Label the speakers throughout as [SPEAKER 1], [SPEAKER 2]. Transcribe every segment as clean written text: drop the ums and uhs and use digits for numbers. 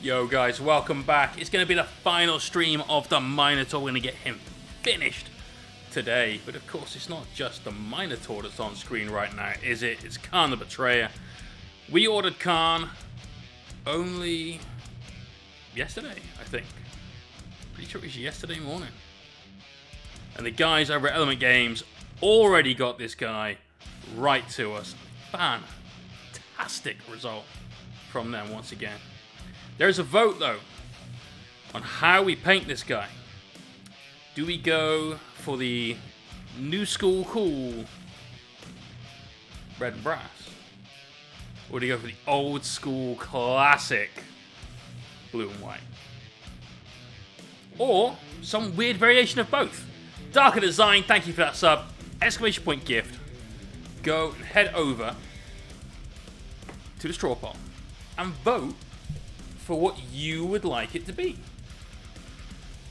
[SPEAKER 1] Yo guys, welcome back. It's going to be the final stream of the Minotaur. We're going to get him finished today. But of course, it's not just the Minotaur that's on screen right now, is it? It's Khan the Betrayer. We ordered Khan only yesterday, I think. Pretty sure it was yesterday morning. And the guys over at Element Games already got this guy right to us. Fantastic result from them once again. There's a vote, though, on how we paint this guy. Do we go for the new school cool red and brass? Or do you go for the old school classic blue and white? Or some weird variation of both? Darker Design, thank you for that sub. Exclamation point gift. Go and head over to the straw poll and vote for what you would like it to be.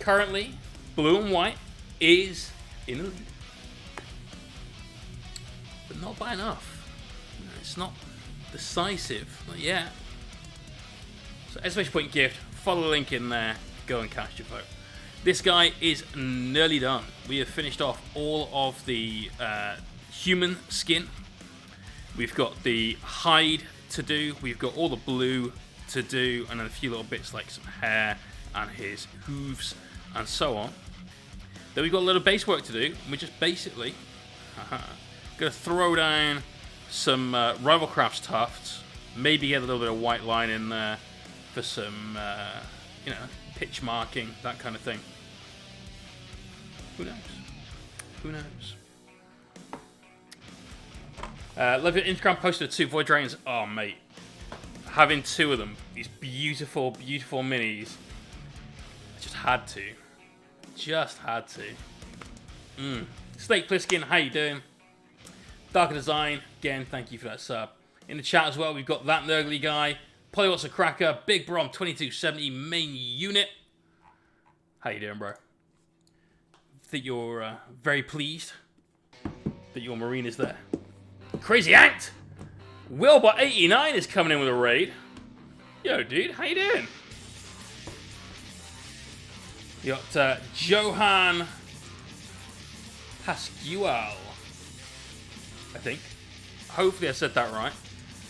[SPEAKER 1] Currently, blue and white is in the lead. But not by enough. No, it's not decisive. Not yet. So, exclamation point gift. Follow the link in there. Go and cast your vote. This guy is nearly done. We have finished off all of the human skin. We've got the hide to do. We've got all the blue to do, and then a few little bits like some hair and his hooves and so on. Then we've got a little base work to do. We're just basically going to throw down some Rival Crafts tufts, maybe get a little bit of white line in there for some, pitch marking, that kind of thing. Who knows? Who knows? Love your Instagram posted 2 Void Dragons. Oh, mate. Having 2 of them, these beautiful, beautiful minis. I just had to. Just had to. Snake Pliskin, how you doing? Darker Design, again, thank you for that sub. In the chat as well, we've got That Nurgly Guy, Polywatts a Cracker, Big Brom 2270 main unit. How you doing, bro? Think you're very pleased that your marine is there. Crazy Act! Wilbot89 is coming in with a raid. Yo, dude, how you doing? You got Johan Pascual, I think. Hopefully I said that right.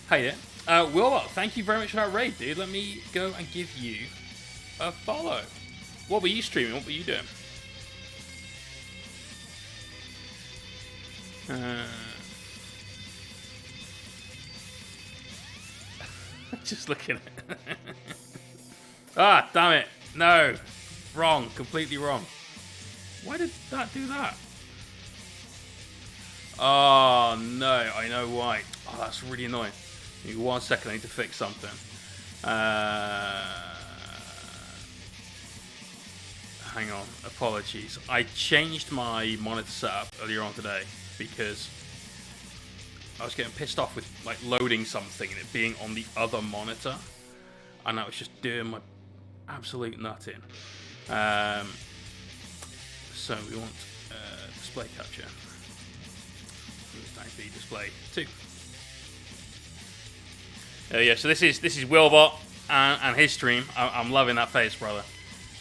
[SPEAKER 1] How you doing? Wilbot, thank you very much for that raid, dude. Let me go and give you a follow. What were you streaming? What were you doing? Just looking at it. Ah, damn it. No. Wrong. Completely wrong. Why did that do that? Oh, no. I know why. Oh, that's really annoying. Give me 1 second. I need to fix something. Hang on. Apologies. I changed my monitor setup earlier on today because I was getting pissed off with like loading something and it being on the other monitor, and that was just doing my absolute nut in. So we want display capture. Thank you, display 2. Yeah. So this is Wilbot and his stream. I'm loving that face, brother.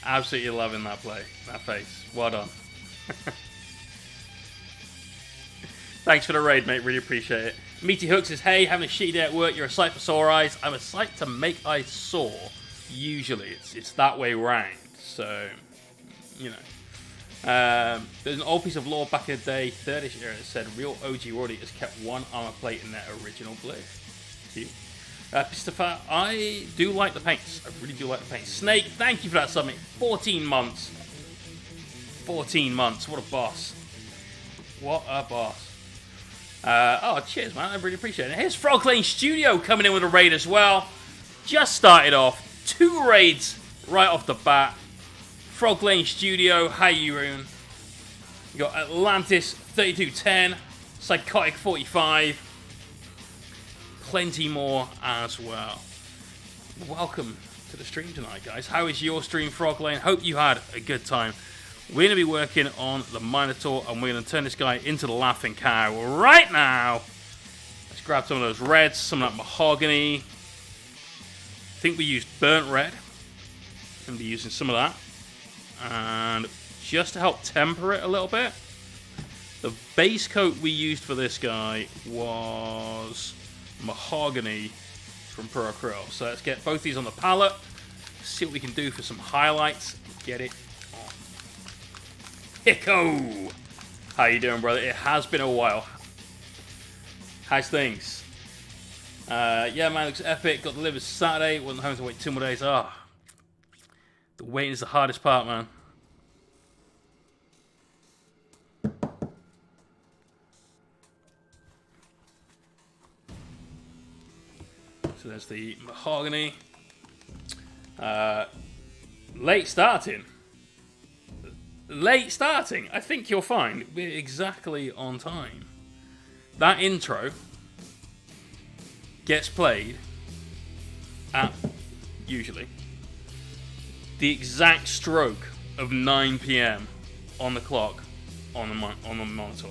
[SPEAKER 1] Absolutely loving that face. Well done. Thanks for the raid, mate. Really appreciate it. Meaty Hook says, hey, having a shitty day at work. You're a sight for sore eyes. I'm a sight to make eyes sore. Usually, it's that way round. So, you know. There's an old piece of lore back in the day, 3rd-ish era, that said real OG Roddy has kept 1 armor plate in their original blade. Cute. Pistafar, I do like the paints. I really do like the paints. Snake, thank you for that summit. 14 months. 14 months. What a boss. What a boss. Cheers, man. I really appreciate it. Here's Frog Lane Studio coming in with a raid as well. Just started off. 2 raids right off the bat. Frog Lane Studio, how you doing? You got Atlantis 3210, Psychotic 45. Plenty more as well. Welcome to the stream tonight, guys. How is your stream, Frog Lane? Hope you had a good time. We're going to be working on the Minotaur, and we're going to turn this guy into the Laughing Cow right now. Let's grab some of those reds, some of that mahogany. I think we used burnt red. going to be using some of that. And just to help temper it a little bit, the base coat we used for this guy was mahogany from ProAcryl. So let's get both these on the palette, see what we can do for some highlights, get it on. Hicko! How you doing, brother? It has been a while. How's things? Yeah, man, looks epic. Got delivered Saturday. Wasn't home to wait 2 more days. The waiting is the hardest part, man. So there's the mahogany. Late starting. Late starting. I think you'll find we're exactly on time. That intro gets played at, usually, the exact stroke of 9 PM on the clock on the monitor.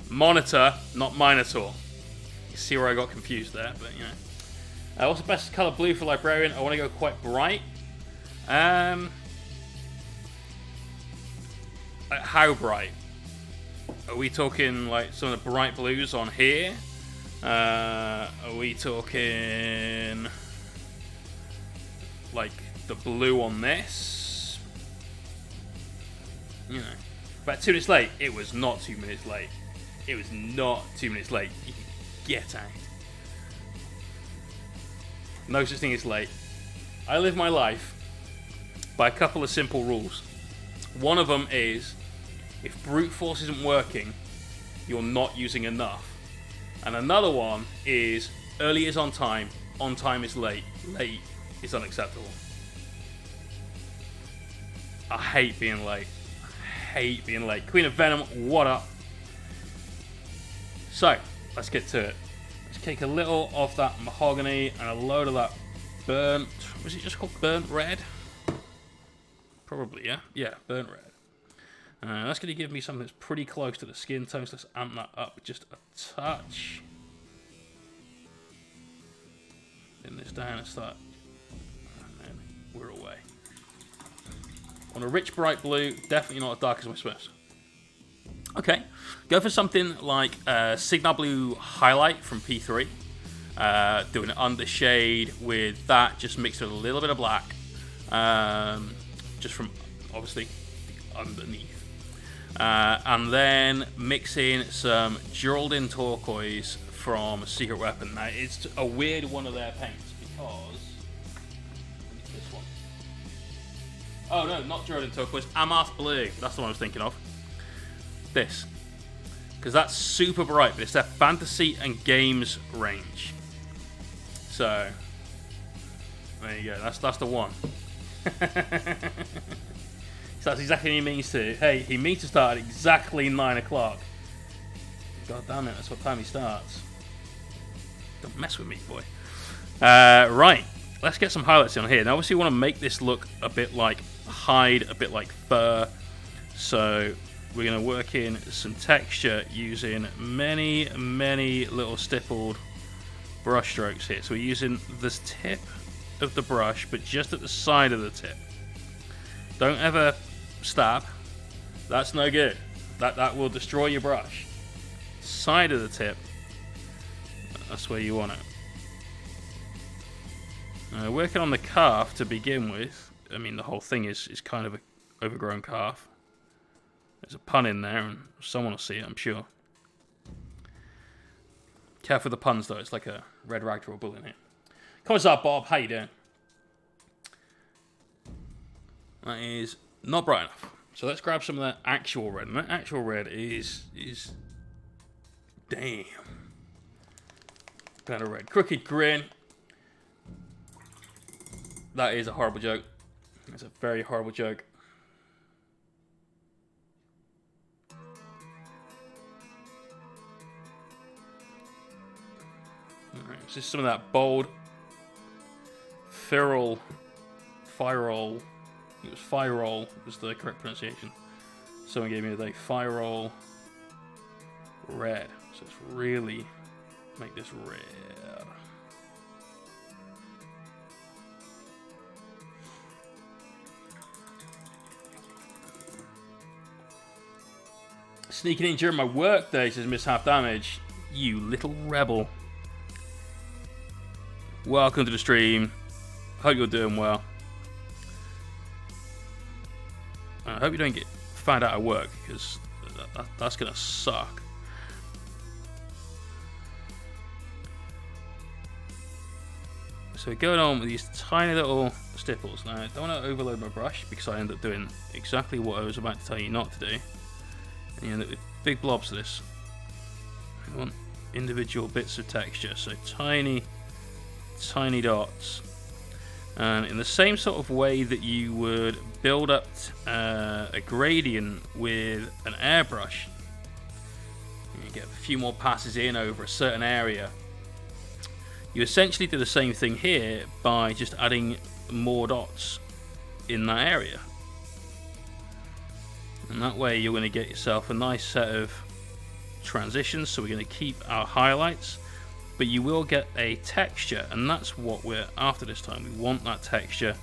[SPEAKER 1] Monitor, not Minotaur. You see where I got confused there, but you know. What's the best color blue for Librarian? I want to go quite bright. How bright? Are we talking like some of the bright blues on here? Are we talking like the blue on this? You know. About 2 minutes late. It was not 2 minutes late. It was not 2 minutes late. You can get out. No such thing as late. I live my life by a couple of simple rules. One of them is, if brute force isn't working, you're not using enough. And another one is, early is on time is late. Late is unacceptable. I hate being late. I hate being late. Queen of Venom, what up? So, let's get to it. Let's take a little of that mahogany and a load of that burnt, was it just called burnt red? Probably, yeah? Yeah, burnt red. That's going to give me something that's pretty close to the skin tones. Let's amp that up just a touch. Bring this down and start. And then we're away. On a rich bright blue, definitely not as dark as my Smiths. Okay, go for something like Signal Blue Highlight from P3. Doing an undershade with that, just mixed with a little bit of black. Just from, obviously, the underneath. And then mix in some Geraldine Turquoise from Secret Weapon. Now, it's a weird one of their paints because... this one. Oh, no, not Geraldine Turquoise. Amath Blue. That's the one I was thinking of. This. Because that's super bright, but it's their fantasy and games range. So, there you go. That's the one. So that's exactly what he means to. Hey, he means to start at exactly 9 o'clock. God damn it, that's what time he starts. Don't mess with me, boy. Right, let's get some highlights on here. Now, obviously, we want to make this look a bit like hide, a bit like fur. So we're going to work in some texture using many, many little stippled brush strokes here. So we're using this tip of the brush, but just at the side of the tip. Don't ever stab. That's no good. That will destroy your brush. Side of the tip. That's where you want it. Working on the calf to begin with. I mean, the whole thing is kind of an overgrown calf. There's a pun in there, and someone will see it, I'm sure. Careful with the puns, though. It's like a red rag to a bull in here. What's up, Bob? How you doing? That is not bright enough. So let's grab some of that actual red. And that actual red is damn. Kind of red. Crooked Grin. That is a horrible joke. It's a very horrible joke. Alright, so just some of that bold Firol. It was Firol was the correct pronunciation. Someone gave me the Firol red. So let's really make this red. Sneaking in during my work day says miss half damage. You little rebel. Welcome to the stream. Hope you're doing well. I hope you don't get found out at work, because that's gonna suck. So we're going on with these tiny little stipples. Now I don't want to overload my brush, because I end up doing exactly what I was about to tell you not to do. And you end up with big blobs of this. We want individual bits of texture, so tiny dots. And in the same sort of way that you would build up a gradient with an airbrush, you get a few more passes in over a certain area. You essentially do the same thing here by just adding more dots in that area. And that way you're going to get yourself a nice set of transitions. So we're going to keep our highlights, but you will get a texture, and that's what we're after this time. We want that texture,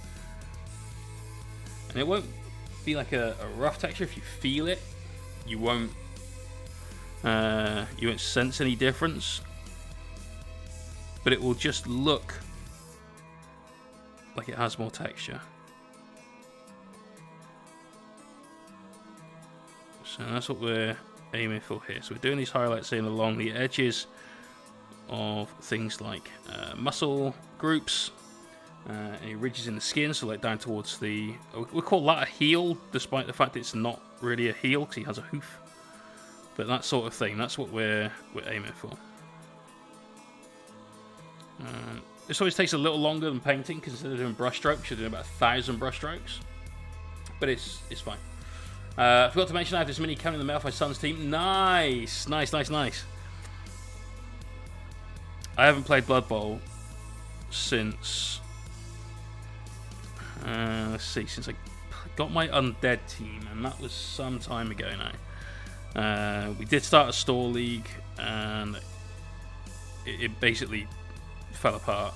[SPEAKER 1] and it won't be like a rough texture. If you feel it, you won't sense any difference, but it will just look like it has more texture. So that's what we're aiming for here. So we're doing these highlights in along the edges of things like muscle groups, any ridges in the skin, so like down towards the, we call that a heel, despite the fact it's not really a heel because he has a hoof. But that sort of thing, that's what we're aiming for. This always takes a little longer than painting, because instead of doing brush strokes, you're doing about 1,000 brush strokes. But it's fine. I forgot to mention I have this mini coming in the mail for my son's team. Nice. I haven't played Blood Bowl since, since I got my Undead team, and that was some time ago now. We did start a store league, and it basically fell apart.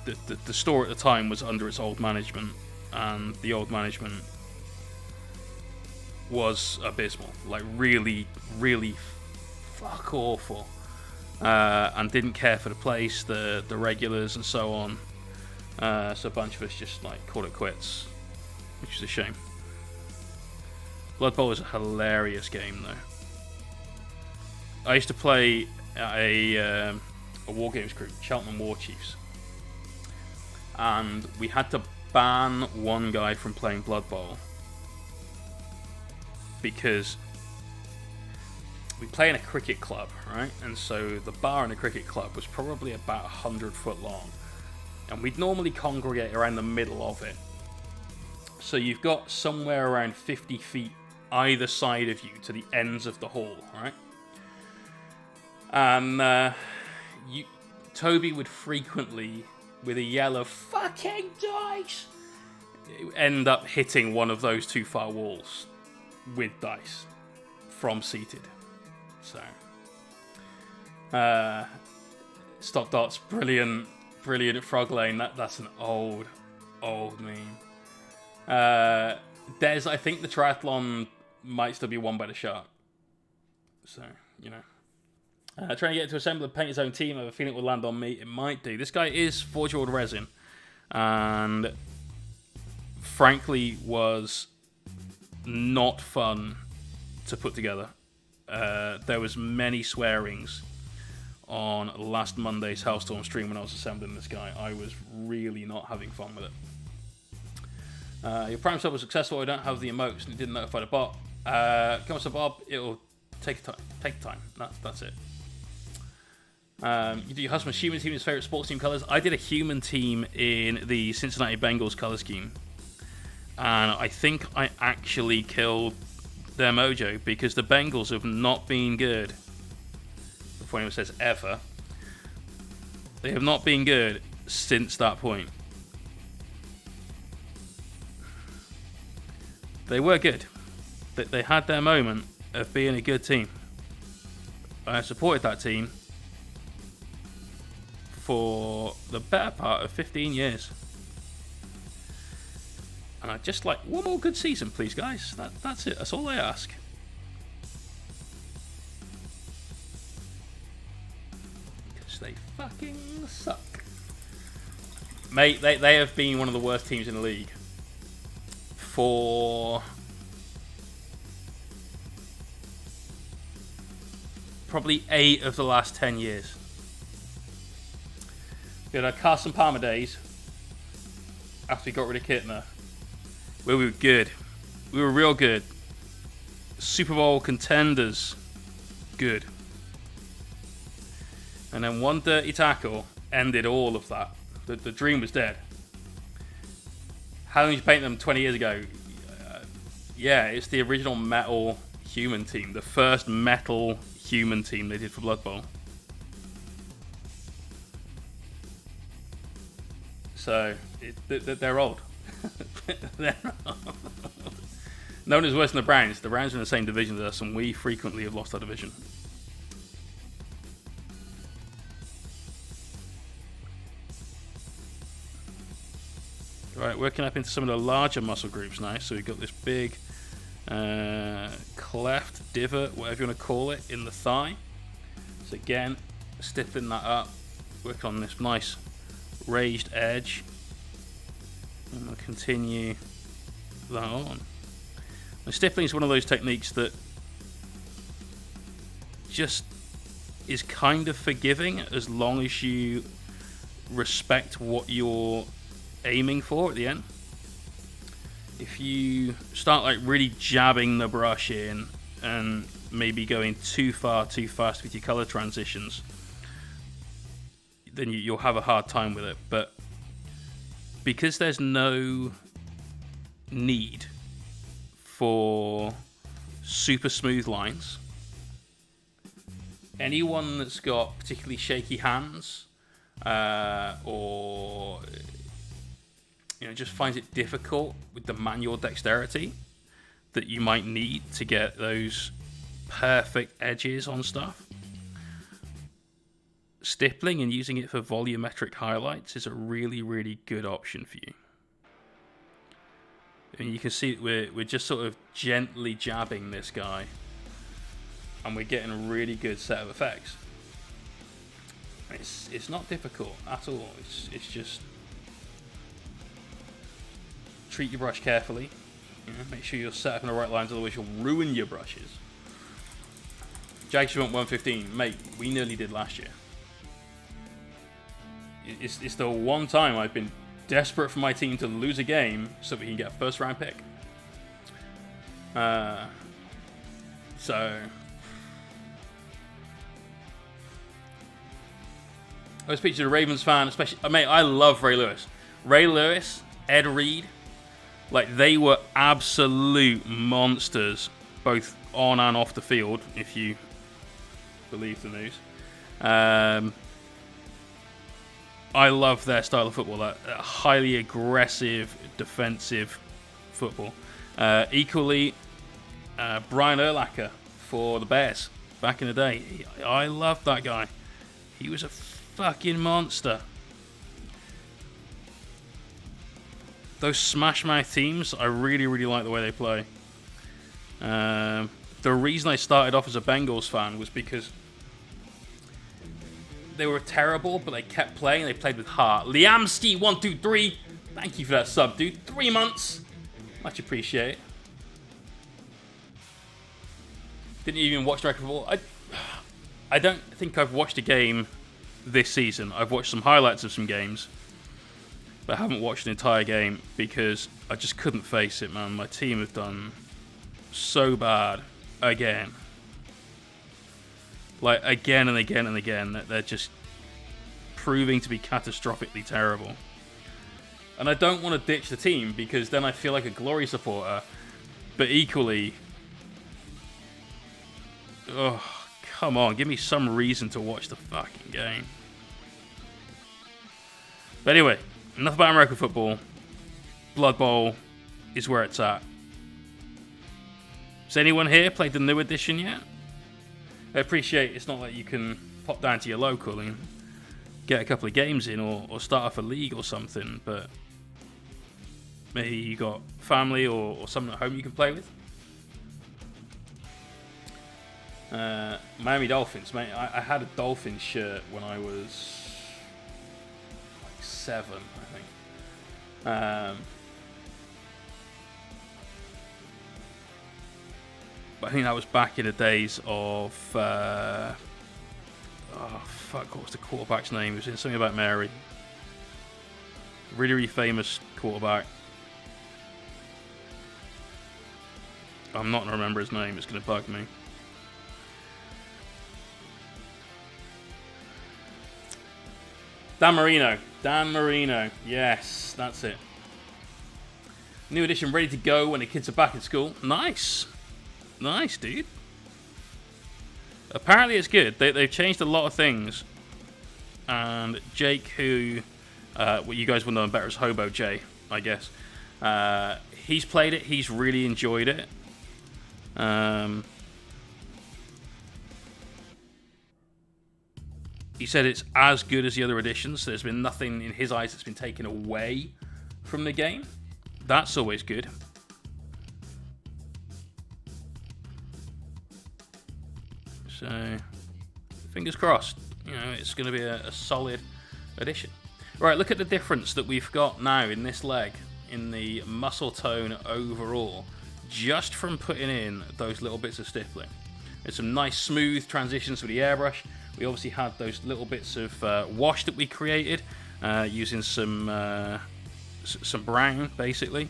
[SPEAKER 1] The store at the time was under its old management, and the old management was abysmal, like really fuck awful, and didn't care for the place, the regulars and so on. So a bunch of us just like called it quits, which is a shame. Blood Bowl is a hilarious game though. I used to play at a war games group, Cheltenham War Chiefs, and we had to ban one guy from playing Blood Bowl because we play in a cricket club, right? And so the bar in a cricket club was probably about 100 foot long, and we'd normally congregate around the middle of it. So you've got somewhere around 50 feet either side of you to the ends of the hall, right? And Toby would frequently, with a yell of "fucking dice," end up hitting one of those two far walls with dice from seated. So, Stop Darts, brilliant Frog Lane. That's an old meme. Des, I think the triathlon might still be won by the Shark. So, you know. Trying to get to assemble and paint his own team. I have a feeling it will land on me. It might do. This guy is Forge-World resin, and frankly was not fun to put together. There was many swearings on last Monday's Hellstorm stream when I was assembling this guy. I was really not having fun with it. Your Prime sub was successful. I don't have the emotes and it didn't notify the bot. Come on, so Bob. It'll take time. That's it. You do your husband's human team, his favorite sports team colors. I did a human team in the Cincinnati Bengals color scheme, and I think I actually killed their mojo, because the Bengals have not been good. Before anyone says ever, they have not been good since that point. They were good. They had their moment of being a good team. I supported that team for the better part of 15 years. And I'd just like one more good season, please, guys. That's it. That's all I ask. Because they fucking suck. Mate, they have been one of the worst teams in the league for probably 8 of the last 10 years. We had our Carson Palmer days after we got rid of Kittner, where we were good. We were real good. Super Bowl contenders, good. And then one dirty tackle ended all of that. The dream was dead. How did you paint them 20 years ago? Yeah, it's the original metal human team. The first metal human team they did for Blood Bowl. So, they're old. They're old. No one is worse than the Browns. The Browns are in the same division as us, and we frequently have lost our division. Right, working up into some of the larger muscle groups now. So we've got this big cleft, divot, whatever you want to call it, in the thigh. So again, stiffening that up. Work on this nice raised edge. And we'll continue that on. And stiffening is one of those techniques that just is kind of forgiving as long as you respect what you're aiming for at the end. If you start like really jabbing the brush in and maybe going too far too fast with your color transitions, then you'll have a hard time with it. But because there's no need for super smooth lines, anyone that's got particularly shaky hands or just finds it difficult with the manual dexterity that you might need to get those perfect edges on stuff, stippling and using it for volumetric highlights is a really, really good option for you. And you can see we're just sort of gently jabbing this guy, and we're getting a really good set of effects. It's not difficult at all. It's just treat your brush carefully. Make sure you're set up in the right lines, otherwise you'll ruin your brushes. Jags, you want 115, mate. We nearly did last year. It's the one time I've been desperate for my team to lose a game so we can get a first round pick. So I was speaking to a Ravens fan, especially, mate, I love Ray Lewis. Ray Lewis, Ed Reed, like they were absolute monsters, both on and off the field, if you believe the news. I love their style of football, that highly aggressive, defensive football. Equally, Brian Urlacher for the Bears back in the day. I loved that guy. He was a fucking monster. Those smash mouth teams, I really, really like the way they play. The reason I started off as a Bengals fan was because they were terrible, but they kept playing. They played with heart. Liamski123, thank you for that sub, dude. 3 months, much appreciate. Didn't even watch the record football. I don't think I've watched a game this season. I've watched some highlights of some games, but I haven't watched an entire game because I just couldn't face it, man. My team have done so bad again. Like, again and again and again, that they're just proving to be catastrophically terrible. And I don't want to ditch the team because then I feel like a glory supporter. But equally, oh, come on, give me some reason to watch the fucking game. But anyway, enough about American football. Blood Bowl is where it's at. Has anyone here played the new edition yet? I appreciate it's not like you can pop down to your local and get a couple of games in or start off a league or something, but Maybe you got family or someone at home you can play with. Miami Dolphins, mate. I had a Dolphins shirt when I was like 7, I think. But I think that was back in the days of oh fuck, what was the quarterback's name? It was in something about Mary. Really, really famous quarterback. I'm not going to remember his name. It's going to bug me. Dan Marino. Dan Marino. Yes, that's it. New edition ready to go when the kids are back at school. Nice. Nice, dude. Apparently it's good. They've changed a lot of things. And Jake, who... well, you guys will know him better as Hobo Jay, I guess. He's played it. He's really enjoyed it. He said it's as good as the other editions. There's been nothing in his eyes that's been taken away from the game. That's always good. So, fingers crossed. You know, it's going to be a solid edition. Right, look at the difference that we've got now in this leg, in the muscle tone overall, just from putting in those little bits of stippling. There's some nice smooth transitions with the airbrush. We obviously had those little bits of wash that we created using some brown, basically.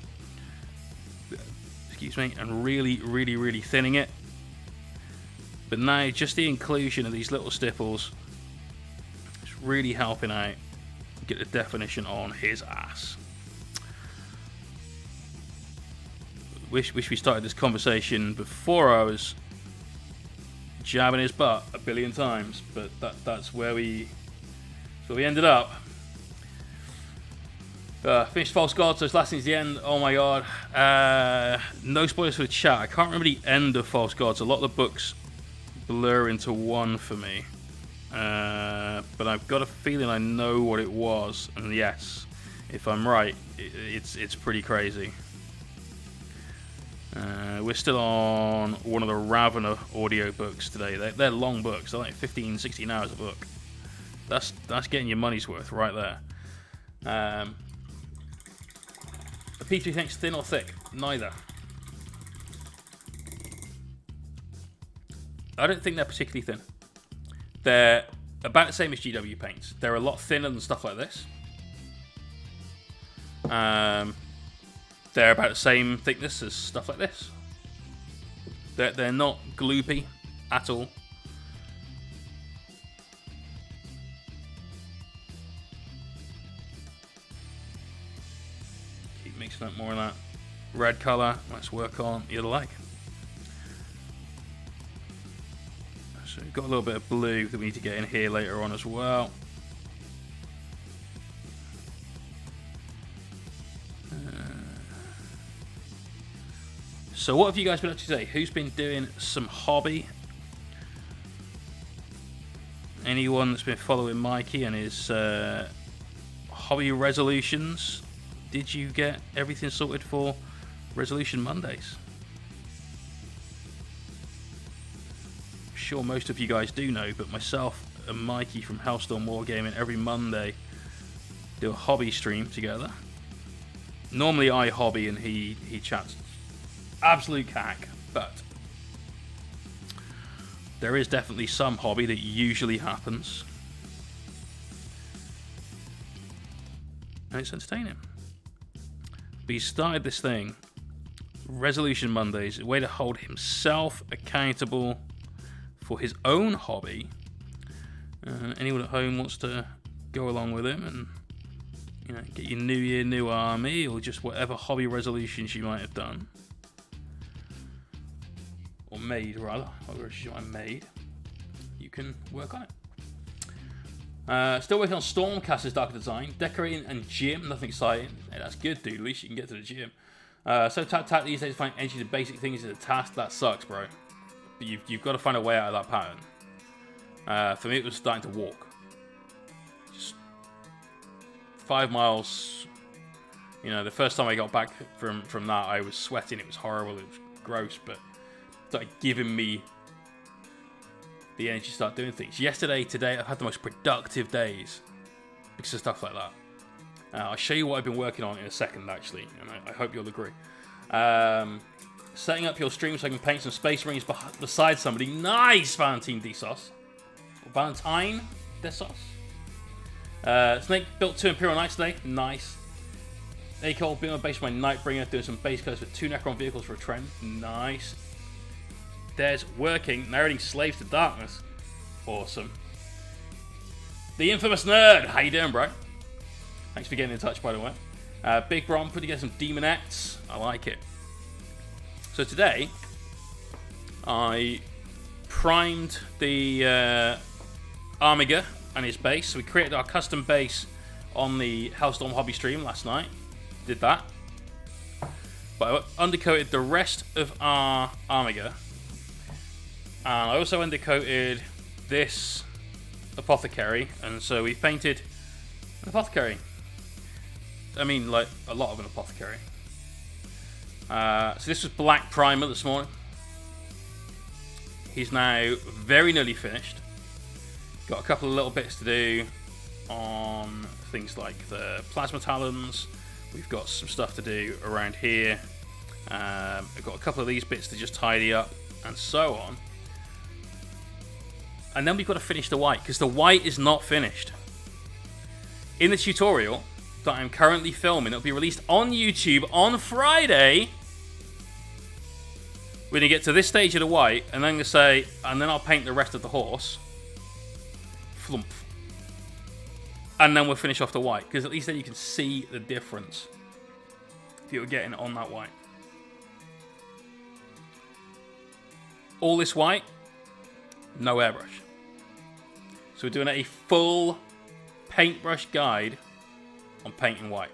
[SPEAKER 1] Excuse me, and really, really, really thinning it. But now, just the inclusion of these little stipples is really helping out get the definition on his ass. Wish we started this conversation before I was jabbing his butt a billion times, but that's where we ended up. Finished False Gods, those last things, the end. Oh my god. No spoilers for the chat. I can't remember the end of False Gods. A lot of the books blur into one for me. But I've got a feeling I know what it was, and yes, if I'm right, it's pretty crazy. We're still on one of the Ravena audiobooks today. They're long books. They're like 15, 16 hours a book. That's getting your money's worth right there. The P3 thinks thin or thick? Neither. I don't think they're particularly thin. They're about the same as GW paints. They're a lot thinner than stuff like this. They're about the same thickness as stuff like this. They're not gloopy at all. Keep mixing up more of that red colour. Let's work on the other leg. So we've got a little bit of blue that we need to get in here later on as well. So what have you guys been up to today? Who's been doing some hobby? Anyone that's been following Mikey and his hobby resolutions? Did you get everything sorted for Resolution Mondays? I'm sure most of you guys do know, but myself and Mikey from Hellstorm Wargaming every Monday do a hobby stream together. Normally I hobby and he chats absolute cack, but there is definitely some hobby that usually happens, and it's entertaining. But he started this thing, Resolution Mondays, a way to hold himself accountable for his own hobby. Anyone at home wants to go along with him and, you know, get your New Year, New Army, or just whatever hobby resolutions you might have done. Or made, rather. Or I made. You can work on it. Still working on Stormcaster's Dark Design. Decorating and gym. Nothing exciting. Hey, that's good, dude. At least you can get to the gym. So tap these days to find energy to basic things is a task. That sucks, bro. But you've got to find a way out of that pattern. For me, it was starting to walk. Just 5 miles, You know, the first time I got back from that, I was sweating. It was horrible. It was gross, but it started giving me the energy to start doing things. Yesterday, today, I've had the most productive days because of stuff like that. I'll show you what I've been working on in a second, actually, and I hope you'll agree. Setting up your stream so I can paint some space marines beside somebody. Nice, Valentine DeSauce. Valentine DeSauce. Snake built 2 Imperial Knights today. Nice. Acol being on base for my Nightbringer, doing some base codes with 2 Necron vehicles for a trend. Nice. There's working, narrating Slaves to Darkness. Awesome. The infamous nerd. How you doing, bro? Thanks for getting in touch, by the way. Big Bron putting together some Demon Acts. I like it. So today, I primed the Armiger and his base. So we created our custom base on the Hellstorm hobby stream last night. Did that. But I undercoated the rest of our Armiger. And I also undercoated this Apothecary. And so we painted an Apothecary. I mean, like, a lot of an Apothecary. So this was Black Primer this morning. He's now very nearly finished. Got a couple of little bits to do on things like the Plasma Talons. We've got some stuff to do around here. I've got a couple of these bits to just tidy up and so on. And then we've got to finish the white, because the white is not finished. In the tutorial that I'm currently filming, it'll be released on YouTube on Friday. We're going to get to this stage of the white, and then I'm going to say, and then I'll paint the rest of the horse. Flump. And then we'll finish off the white, because at least then you can see the difference if you were getting it on that white. All this white, no airbrush. So we're doing a full paintbrush guide on painting white.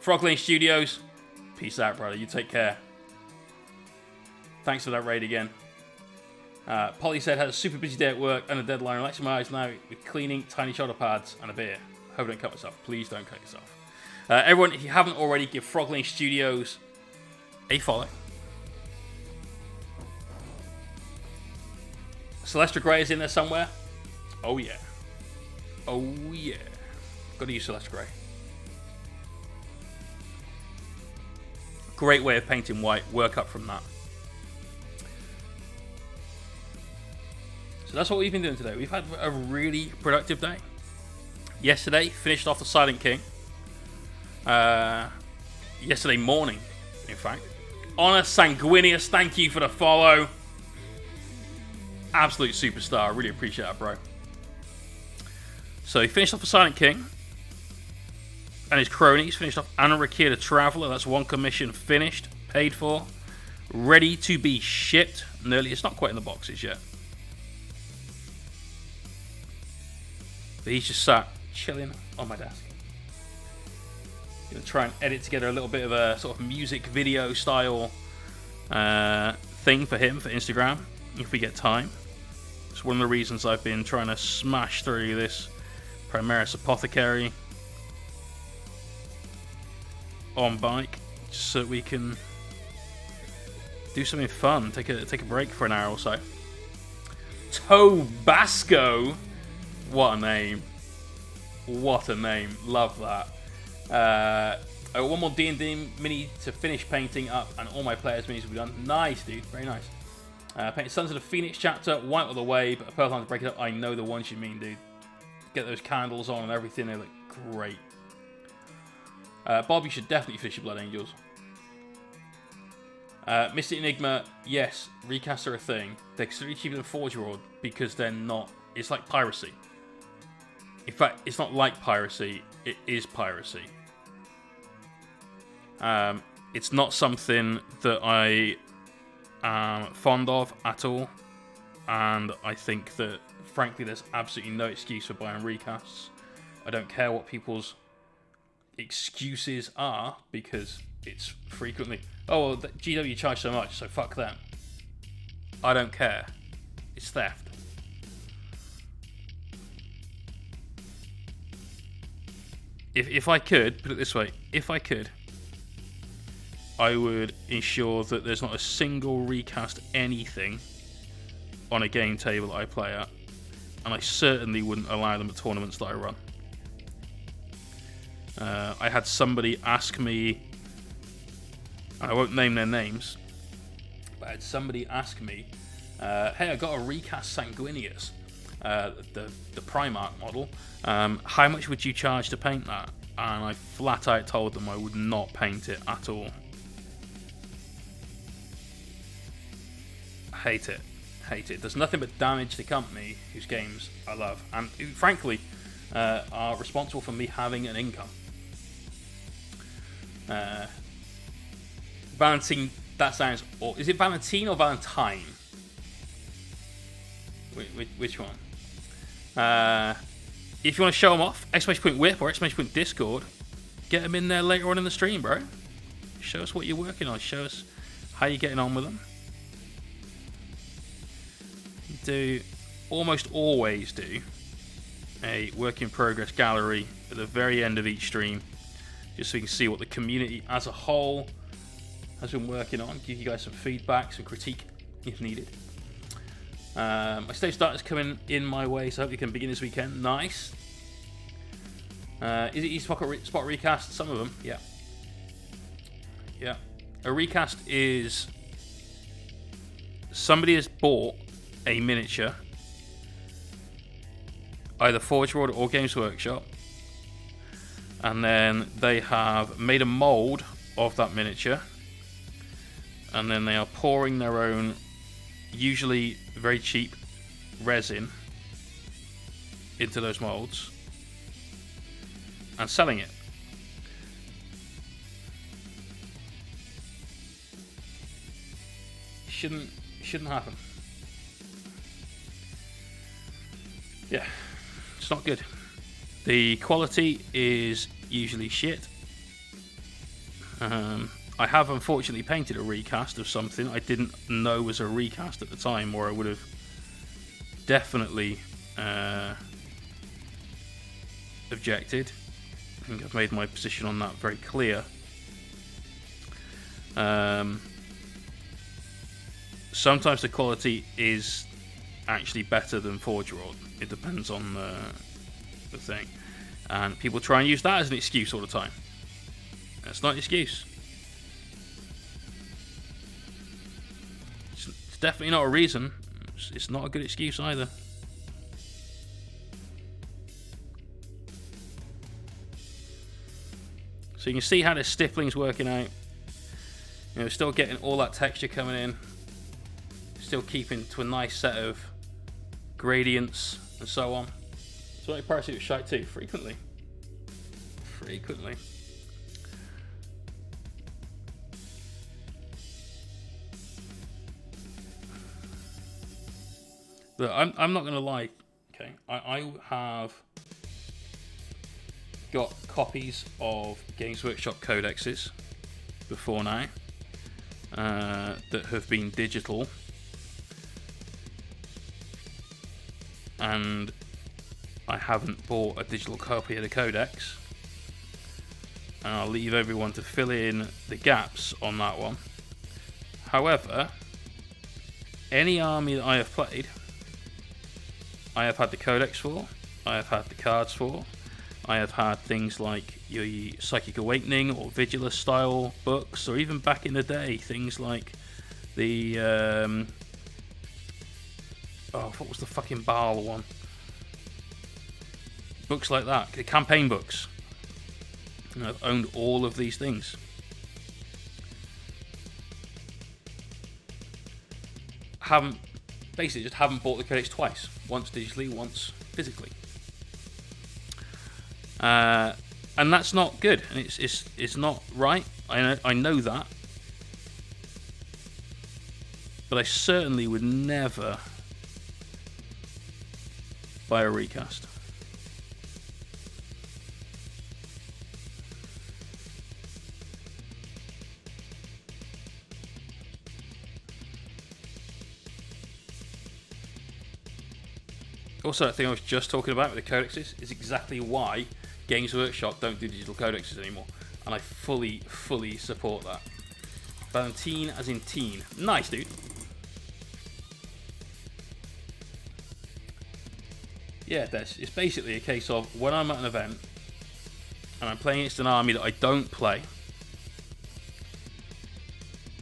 [SPEAKER 1] Frog Lane Studios, peace out, brother. You take care. Thanks for that raid again. Polly said, had a super busy day at work and a deadline. Relaxing my eyes now with cleaning, tiny shoulder pads, and a beer. Hope I don't cut myself. Please don't cut yourself. Everyone, if you haven't already, give Frog Lane Studios a follow. Celestra Grey is in there somewhere. Oh, yeah. Oh, yeah. Got to use Celestra Grey. Great way of painting white. Work up from that. So that's what we've been doing today. We've had a really productive day. Yesterday, finished off the Silent King. Yesterday morning, in fact. Honor Sanguinius, thank you for the follow. Absolute superstar. Really appreciate that, bro. So he finished off the Silent King. And his cronies finished off Anarachia the Traveller. That's one commission finished, paid for, ready to be shipped. Nearly, it's not quite in the boxes yet. But he's just sat chilling on my desk. Gonna try and edit together a little bit of a sort of music video style thing for him for Instagram if we get time. It's one of the reasons I've been trying to smash through this Primaris Apothecary on bike, just so that we can do something fun, take a break for an hour or so. Tobasco, what a name! What a name! Love that. I got one more D&D mini to finish painting up, and all my players' minis will be done. Nice, dude. Very nice. Painted Sons of the Phoenix chapter, white all the way, but a purple line to break it up. I know the ones you mean, dude. Get those candles on and everything. They look great. Bob, you should definitely finish your Blood Angels. Mystic Enigma, yes, recasts are a thing. They're considerably cheaper than Forge World because they're not. It's like piracy. In fact, it's not like piracy. It is piracy. It's not something that I am fond of at all, and I think that, frankly, there's absolutely no excuse for buying recasts. I don't care what people's excuses are, because it's frequently, oh, well, GW charge so much, so fuck them. I don't care. It's theft. if I could, put it this way, if I could, I would ensure that there's not a single recast anything on a game table that I play at, and I certainly wouldn't allow them at tournaments that I run. I had somebody ask me, I won't name their names, but I had somebody ask me, hey, I got a recast Sanguinius, the Primarch model, how much would you charge to paint that? And I flat out told them I would not paint it at all. Hate it. There's nothing but damage to company whose games I love, and who, frankly, are responsible for me having an income. Valentine, that sounds... Or is it Valentine or Valentine? Which one? If you want to show them off, !whip or !discord, get them in there later on in the stream, bro. Show us what you're working on. Show us how you're getting on with them. Almost always do a work in progress gallery at the very end of each stream, just so you can see what the community as a whole has been working on. Give you guys some feedback, some critique if needed. My stage starter's coming in my way, so I hope you can begin this weekend. Nice. Is it easy spot recast? Some of them, yeah. A recast is somebody has bought a miniature, either Forge World or Games Workshop, and then they have made a mold of that miniature, and then they are pouring their own, usually very cheap, resin into those molds and selling it. Shouldn't happen. Yeah, it's not good. The quality is usually shit. I have unfortunately painted a recast of something I didn't know was a recast at the time, or I would have definitely objected. I think I've made my position on that very clear. Sometimes the quality is actually better than Forge World. It depends on the thing. And people try and use that as an excuse all the time. That's not an excuse. It's definitely not a reason. It's not a good excuse either. So you can see how the stippling's working out. You know, still getting all that texture coming in. Still keeping to a nice set of gradients and so on. So I parachute with shite too, frequently. Look, I'm not gonna lie. Okay, I have got copies of Games Workshop codexes before now that have been digital, and I haven't bought a digital copy of the codex, and I'll leave everyone to fill in the gaps on that one. However, any army that I have played, I have had the codex for, I have had the cards for, I have had things like your Psychic Awakening or Vigilus style books, or even back in the day, things like the what was the fucking Baal one? Books like that, the campaign books. And I've owned all of these things. Just haven't bought the codex twice. Once digitally, once physically. And that's not good. And it's not right. I know that. But I certainly would never buy a recast. Also, that thing I was just talking about with the codexes is exactly why Games Workshop don't do digital codexes anymore, and I fully support that. Valentine as in teen. Nice, dude. Yeah, it's basically a case of when I'm at an event and I'm playing against an army that I don't play,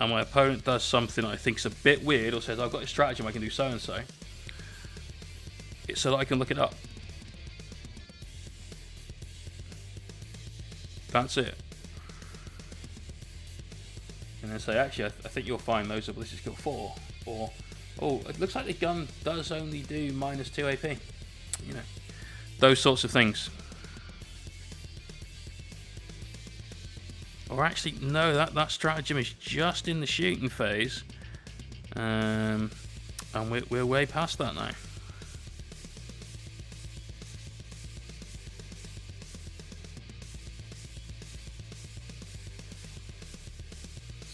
[SPEAKER 1] and my opponent does something I think is a bit weird or says, I've got a stratagem, I can do so-and-so, it's so that I can look it up. That's it. And then say, actually, I think you'll find those are ballistic skill 4. Or, oh, it looks like the gun does only do -2 AP. You know, those sorts of things. Or actually, no, that stratagem is just in the shooting phase. And we're way past that now.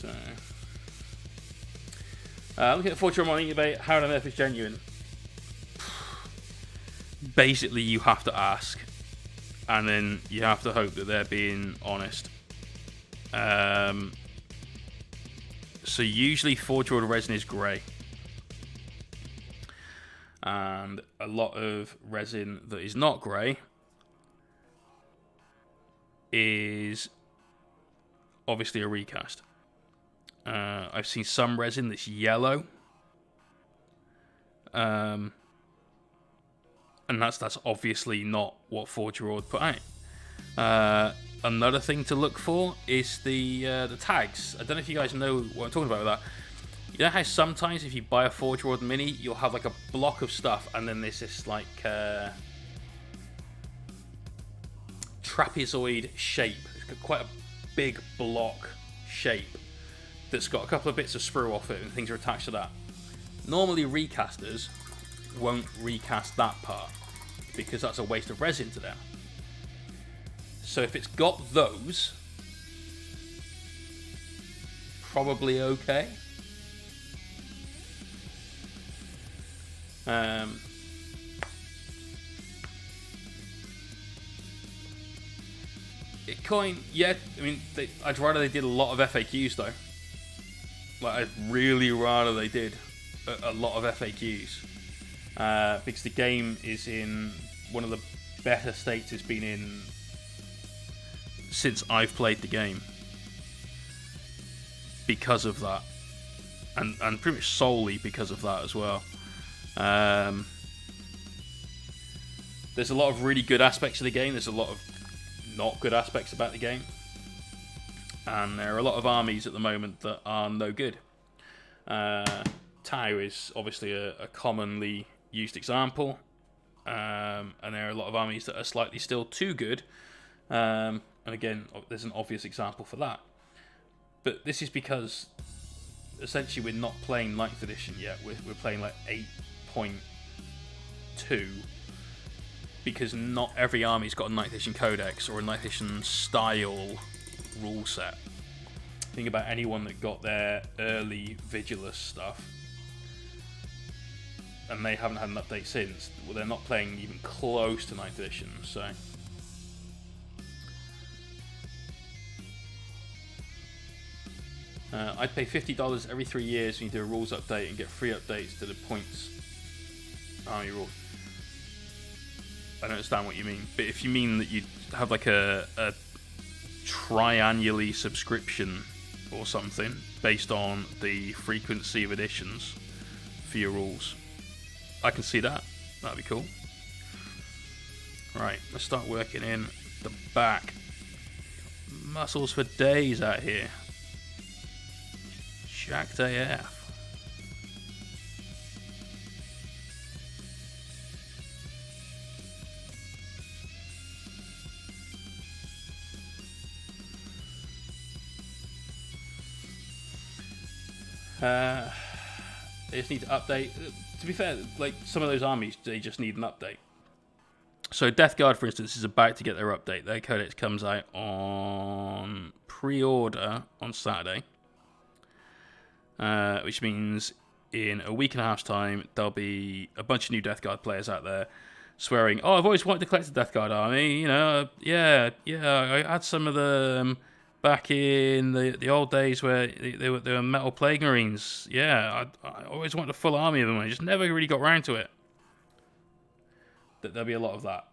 [SPEAKER 1] So, looking at Fortune Morning debate, how on earth is genuine? Basically, you have to ask, and then you have to hope that they're being honest. So usually 4-year-old resin is grey, and a lot of resin that is not grey is obviously a recast. I've seen some resin that's yellow, and that's obviously not what 4-year-old put out. Another thing to look for is the tags. I don't know if you guys know what I'm talking about with that. You know how sometimes if you buy a 4-year-old mini, you'll have like a block of stuff, and then there's this like trapezoid shape. It's got quite a big block shape that's got a couple of bits of sprue off it, and things are attached to that. Normally, recasters won't recast that part because that's a waste of resin to them. So if it's got those, probably okay. Yeah, I mean, I'd rather they did a lot of FAQs though. Like, I'd really rather they did a lot of FAQs. Because the game is in one of the better states it's been in since I've played the game. Because of that. And pretty much solely because of that as well. There's a lot of really good aspects of the game. There's a lot of not good aspects about the game. And there are a lot of armies at the moment that are no good. Tau is obviously a commonly used example. And there are a lot of armies that are slightly still too good. And again, there's an obvious example for that. But this is because essentially we're not playing 9th edition yet. We're playing like 8.2. Because not every army's got a 9th edition codex or a 9th edition style rule set. Think about anyone that got their early Vigilus stuff and they haven't had an update since. Well, they're not playing even close to 9th edition, so... I'd pay $50 every 3 years when you do a rules update and get free updates to the points army rule. I don't understand what you mean, but if you mean that you have like a triannually subscription or something based on the frequency of editions for your rules, I can see that. That'd be cool. Right, let's start working in the back. Muscles for days out here. Jacked AF. They just need to update. To be fair, like some of those armies, they just need an update. So Death Guard, for instance, is about to get their update. Their codex comes out on pre-order on Saturday, which means in a week and a half's time there'll be a bunch of new Death Guard players out there. swearing, "Oh, I've always wanted to collect the Death Guard army. You know, yeah, I had some of them back in the old days where they were metal plague marines. Yeah, I always wanted a full army of them. I just never really got around to it." There'll be a lot of that.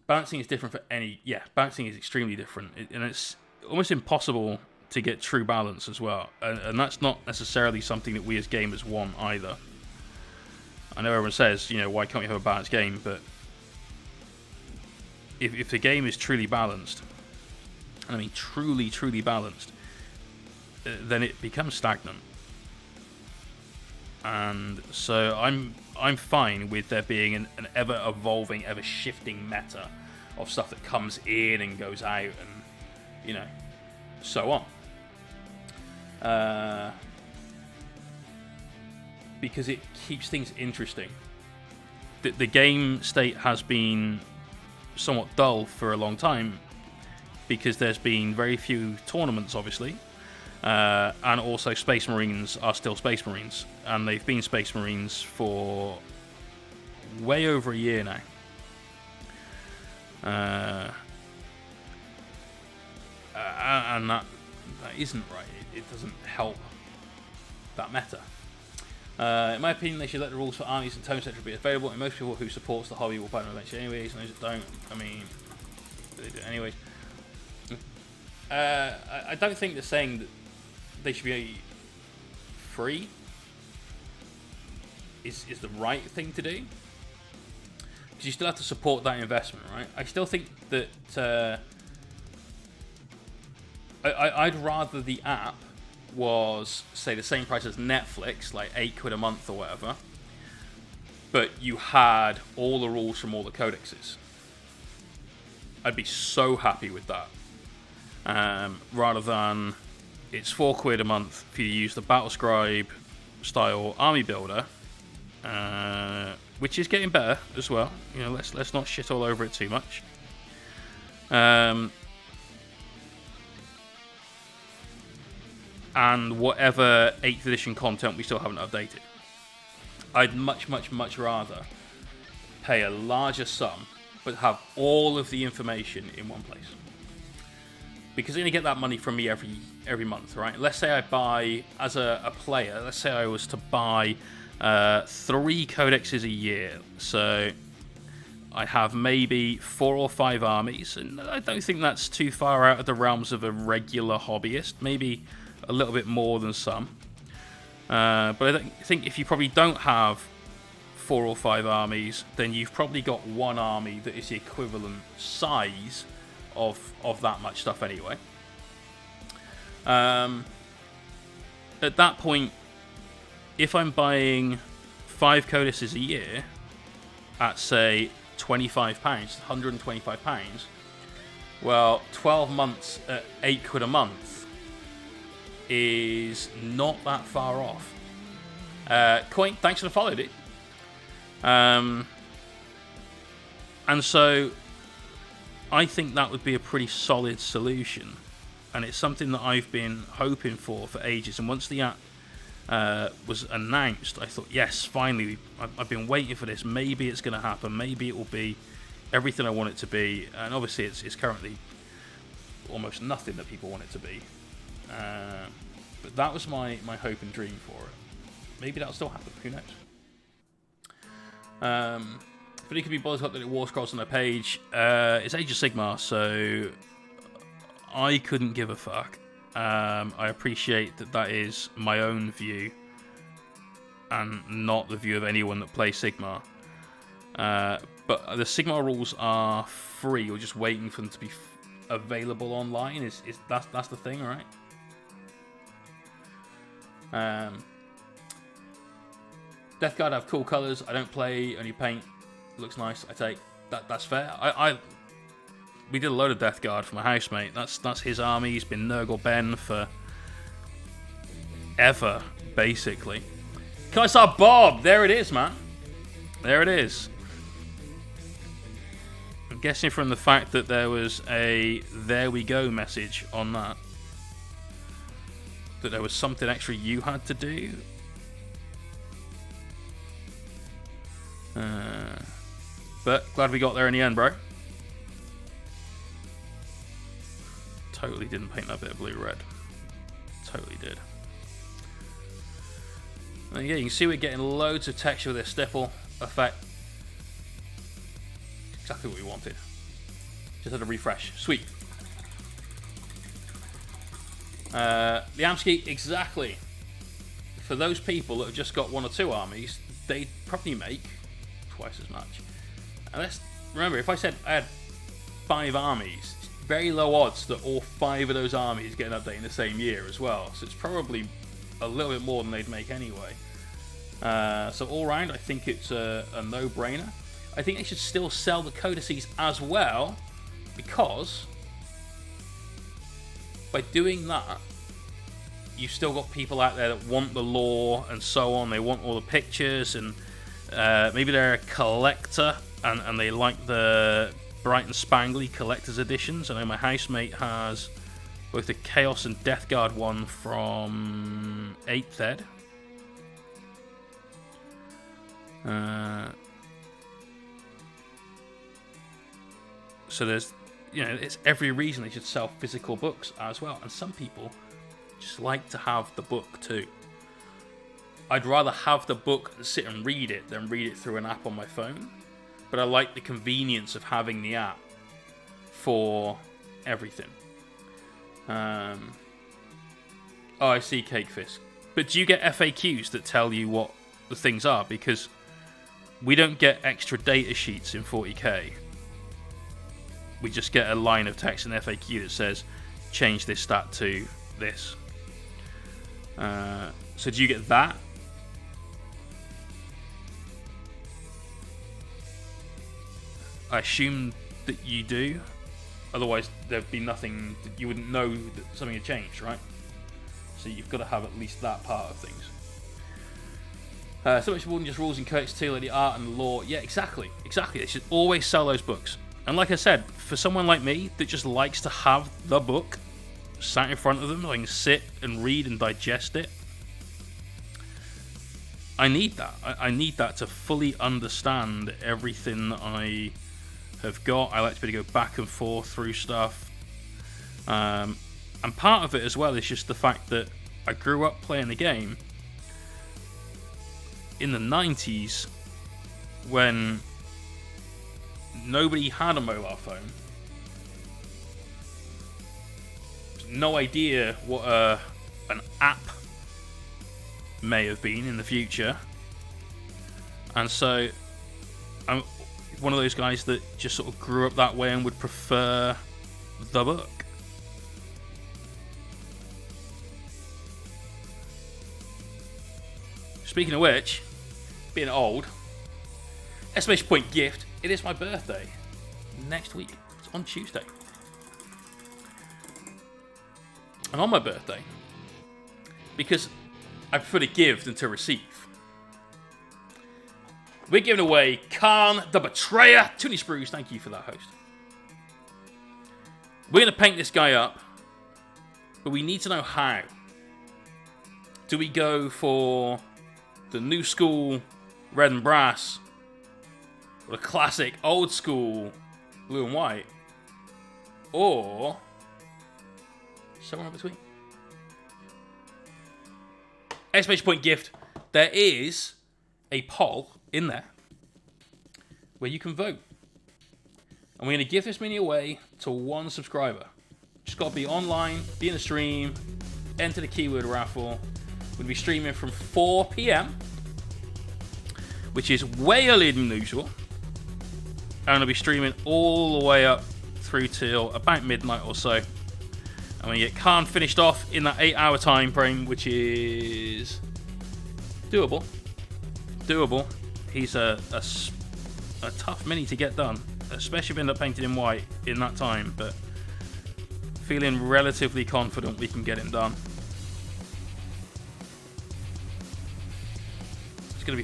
[SPEAKER 1] Balancing is different for any... Yeah, balancing is extremely different. And it's almost impossible to get true balance as well. And that's not necessarily something that we as gamers want either. I know everyone says, why can't we have a balanced game? But if the game is truly balanced, and I mean truly, truly balanced, then it becomes stagnant. And so I'm fine with there being an ever-evolving, ever-shifting meta of stuff that comes in and goes out and, so on. Because it keeps things interesting. The game state has been somewhat dull for a long time because there's been very few tournaments, obviously. And also Space Marines are still Space Marines. And they've been Space Marines for way over a year now. And that isn't right. It doesn't help that meta. In my opinion, they should let the rules for armies and tone sector be available, and most people who supports the hobby will buy them eventually anyways, and those that don't, I mean, they do it anyways. I don't think they're saying that they should be free is the right thing to do, because you still have to support that investment, right? I still think that I'd rather the app was, say, the same price as Netflix, like £8 a month or whatever, but you had all the rules from all the codexes. I'd be so happy with that. Rather than it's £4 a month for you to use the Battlescribe style army builder, which is getting better as well. Let's not shit all over it too much. And whatever 8th edition content we still haven't updated. I'd much, much, much rather pay a larger sum, but have all of the information in one place. Because you're going to get that money from me every month, right? Let's say I buy, as a player, let's say I was to buy 3 codexes a year. So I have maybe 4 or 5 armies, and I don't think that's too far out of the realms of a regular hobbyist. Maybe a little bit more than some. But I think if you probably don't have 4 or 5 armies, then you've probably got one army that is the equivalent size of that much stuff anyway. At that point, if I'm buying 5 codices a year at, say, £25, £125, well, 12 months at £8 a month is not that far off. Coin, thanks for the follow, dude. And so I think that would be a pretty solid solution, and it's something that I've been hoping for ages. And once the app was announced, I thought, yes, finally, I've been waiting for this. Maybe it's going to happen. Maybe it will be everything I want it to be. And obviously it's currently almost nothing that people want it to be. But that was my hope and dream for it. Maybe that'll still happen. Who knows? But it could be bothered up that War Scrolls on their page. It's Age of Sigmar, so I couldn't give a fuck. I appreciate that is my own view and not the view of anyone that plays Sigmar. But the Sigmar rules are free. You're just waiting for them to be available online. That's the thing, right? Death Guard have cool colours. I don't play, only paint. Looks nice. I take that's fair. We did a load of Death Guard for my housemate. That's his army. He's been Nurgle Ben for ever, basically. Commissar Bob, there it is, man. There it is. I'm guessing from the fact that there was a "there we go" message on that there was something extra you had to do. But glad we got there in the end, bro. Totally didn't paint that bit of blue-red. Totally did. And yeah, you can see we're getting loads of texture with this stipple effect. Exactly what we wanted. Just had a refresh. Sweet. The Amski, exactly. For those people that have just got 1 or 2 armies, they probably make twice as much. And let's remember, if I said I had 5 armies, it's very low odds that all 5 of those armies get an update in the same year as well. So it's probably a little bit more than they'd make anyway. So all round, I think it's a no-brainer. I think they should still sell the codices as well, because by doing that, you've still got people out there that want the lore and so on. They want all the pictures, and maybe they're a collector and they like the bright and spangly collector's editions. I know my housemate has both the Chaos and Death Guard one from 8th Ed. So there's, it's every reason they should sell physical books as well. And some people just like to have the book too. I'd rather have the book and sit and read it than read it through an app on my phone. But I like the convenience of having the app for everything. Oh, I see, Cake Fisk. But do you get FAQs that tell you what the things are? Because we don't get extra data sheets in 40k. We just get a line of text in FAQ that says, change this stat to this. So do you get that? I assume that you do. Otherwise, there'd be nothing. You wouldn't know that something had changed, right? So you've got to have at least that part of things. So much more than just rules and codex too, like the art and lore. Yeah, exactly. They should always sell those books. And like I said, for someone like me that just likes to have the book sat in front of them, I can sit and read and digest it. I need that. I need that to fully understand everything that I have got. I like to be able to go back and forth through stuff. And part of it as well is just the fact that I grew up playing the game in the 90s when nobody had a mobile phone. No idea what an app may have been in the future. And so I'm one of those guys that just sort of grew up that way and would prefer the book. Speaking of which, being old, exclamation point gift, it is my birthday next week. It's on Tuesday. And on my birthday, because I prefer to give than to receive, we're giving away Khan the Betrayer. Toonie Spruce, thank you for that, host. We're going to paint this guy up, but we need to know how. Do we go for the new school red and brass, or the classic old school blue and white, or somewhere in between? Exclamation point gift. There is a poll in there where you can vote. And we're going to give this mini away to 1 subscriber. Just got to be online, be in the stream, enter the keyword raffle. We'll be streaming from 4 p.m, which is way earlier than usual. And I'll be streaming all the way up through till about midnight or so. And we get Khan finished off in that 8-hour time frame, which is doable. He's a tough mini to get done, especially if we end up painting in white in that time, but feeling relatively confident we can get him done. It's going to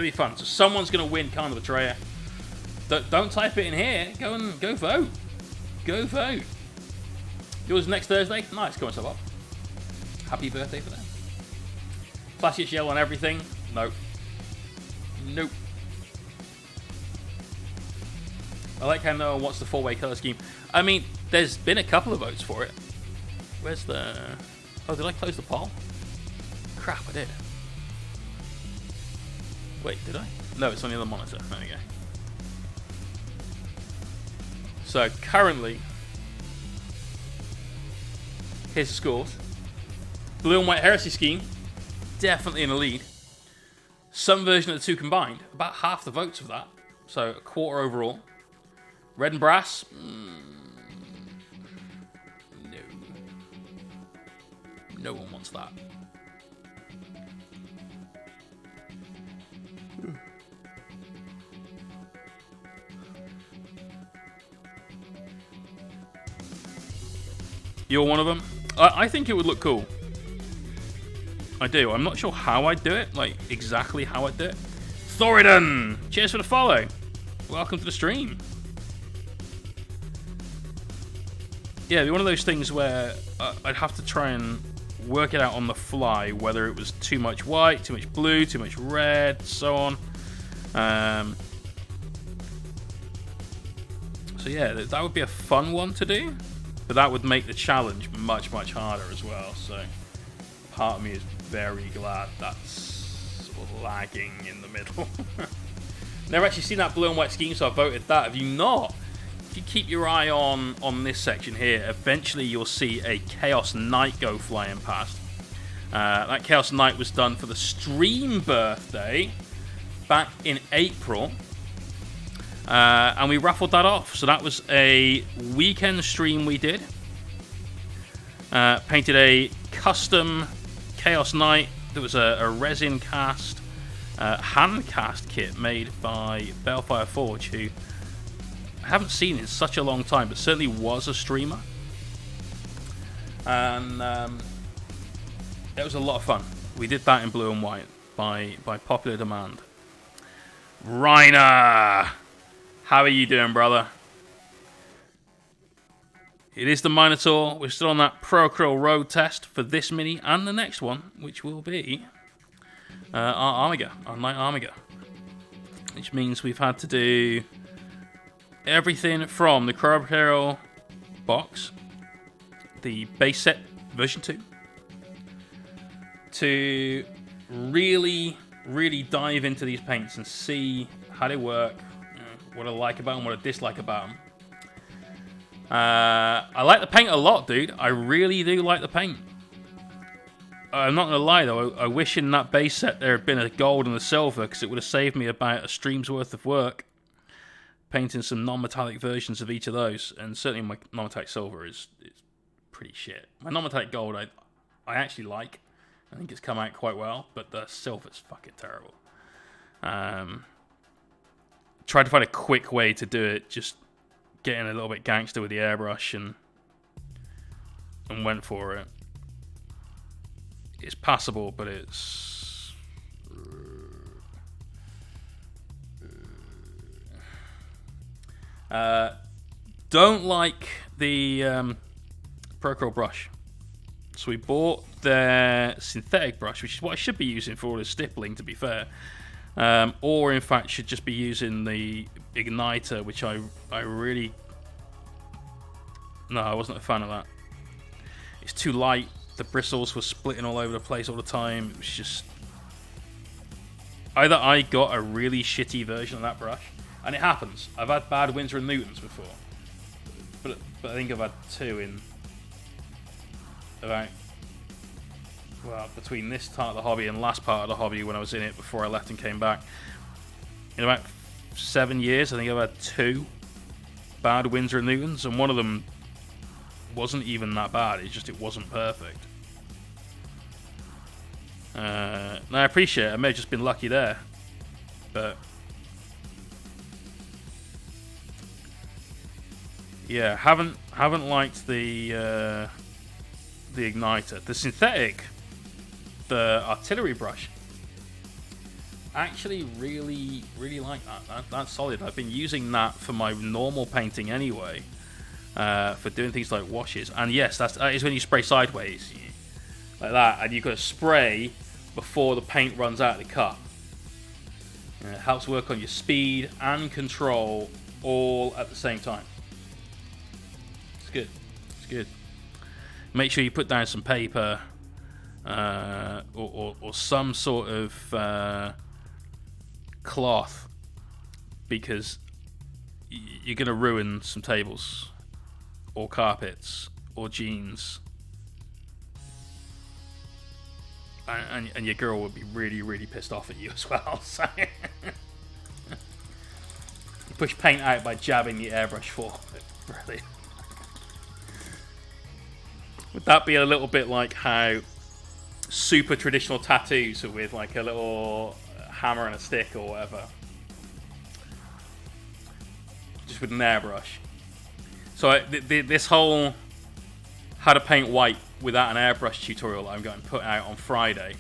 [SPEAKER 1] be fun. So someone's going to win Khan the Betrayer. Don't type it in here. Go vote. Go vote. Yours next Thursday? Nice, come on, up. Happy birthday for them. Flashiest yellow on everything? Nope. I like how no one wants the 4-way color scheme. I mean, there's been a couple of votes for it. Where's the... Oh, did I close the poll? Crap, I did. Wait, did I? No, it's on the other monitor. There we go. So, currently, here's the scores. Blue and white heresy scheme, definitely in the lead. Some version of the two combined, about half the votes of that. So, a quarter overall. Red and brass, no. No one wants that. You're one of them? I think it would look cool. I do. I'm not sure how I'd do it, like exactly how I'd do it. Thoridon! Cheers for the follow. Welcome to the stream. Yeah, it'd be one of those things where I'd have to try and work it out on the fly, whether it was too much white, too much blue, too much red, so on. So yeah, that would be a fun one to do, but that would make the challenge much, much harder as well. So part of me is very glad that's lagging in the middle. Never actually seen that blue and white scheme, so I voted that. Have you not? If you keep your eye on this section here, eventually you'll see a Chaos Knight go flying past. That Chaos Knight was done for the stream birthday back in April. And we raffled that off. So that was a weekend stream we did. Painted a custom Chaos Knight. There was a resin cast, hand cast kit made by Balefire Forge, who I haven't seen in such a long time, but certainly was a streamer. And it was a lot of fun. We did that in blue and white by popular demand. Reiner! How are you doing, brother? It is the Minotaur. We're still on that ProAcryl road test for this mini and the next one, which will be our Armiger, our Knight Armiger. Which means we've had to do everything from the ProAcryl box, the base set version 2, to really, really dive into these paints and see how they work, what I like about them, what I dislike about them. I like the paint a lot, dude. I really do like the paint. I'm not going to lie, though. I wish in that base set there had been a gold and a silver, because it would have saved me about a stream's worth of work painting some non-metallic versions of each of those. And certainly my non-metallic silver is pretty shit. My non-metallic gold I actually like. I think it's come out quite well, but the silver's fucking terrible. Tried to find a quick way to do it, just getting a little bit gangster with the airbrush and went for it. It's passable, but it's... don't like the ProAcryl brush. So we bought their synthetic brush, which is what I should be using for all the stippling, to be fair. Or in fact should just be using the igniter, which I really... No, I wasn't a fan of that. It's too light. The bristles were splitting all over the place all the time. It was just... Either I got a really shitty version of that brush, and it happens. I've had bad Winsor & Newtons before. But I think I've had two in... about... Well, between this part of the hobby and last part of the hobby when I was in it before I left and came back. In about 7 years, I think I've had two bad Winsor & Newtons, and one of them wasn't even that bad. It wasn't perfect. Now I appreciate it. I may have just been lucky there, but yeah, haven't liked the igniter. The synthetic, the artillery brush, actually really like that. That's solid. I've been using that for my normal painting anyway, for doing things like washes. And yes, that is when you spray sideways like that, and you've got to spray before the paint runs out of the cup. It helps work on your speed and control all at the same time. It's good. It's good. Make sure you put down some paper or some sort of cloth, because you're going to ruin some tables or carpets or jeans. And your girl would be really, really pissed off at you as well. So you push paint out by jabbing the airbrush forward. Brilliant. Would that be a little bit like how super traditional tattoos are with like a little hammer and a stick or whatever? Just with an airbrush. So this whole how to paint white without an airbrush tutorial that I'm going to put out on Friday,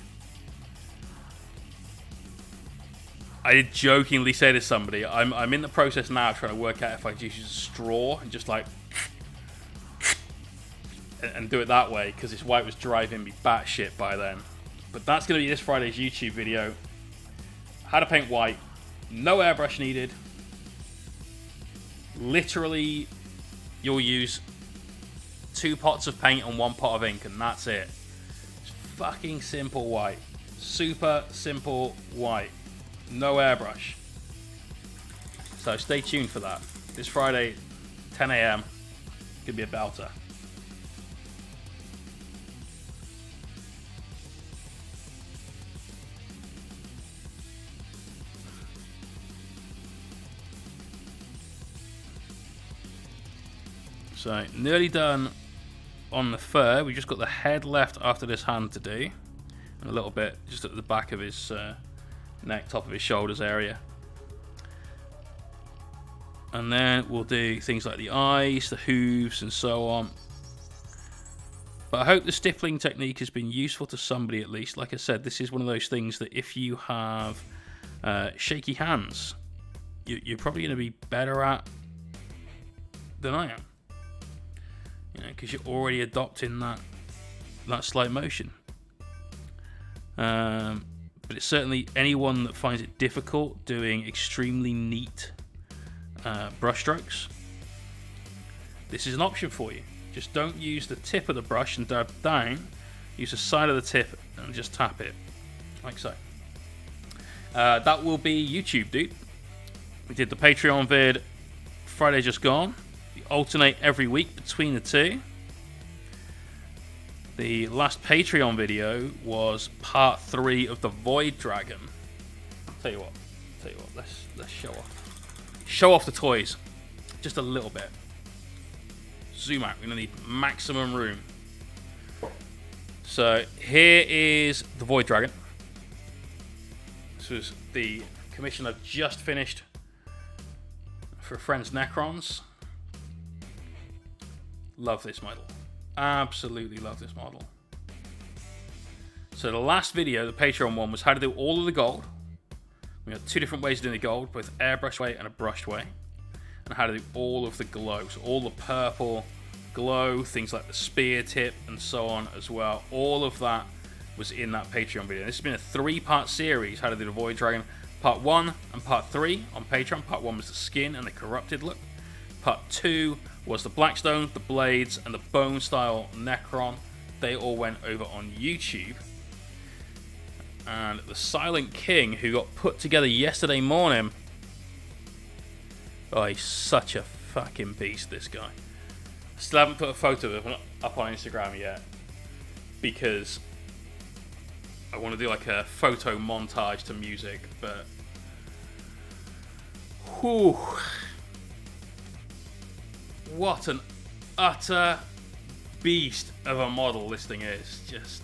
[SPEAKER 1] I did jokingly say to somebody, I'm in the process now trying to work out if I just use a straw and just like and do it that way, because this white was driving me batshit by then. But that's going to be this Friday's YouTube video. How to paint white, no airbrush needed. Literally, you'll use 2 pots of paint and 1 pot of ink, and that's it. It's fucking simple white. Super simple white. No airbrush. So stay tuned for that. This Friday, 10 AM. Could be a belter. So, nearly done on the fur. We just got the head left after this hand to do. And a little bit just at the back of his neck, top of his shoulders area. And then we'll do things like the eyes, the hooves, and so on. But I hope the stippling technique has been useful to somebody at least. Like I said, this is one of those things that if you have shaky hands, you're probably going to be better at than I am. You know, because you're already adopting that slight motion. But it's certainly anyone that finds it difficult doing extremely neat brush strokes, this is an option for you. Just don't use the tip of the brush and dab down. Use the side of the tip and just tap it, like so. That will be YouTube, dude. We did the Patreon vid Friday just gone. We alternate every week between the two. The last Patreon video was part 3 of the Void Dragon. Tell you what, let's show off the toys just a little bit. Zoom out. We're gonna need maximum room. So here is the Void Dragon. This was the commission I've just finished for friends Necrons. Love this model. Absolutely love this model. So the last video, the Patreon one, was how to do all of the gold. We had 2 different ways of doing the gold, both airbrushed way and a brushed way. And how to do all of the glow. So all the purple glow, things like the spear tip and so on as well. All of that was in that Patreon video. This has been a 3-part series, how to do the Void Dragon. Part 1 and Part 3 on Patreon. Part 1 was the skin and the corrupted look. Part 2 was the Blackstone, the Blades, and the Bone style Necron. They all went over on YouTube. And the Silent King, who got put together yesterday morning. Oh, he's such a fucking beast, this guy. Still haven't put a photo of him up on Instagram yet, because I want to do like a photo montage to music, but whew, what an utter beast of a model this thing is. Just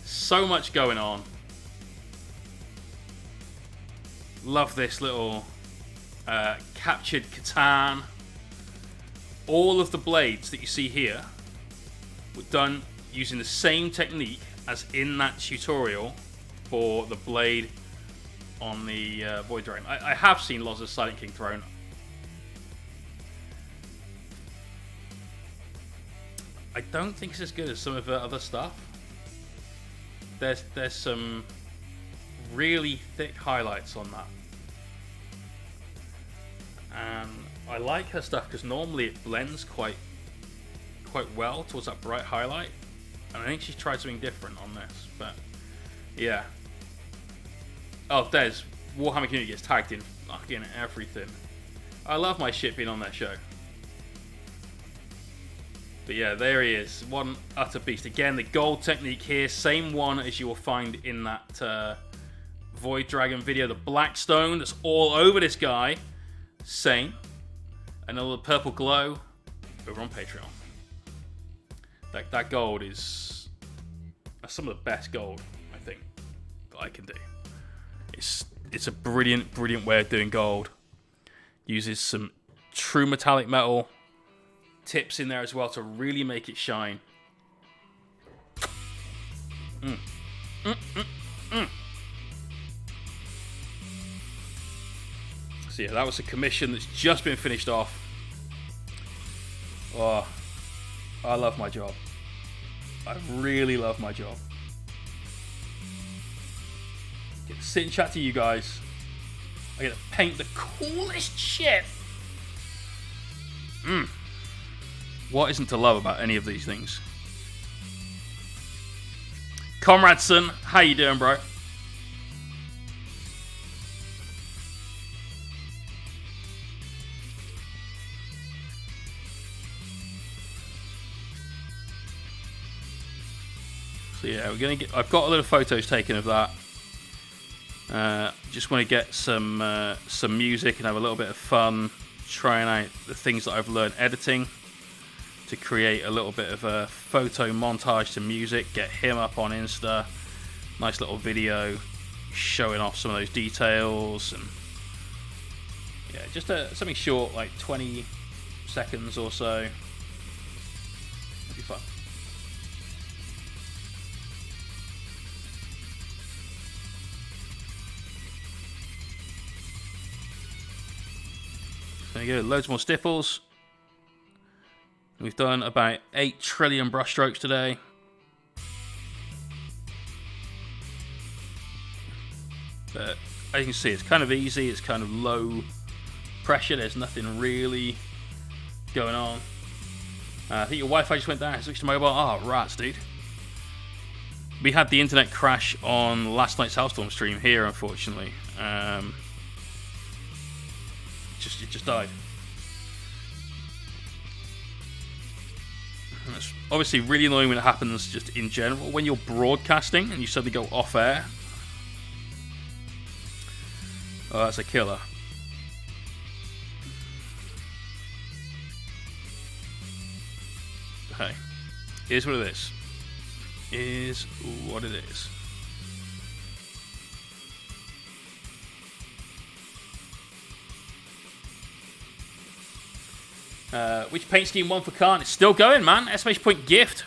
[SPEAKER 1] so much going on. Love this little captured Catan. All of the blades that you see here were done using the same technique as in that tutorial for the blade on the Void Dragon. I have seen lots of Silent King Throne. I don't think it's as good as some of the other stuff. There's some really thick highlights on that. And I like her stuff because normally it blends quite well towards that bright highlight. And I think she's tried something different on this, but yeah. Oh, there's Warhammer Community gets tagged in fucking everything. I love my shit being on their show. But yeah, there he is. One utter beast. Again, the gold technique here. Same one as you will find in that Void Dragon video. The black stone that's all over this guy. Same. Another purple glow over on Patreon. That gold is some of the best gold, I think, that I can do. It's a brilliant, brilliant way of doing gold. Uses some true metallic metal tips in there as well to really make it shine. So yeah, that was a commission that's just been finished off. Oh, I love my job. I really love my job. I get to sit and chat to you guys. I get to paint the coolest shit. What isn't to love about any of these things? Comradeson, how you doing, bro? So yeah, we're gonna get. I've got a little photos taken of that. Just want to get some music and have a little bit of fun trying out the things that I've learned editing to create a little bit of a photo montage to music. Get him up on Insta. Nice little video showing off some of those details, and yeah, just something short, like 20 seconds or so. It'll be fun. There you go, loads more stipples. We've done about 8 trillion brushstrokes today. But as you can see, it's kind of easy, it's kind of low pressure, there's nothing really going on. I think your Wi-Fi just went down, switched to mobile. Oh, rats, dude. We had the internet crash on last night's Hellstorm stream here, unfortunately. It just died. And it's obviously really annoying when it happens just in general. When you're broadcasting and you suddenly go off air. Oh, that's a killer. Hey, here's what it is. Is what it is. Which paint scheme won for Khan? It's still going, man. Exclamation point gift.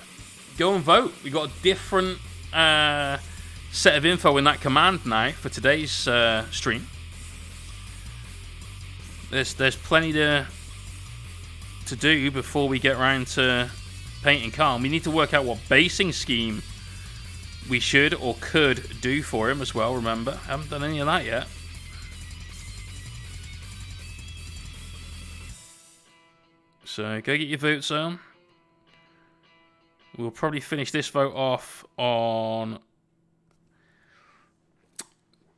[SPEAKER 1] Go and vote. We got a different set of info in that command now for today's stream. There's plenty to do before we get around to painting Khan. We need to work out what basing scheme we should or could do for him as well. Remember, haven't done any of that yet. So go get your votes on. We'll probably finish this vote off on...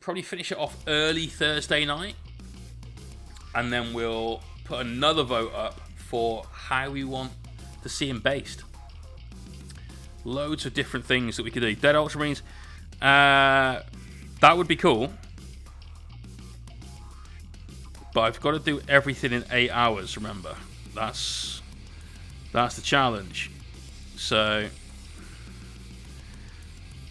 [SPEAKER 1] Probably finish it off early Thursday night. And then we'll put another vote up for how we want to see him based. Loads of different things that we could do. Dead Ultramarines. That would be cool. But I've got to do everything in 8 hours, remember. That's the challenge. So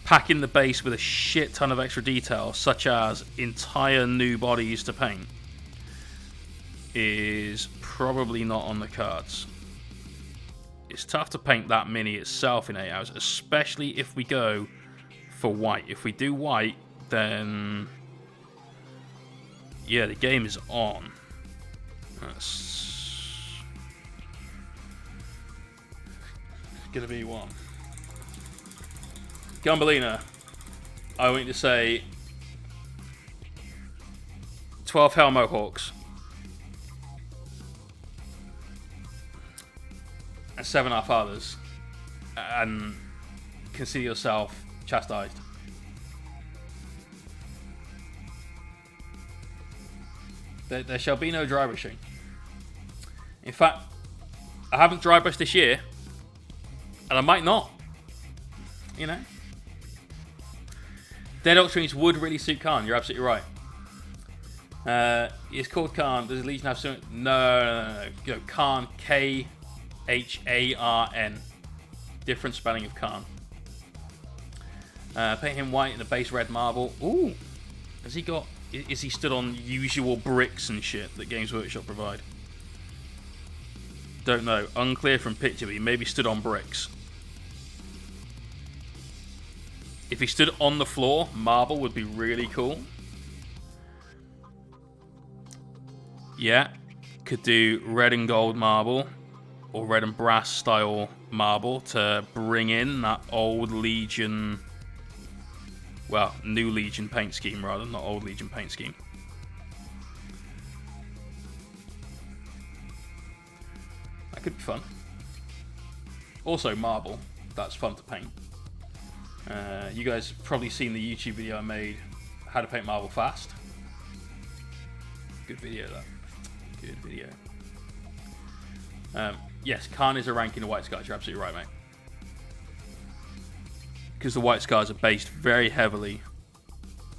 [SPEAKER 1] packing the base with a shit ton of extra detail, such as entire new bodies to paint, is probably not on the cards. It's tough to paint that many itself in 8 hours, especially if we go for white. If we do white, then yeah, the game is on. That's gonna be one. Gumbelina, I want you to say 12 Hell Mohawks. and 7.5 others, and consider yourself chastised. There shall be no dry brushing. In fact, I haven't dry brushed this year, and I might not. You know? Dead Ultramarines would really suit Khan, you're absolutely right. It's called Khan. Does the Legion have some? No. You know, Khan, Kharn. Different spelling of Khan. Paint him white in a base red marble. Ooh. Has he got... Is he stood on usual bricks and shit that Games Workshop provide? Don't know. Unclear from picture, but he maybe stood on bricks. If he stood on the floor, marble would be really cool. Yeah. Could do red and gold marble. Or red and brass style marble to bring in that old Legion... Well, new Legion paint scheme rather, not old Legion paint scheme. That could be fun. Also marble. That's fun to paint. You guys have probably seen the YouTube video I made, how to paint marble fast. Good video, that. Good video. Yes, Khan is a rank in the White Scars. You're absolutely right, mate. Because the White Scars are based very heavily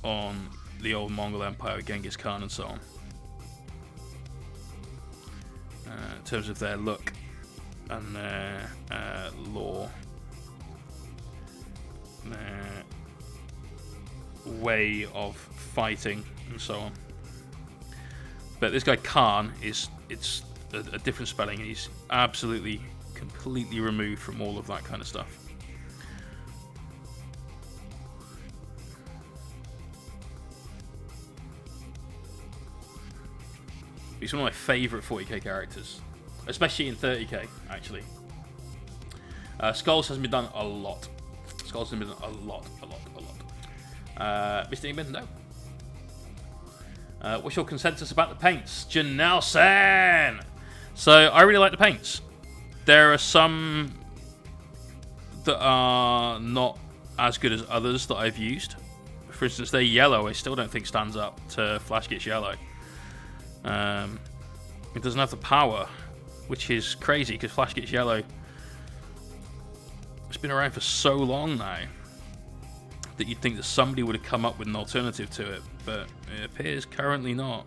[SPEAKER 1] on the old Mongol Empire, Genghis Khan and so on. In terms of their look and their lore. Their way of fighting and so on. But this guy Khan it's a different spelling. He's absolutely, completely removed from all of that kind of stuff. He's one of my favourite 40k characters, especially in 30k, actually. Skulls has been done a lot. Skulls has been done a lot. Mr. Engman, no. What's your consensus about the paints? Janelson! So, I really like the paints. There are some that are not as good as others that I've used. For instance, their yellow I still don't think stands up to Flashgit's yellow. It doesn't have the power, which is crazy because Flashgit's yellow, it's been around for so long now that you'd think that somebody would have come up with an alternative to it, but it appears currently not.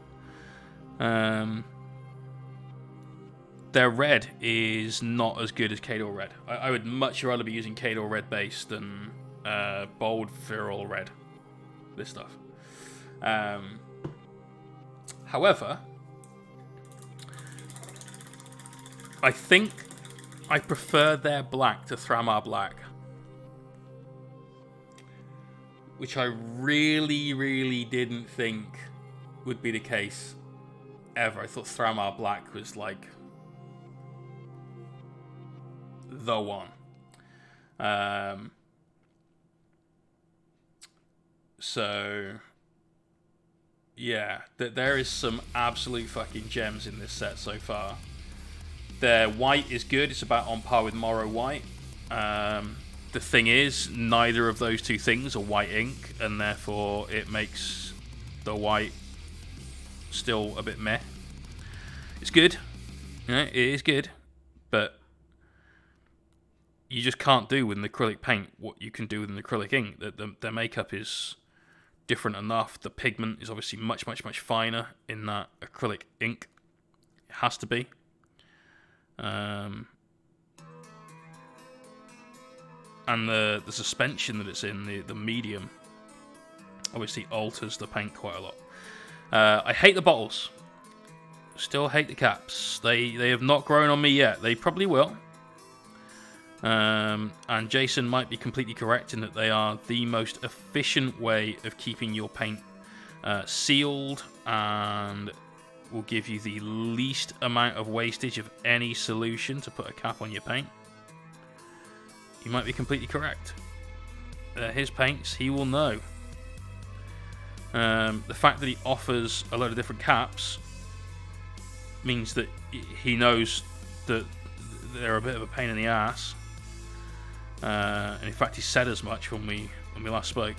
[SPEAKER 1] Their red is not as good as Khador red. I would much rather be using Khador red base than bold virile red. This stuff. However, I think I prefer their black to Thramar black, which I really didn't think would be the case ever. I thought Thramar black was like the one. So yeah, there is some absolute fucking gems in this set so far. Their white is good. It's about on par with Morrow white. The thing is, neither of those two things are white ink, and therefore it makes the white still a bit meh. It's good. You know, it is good, but you just can't do with an acrylic paint what you can do with an acrylic ink. The makeup is different enough. The pigment is obviously much finer in that acrylic ink. It has to be. And the suspension that it's in, the medium, obviously alters the paint quite a lot. I hate the bottles. Still hate the caps. They have not grown on me yet. They probably will. And Jason might be completely correct in that they are the most efficient way of keeping your paint sealed and will give you the least amount of wastage of any solution to put a cap on your paint. You might be completely correct. His paints, he will know. The fact that he offers a load of different caps means that he knows that they're a bit of a pain in the ass. And in fact, he said as much when we last spoke.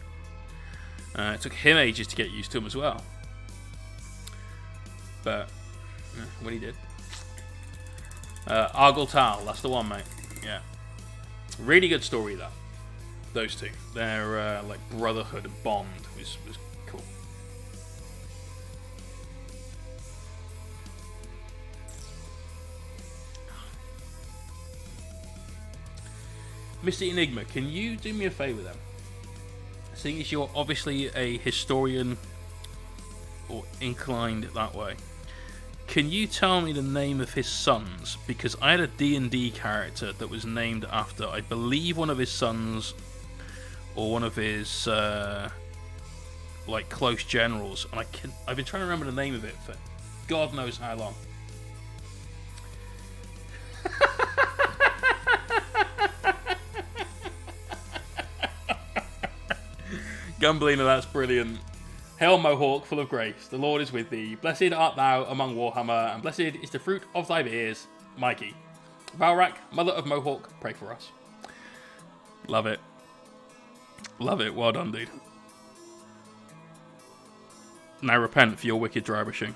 [SPEAKER 1] It took him ages to get used to them as well. But when he did. Argyle, that's the one, mate. Yeah. Really good story, that. Those two. Their like brotherhood and bond was cool. Mr. Enigma, can you do me a favour then? Seeing as you're obviously a historian or inclined that way, can you tell me the name of his sons? Because I had a D&D character that was named after, I believe, one of his sons or one of his like close generals, and I've been trying to remember the name of it for God knows how long. Gumblina, that's brilliant. Hail Mohawk, full of grace, the Lord is with thee. Blessed art thou among Warhammer, and blessed is the fruit of thy ears, Mikey. Valrak, mother of Mohawk, pray for us. Love it. Love it. Well done, dude. Now repent for your wicked dry brushing.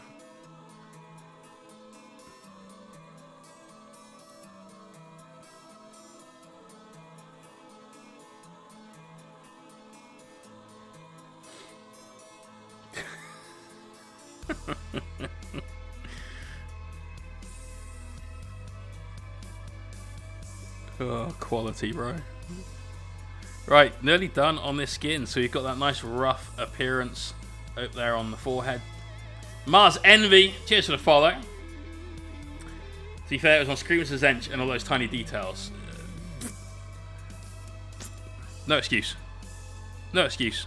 [SPEAKER 1] Oh, quality, bro. Right, nearly done on this skin. So you've got that nice rough appearance up there on the forehead. Mars Envy, cheers for the follow. To be fair, it was on Screamers of Zench and all those tiny details. No excuse. No excuse.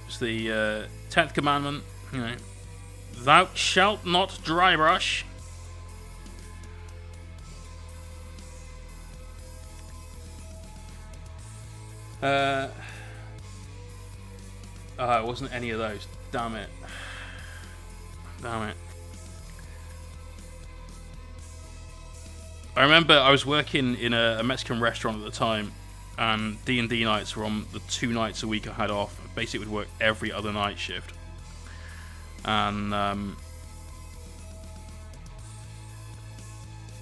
[SPEAKER 1] It's the 10th commandment, you know. Thou shalt not dry brush. It wasn't any of those. Damn it. Damn it. I remember I was working in a Mexican restaurant at the time, and D&D nights were on the 2 nights a week I had off. Basically, would work every other night shift. And I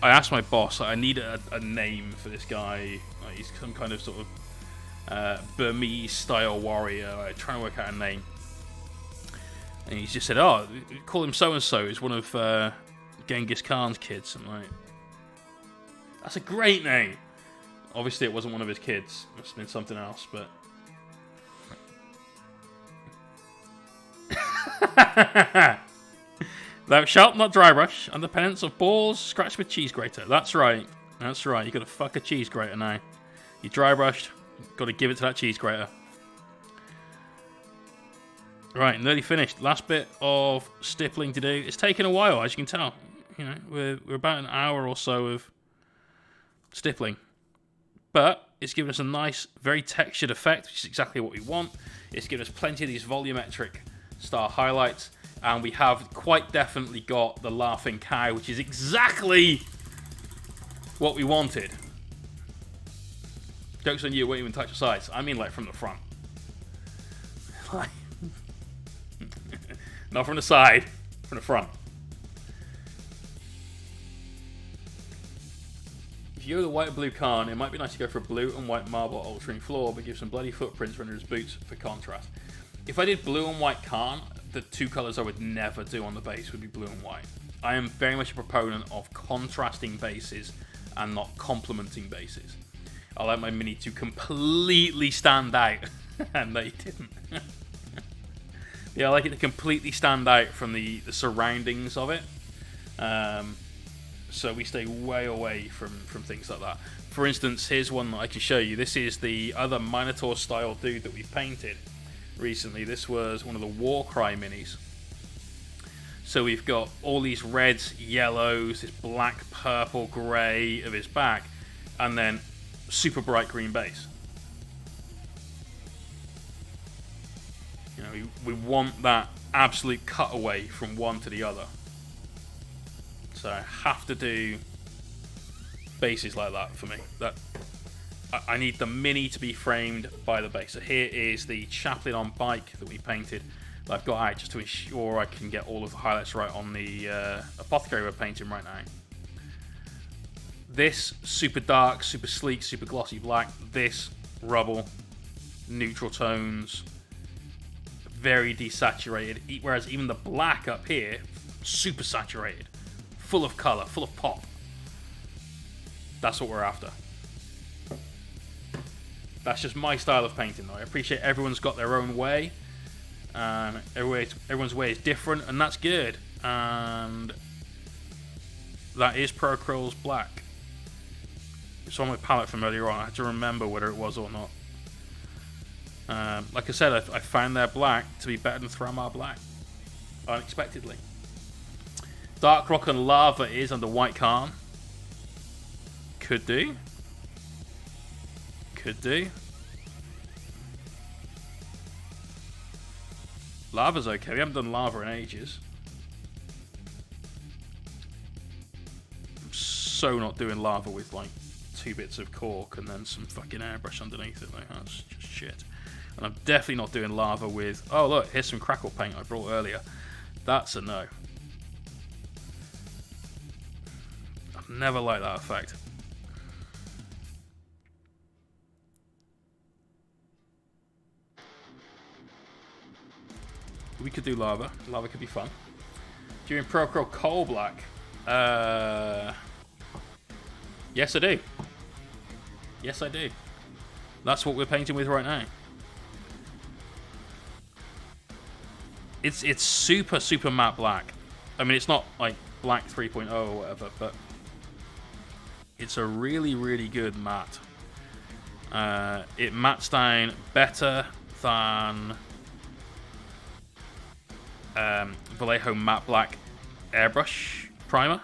[SPEAKER 1] asked my boss, I need a name for this guy. Like, he's some kind of sort of Burmese style warrior. Like, trying to work out a name. And he just said, "Oh, call him so and so. He's one of Genghis Khan's kids." I'm like, "That's a great name." Obviously, it wasn't one of his kids. It must have been something else, but. Thou shalt not dry brush, and the penance of balls scratched with cheese grater. That's right. That's right. You got to fuck a cheese grater now. You dry brushed, got to give it to that cheese grater. Right, nearly finished. Last bit of stippling to do. It's taken a while, as you can tell. You know, we're about an hour or so of stippling, but it's given us a nice, very textured effect, which is exactly what we want. It's given us plenty of these volumetric star highlights, and we have quite definitely got the laughing cow, which is exactly what we wanted. Joke's on you, won't even touch the sides. I mean, like, from the front. Not from the side, from the front. If you go the white and blue Khan, it might be nice to go for a blue and white marble altering floor, but give some bloody footprints under his boots for contrast. If I did blue and white Khan, the 2 colours I would never do on the base would be blue and white. I am very much a proponent of contrasting bases and not complementing bases. I like my mini to completely stand out, and they didn't. Yeah, I like it to completely stand out from the surroundings of it. So we stay way away from things like that. For instance, here's one that I can show you. This is the other Minotaur style dude that we've painted recently. This was one of the Warcry minis. So we've got all these reds, yellows, this black, purple, grey of his back, and then super bright green base. You know, we want that absolute cutaway from one to the other. So I have to do bases like that for me. That I need the Mini to be framed by the base. So here is the Chaplain on bike that we painted. That I've got out just to ensure I can get all of the highlights right on the Apothecary we're painting right now. This super dark, super sleek, super glossy black. This rubble, neutral tones, very desaturated. Whereas even the black up here, super saturated, full of color, full of pop. That's what we're after. That's just my style of painting, though. I appreciate everyone's got their own way. Everyone's way is different, and that's good. And that is ProAcryl's black. It's on my palette from earlier on. I had to remember whether it was or not. Like I said, I found their black to be better than Thramar black. Unexpectedly. Dark Rock and Lava is under White Khan. Could do. Could do. Lava's okay. We haven't done lava in ages. I'm so not doing lava with like 2 bits of cork and then some fucking airbrush underneath it. Like, that's just shit. And I'm definitely not doing lava with... Oh, look, here's some crackle paint I brought earlier. That's a no. I've never liked that effect. We could do lava. Lava could be fun. Doing ProAcryl coal black. Yes, I do. Yes, I do. That's what we're painting with right now. It's super, super matte black. I mean, it's not like black 3.0 or whatever, but it's a really, really good matte. It mattes down better than Vallejo matte black airbrush primer,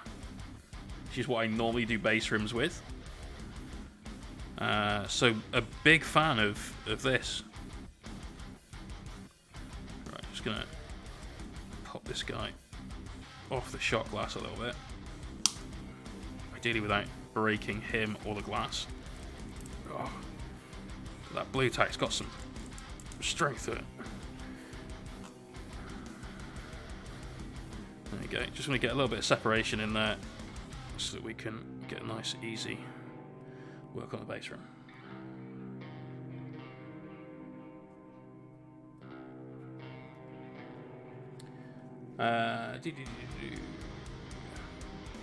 [SPEAKER 1] which is what I normally do base rims with. So a big fan of this. Right, just gonna pop this guy off the shot glass a little bit, ideally without breaking him or the glass. Oh, that blue tack's got some strength to it. There you go. Just want to get a little bit of separation in there so that we can get a nice, easy work on the base rim.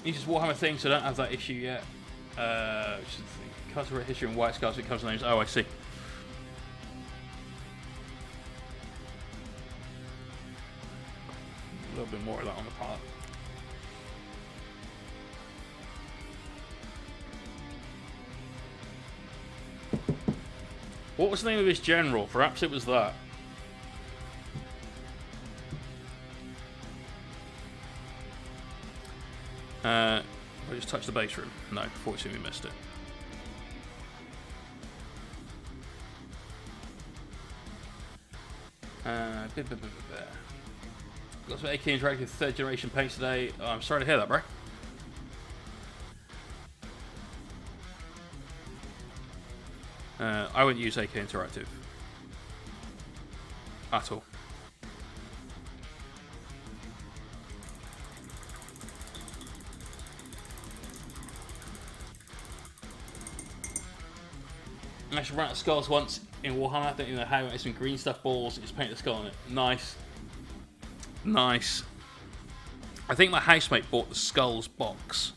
[SPEAKER 1] Use Warhammer thing, so I don't have that issue yet. Customer history and white scars when it comes to names. Oh, I see. A little bit more of that on the palette. What was the name of his general? Perhaps it was that. I just touched the base room. No, fortunately we missed it. Got some AK Interactive 3rd generation paints today. Oh, I'm sorry to hear that, bro. I wouldn't use AK Interactive at all. I actually ran out of skulls once in Warhammer. I don't even know how. It's some green stuff balls. Just paint the skull on it. Nice. Nice. I think my housemate bought the skulls box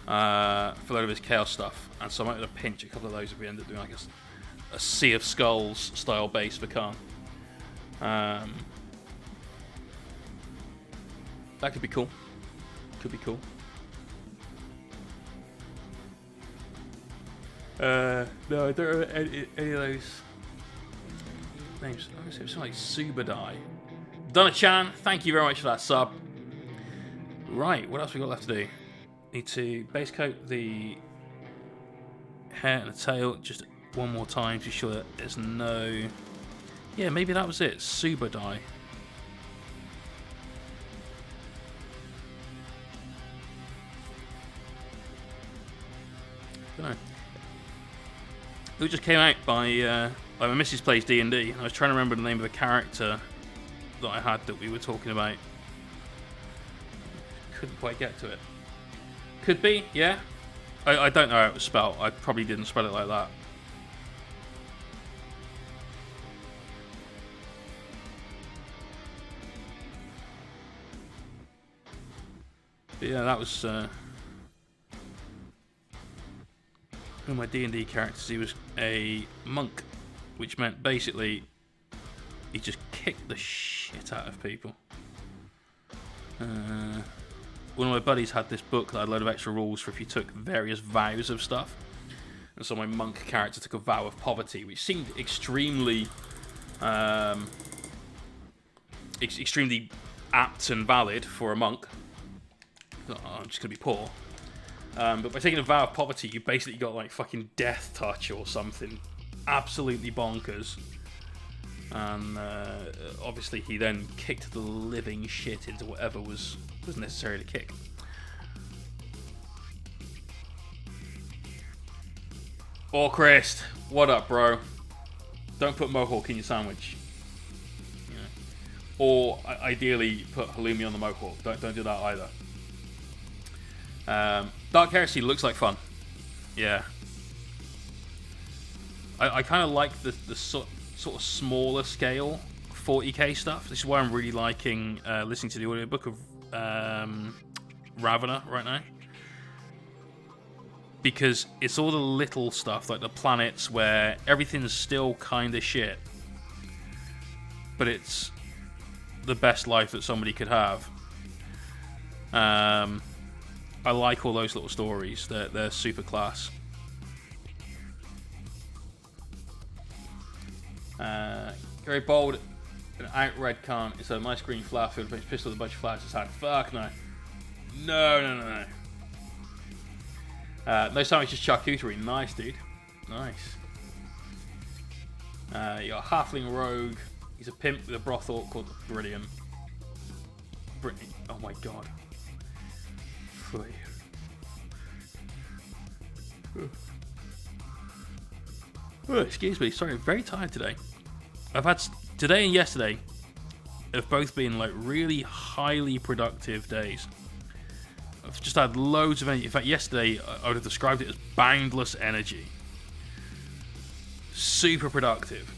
[SPEAKER 1] for a load of his chaos stuff, and so I might have to pinch a couple of those if we end up doing like a Sea of Skulls style base for Khan. That could be cool. Could be cool. No, I don't know any of those names. I was something like Subadai. Donna-chan, thank you very much for that sub. Right, what else we got left to do? Need to base coat the hair and the tail just one more time to be sure that there's no... Yeah, maybe that was it. Subadai. Don't know. It just came out by my missus plays D&D. I was trying to remember the name of the character that I had that we were talking about. Couldn't quite get to it. Could be, yeah. I don't know how it was spelled. I probably didn't spell it like that. But yeah, that was one of my D&D characters. He was a monk, which meant basically he just kicked the shit out of people. One of my buddies had this book that had a load of extra rules for if you took various vows of stuff. And so my monk character took a vow of poverty, which seemed extremely extremely apt and valid for a monk. I'm just going to be poor. But by taking a vow of poverty, you basically got like fucking death touch or something absolutely bonkers. And obviously he then kicked the living shit into whatever was necessary to kick. Oh, Christ, what up, bro? Don't put mohawk in your sandwich. You know? Or ideally put halloumi on the mohawk. Don't do that either. Dark Heresy looks like fun. Yeah. I kind of like the sort of smaller scale 40k stuff. This is why I'm really liking listening to the audiobook of Ravener right now. Because it's all the little stuff, like the planets where everything's still kind of shit. But it's the best life that somebody could have. I like all those little stories. They're super class. Very bold. An out-red can. It's a nice green flower filled with a pistol with a bunch of flowers inside. Fuck no. No. No sandwich, just charcuterie. Nice, dude. Nice. You're a halfling rogue. He's a pimp with a brothel called Brilliant. Brittany. Oh my god. Oh, excuse me. Sorry, I'm very tired today. I've had today and yesterday have both been like really highly productive days. I've just had loads of energy. In fact, yesterday I would have described it as boundless energy. Super productive.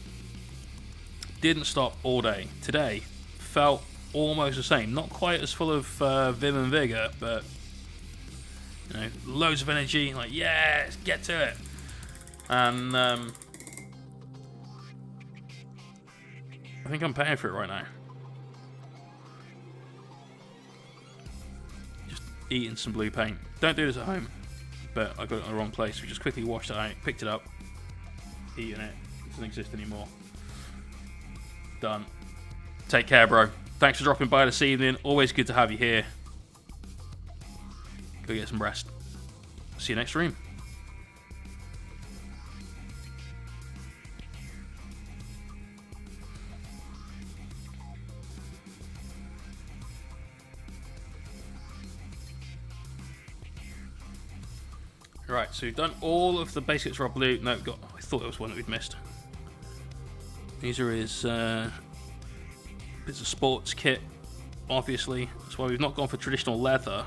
[SPEAKER 1] Didn't stop all day. Today felt almost the same. Not quite as full of vim and vigor, but you know, loads of energy. Like, yeah, let's get to it. And I think I'm paying for it right now. Just eating some blue paint. Don't do this at home, but I got it in the wrong place. We just quickly washed it out, picked it up, eating it. It doesn't exist anymore. Done. Take care, bro. Thanks for dropping by this evening. Always good to have you here. Go get some rest. See you next stream. Right, so we've done all of the basics for our blue. No, I thought there was one that we'd missed. These are his bits of sports kit, obviously. That's why we've not gone for traditional leather.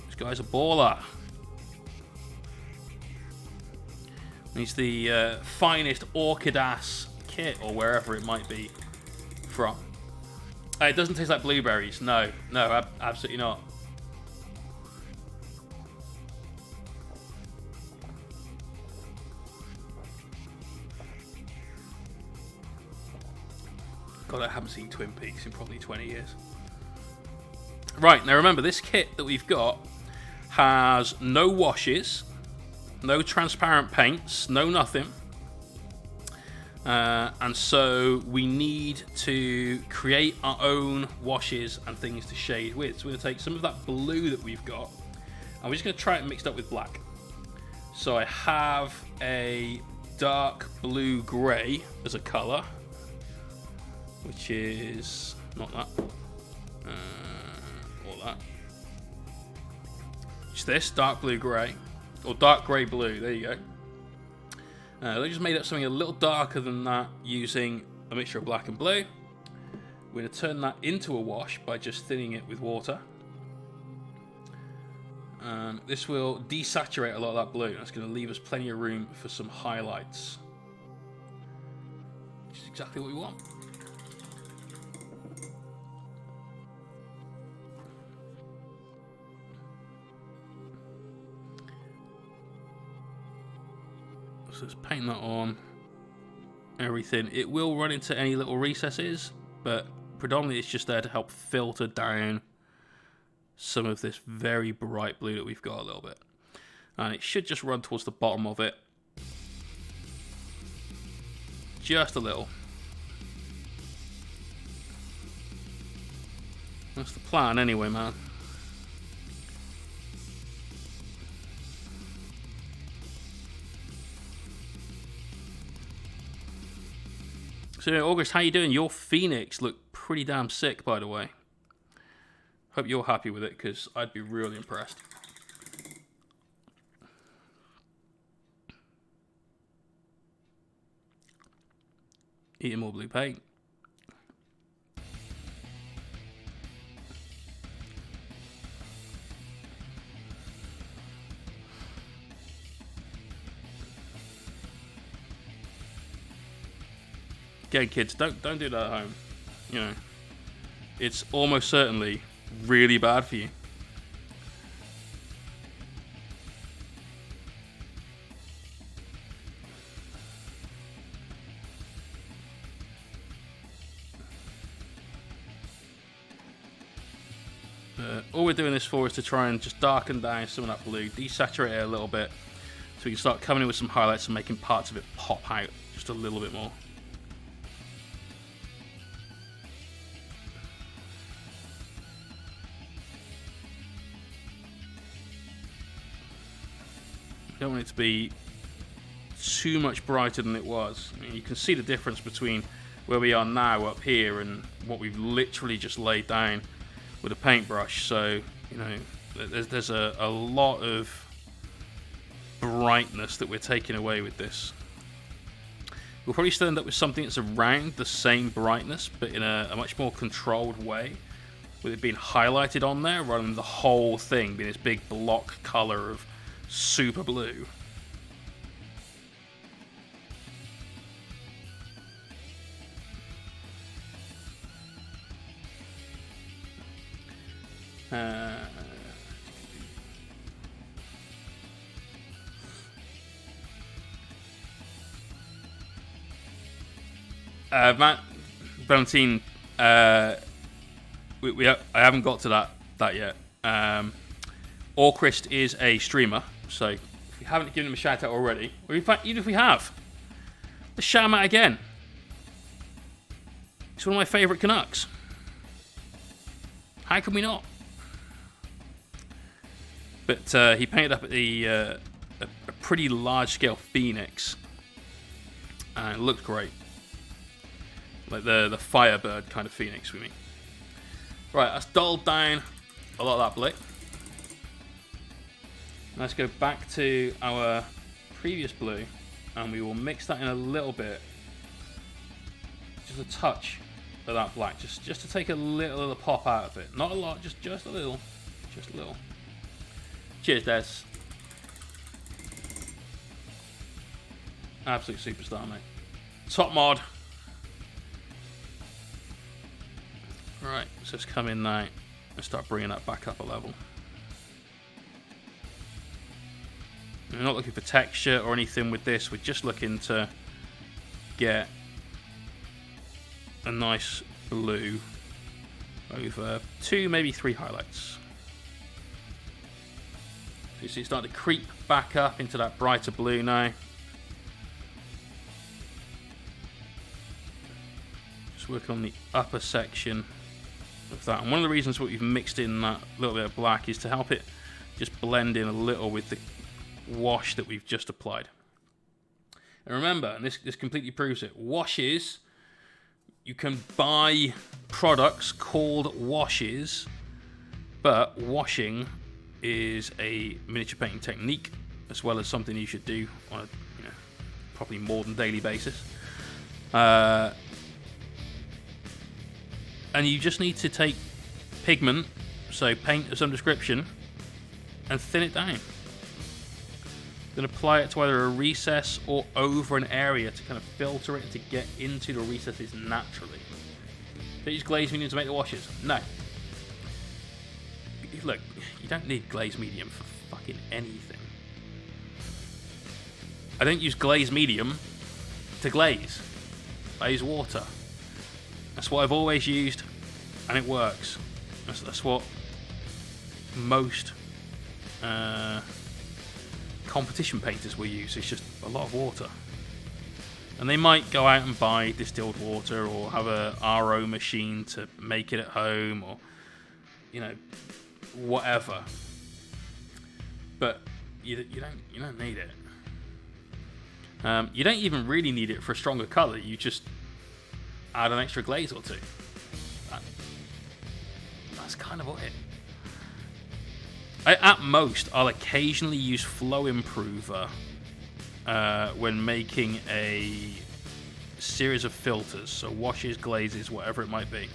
[SPEAKER 1] This guy's a baller. He's the finest orchid-ass kit, or wherever it might be from. It doesn't taste like blueberries. No, absolutely not. God, I haven't seen Twin Peaks in probably 20 years. Right, now remember, this kit that we've got has no washes, no transparent paints, no nothing. And so we need to create our own washes and things to shade with. So we're going to take some of that blue that we've got, and we're just going to try it mixed up with black. So I have a dark blue-grey as a colour, which is not that, or that. It's this dark blue grey. Or dark grey blue, there you go. They just made up something a little darker than that using a mixture of black and blue. We're going to turn that into a wash by just thinning it with water. This will desaturate a lot of that blue. That's going to leave us plenty of room for some highlights. Which is exactly what we want. So let's paint that on everything. It will run into any little recesses, but predominantly it's just there to help filter down some of this very bright blue that we've got a little bit. And it should just run towards the bottom of it. Just a little. That's the plan anyway, man. So August, how you doing? Your Phoenix looked pretty damn sick, by the way. Hope you're happy with it, because I'd be really impressed. Eating more blue paint. Again, kids, don't do that at home. You know, it's almost certainly really bad for you. All we're doing this for is to try and just darken down some of that blue, desaturate it a little bit, so we can start coming in with some highlights and making parts of it pop out just a little bit more. Don't want it to be too much brighter than it was. I mean, you can see the difference between where we are now up here and what we've literally just laid down with a paintbrush. So, you know, there's a lot of brightness that we're taking away with this. We'll probably still end up with something that's around the same brightness, but in a much more controlled way, with it being highlighted on there rather than the whole thing being this big block color of super blue. Matt Valentine, I haven't got to that yet. Orchrist is a streamer, so if we haven't given him a shout out already, or in fact, even if we have, let's shout him out again. He's one of my favourite Canucks. How can we not? But he painted up a pretty large scale Phoenix, and it looked great. Like the Firebird kind of Phoenix, we mean. Right, let's dull down a lot of that blue. Let's go back to our previous blue, and we will mix that in a little bit. Just a touch of that black, just to take a little of the pop out of it. Not a lot, just a little. Just a little. Cheers, Des. Absolute superstar, mate. Top mod. Right, so let's come in now and start bringing that back up a level. We're not looking for texture or anything with this, we're just looking to get a nice blue over 2, maybe 3 highlights. So you see it starting to creep back up into that brighter blue now. Just working on the upper section of that. And one of the reasons we've mixed in that little bit of black is to help it just blend in a little with the wash that we've just applied. And remember, and this completely proves it, washes, you can buy products called washes, but washing is a miniature painting technique as well as something you should do on a probably more than daily basis. And you just need to take pigment, so paint of some description, and thin it down. Then apply it to either a recess or over an area to kind of filter it to get into the recesses naturally. Don't use glaze medium to make the washes. No. Look, you don't need glaze medium for fucking anything. I don't use glaze medium to glaze. I use water. That's what I've always used, and it works. That's what most competition painters will use. It's just a lot of water. And they might go out and buy distilled water or have a RO machine to make it at home, or whatever. But you don't need it. You don't even really need it for a stronger colour. You just add an extra glaze or two. That's kind of it. At most, I'll occasionally use flow improver when making a series of filters, so washes, glazes, whatever it might be,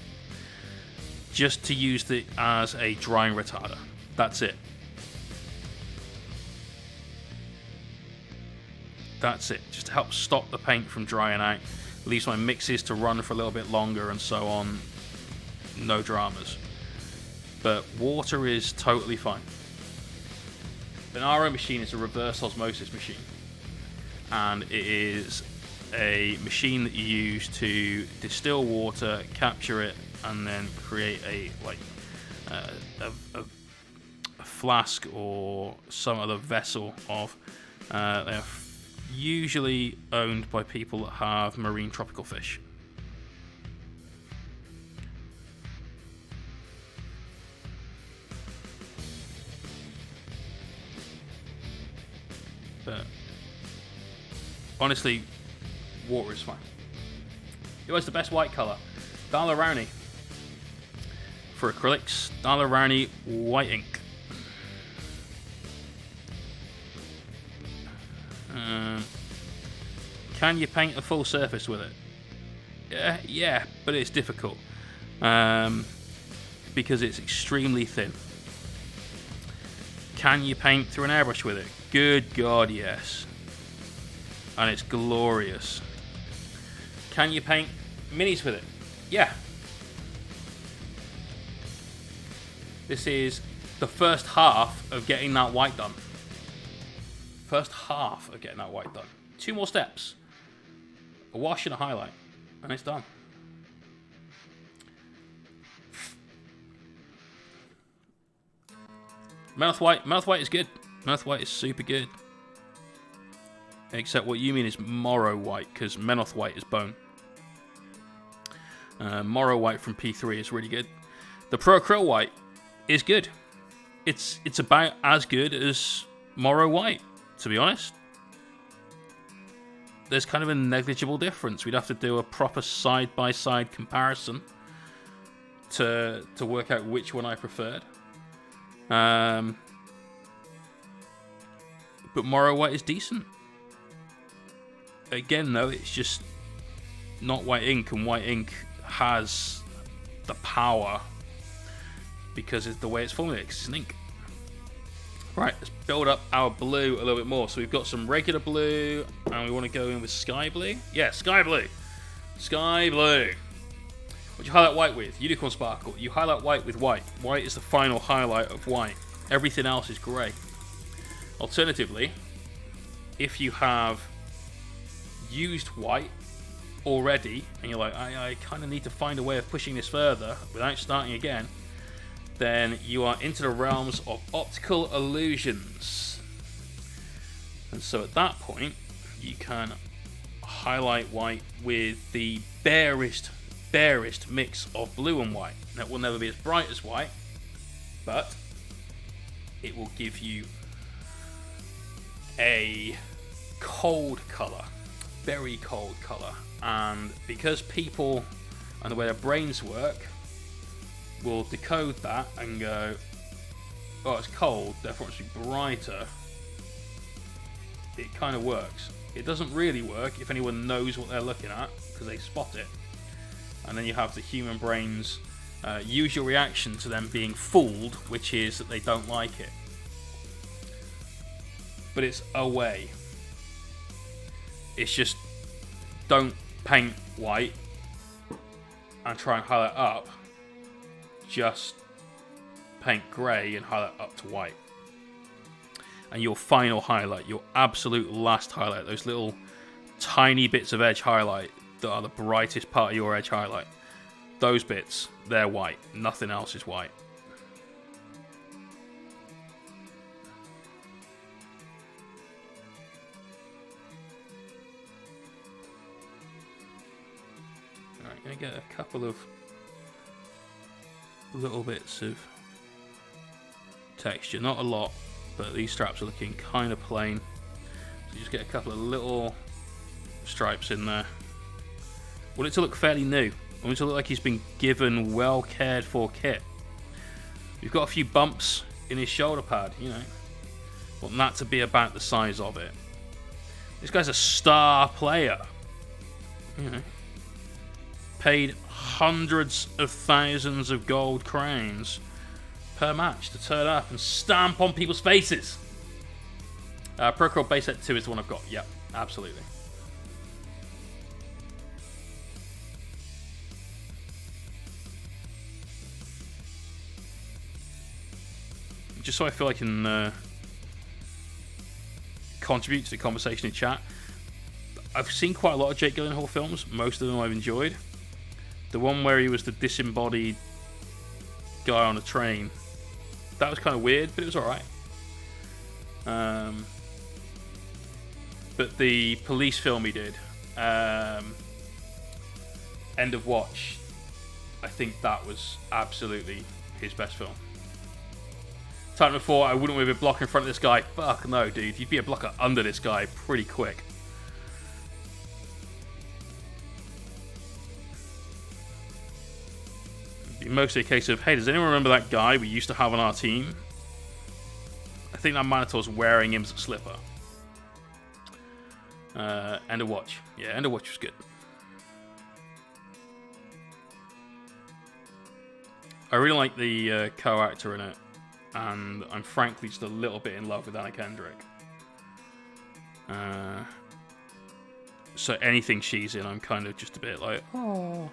[SPEAKER 1] just to use it as a drying retarder. That's it. That's it. Just to help stop the paint from drying out. Leaves my mixes to run for a little bit longer and so on. No dramas. But water is totally fine. An RO machine is a reverse osmosis machine. And it is a machine that you use to distill water, capture it, and then create a flask or some other vessel of. They are usually owned by people that have marine tropical fish. But honestly, water is fine. What's the best white colour? Daler-Rowney. For acrylics, Daler-Rowney white ink. Can you paint a full surface with it? Yeah, but it's difficult because it's extremely thin. Can you paint through an airbrush with it? Good God, yes. And it's glorious. Can you paint minis with it? Yeah. This is the first half of getting that white done. First half of getting that white done. 2 more steps. A wash and a highlight. And it's done. Mouth white. Mouth white is good. Mouth white is super good. Except what you mean is Morrow white, because Menoth white is bone. Morrow white from P3 is really good. The ProAcryl white is good. It's about as good as Morrow white, to be honest. There's kind of a negligible difference. We'd have to do a proper side-by-side comparison to work out which one I preferred. But Morrow white is decent. Again, though, it's just not white ink, and white ink has the power because it's the way it's formulated. It's an ink. Right, let's build up our blue a little bit more. So we've got some regular blue, and we want to go in with sky blue. Yeah, sky blue. Sky blue. What do you highlight white with? Unicorn sparkle. You highlight white with white. White is the final highlight of white. Everything else is grey. Alternatively, if you have used white already, and you're like, I kind of need to find a way of pushing this further without starting again, then you are into the realms of optical illusions. And so at that point, you can highlight white with the barest mix of blue and white. Now, it will never be as bright as white, but it will give you a cold colour, very cold colour. And because people and the way their brains work will decode that and go, oh, it's cold, therefore it should be brighter. it kind of works. It doesn't really work if anyone knows what they're looking at, because they spot it. And then you have the human brains use your reaction to them being fooled, which is that they don't like it. But it's a way. It's just don't paint white and try and highlight up. Just paint grey and highlight up to white. And your final highlight, your absolute last highlight, those little tiny bits of edge highlight that are the brightest part of your edge highlight, those bits, they're white. Nothing else is white. Alright, I'm going to get a couple of little bits of texture. Not a lot, but these straps are looking kind of plain. So just get a couple of little stripes in there. I want it to look fairly new. I want it to look like he's been given well cared for kit. We've got a few bumps in his shoulder pad, you know. Want that to be about the size of it. This guy's a star player. You know. Paid hundreds of thousands of gold crowns per match to turn up and stamp on people's faces. ProAcryl base set 2 is the one I've got. Yep, absolutely. Just so I feel I can contribute to the conversation in chat. I've seen quite a lot of Jake Gyllenhaal films. Most of them I've enjoyed. The one where he was the disembodied guy on a train, that was kind of weird, but it was alright. But the police film he did, End of Watch, I think that was absolutely his best film. Time before, I wouldn't be a blocker in front of this guy. Fuck no, dude. You'd be a blocker under this guy pretty quick. It'd be mostly a case of, hey, does anyone remember that guy we used to have on our team? I think that Minotaur's wearing him as a slipper. End of Watch. Yeah, End of Watch was good. I really like the co-actor in it. And I'm frankly just a little bit in love with Anna Kendrick. So anything she's in, I'm kind of just a bit like, oh.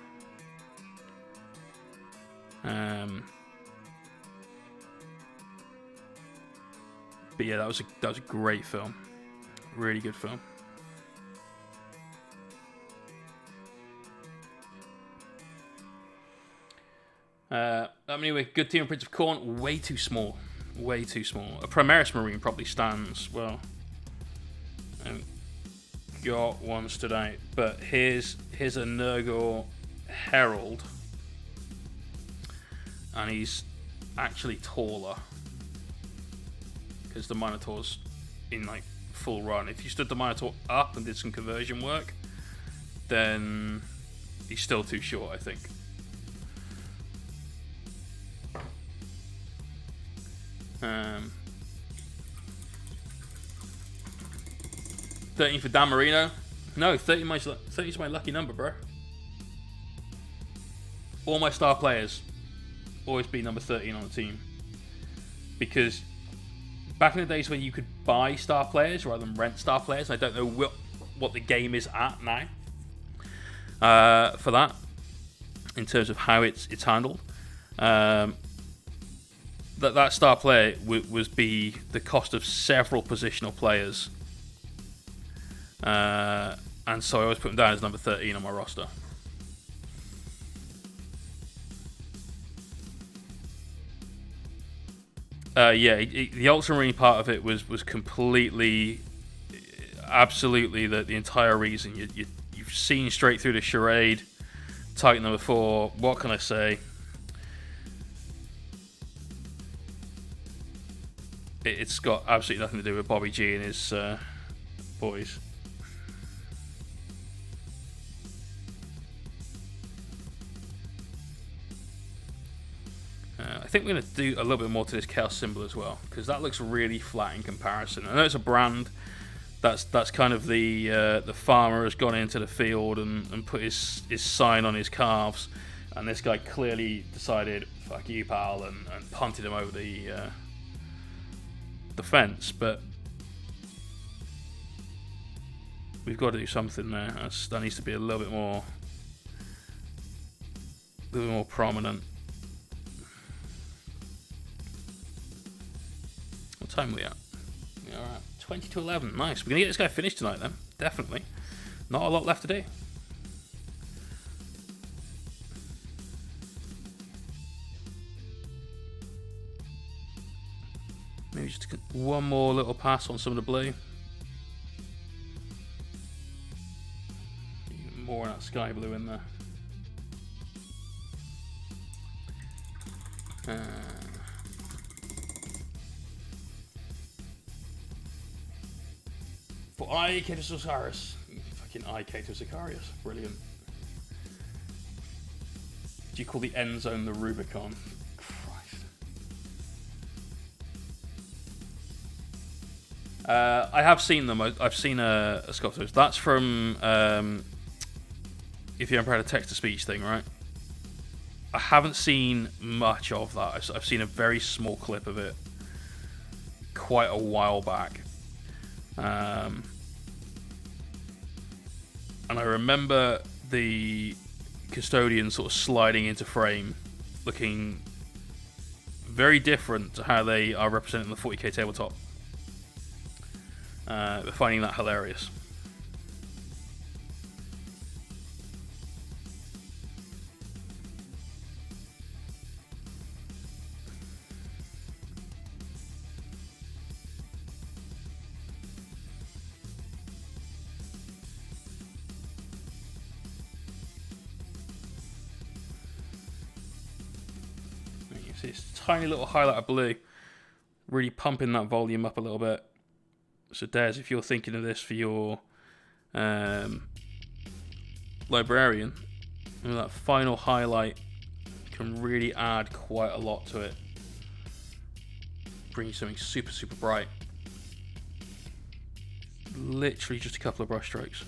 [SPEAKER 1] But yeah, that was a great film, really good film. Anyway, good team of Prince of Corn. Way too small. Way too small. A Primaris Marine probably stands well. Got one stood out, but here's a Nurgle Herald, and he's actually taller because the Minotaur's in like full run. If you stood the Minotaur up and did some conversion work, then he's still too short, I think. Um, 13 for Dan Marino. No, 30 is my lucky number, bro. All my star players always be number 13 on the team. Because back in the days when you could buy star players rather than rent star players, I don't know what the game is at now for that, in terms of how it's handled. That star player was be the cost of several positional players, and so I always put him down as number 13 on my roster. Yeah, the Ultramarine part of it was completely, absolutely the entire reason. You've seen straight through the charade. Titan number 4. What can I say? It's got absolutely nothing to do with Bobby G and his boys. I think we're going to do a little bit more to this Chaos symbol as well, because that looks really flat in comparison. I know it's a brand, That's kind of the farmer has gone into the field and put his sign on his calves, and this guy clearly decided, fuck you, pal, and punted him over the fence. But we've got to do something there. That needs to be a little bit more prominent. What time are we at? We are at 20 to 11. Nice. We're going to get this guy finished tonight then. Definitely. Not a lot left to do. Maybe just one more little pass on some of the blue. Even more of that sky blue in there. For Icatosaurus. Fucking Icatosicarius. Brilliant. Do you call the end zone the Rubicon? Christ. I have seen them. I've seen a Scottish. That's from If You Ever Had a Text-to-Speech thing, right? I haven't seen much of that. I've seen a very small clip of it quite a while back. And I remember the custodian sort of sliding into frame, looking very different to how they are represented in the 40k tabletop. Finding that hilarious. This tiny little highlight of blue, really pumping that volume up a little bit. So Des, if you're thinking of this for your librarian, that final highlight can really add quite a lot to it. Bring you something super, super bright. Literally just a couple of brush strokes.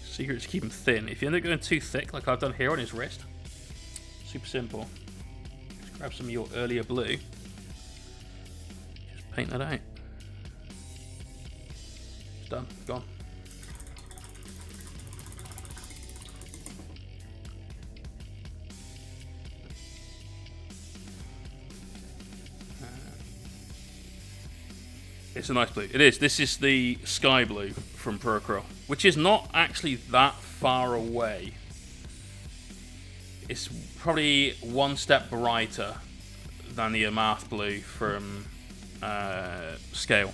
[SPEAKER 1] Secret is to keep them thin. If you end up going too thick, like I've done here on his wrist, super simple. Just grab some of your earlier blue. Just paint that out. It's done. Gone. It's a nice blue. It is. This is the sky blue from ProAcryl, which is not actually that far away. It's probably one step brighter than the Amath blue from Scale.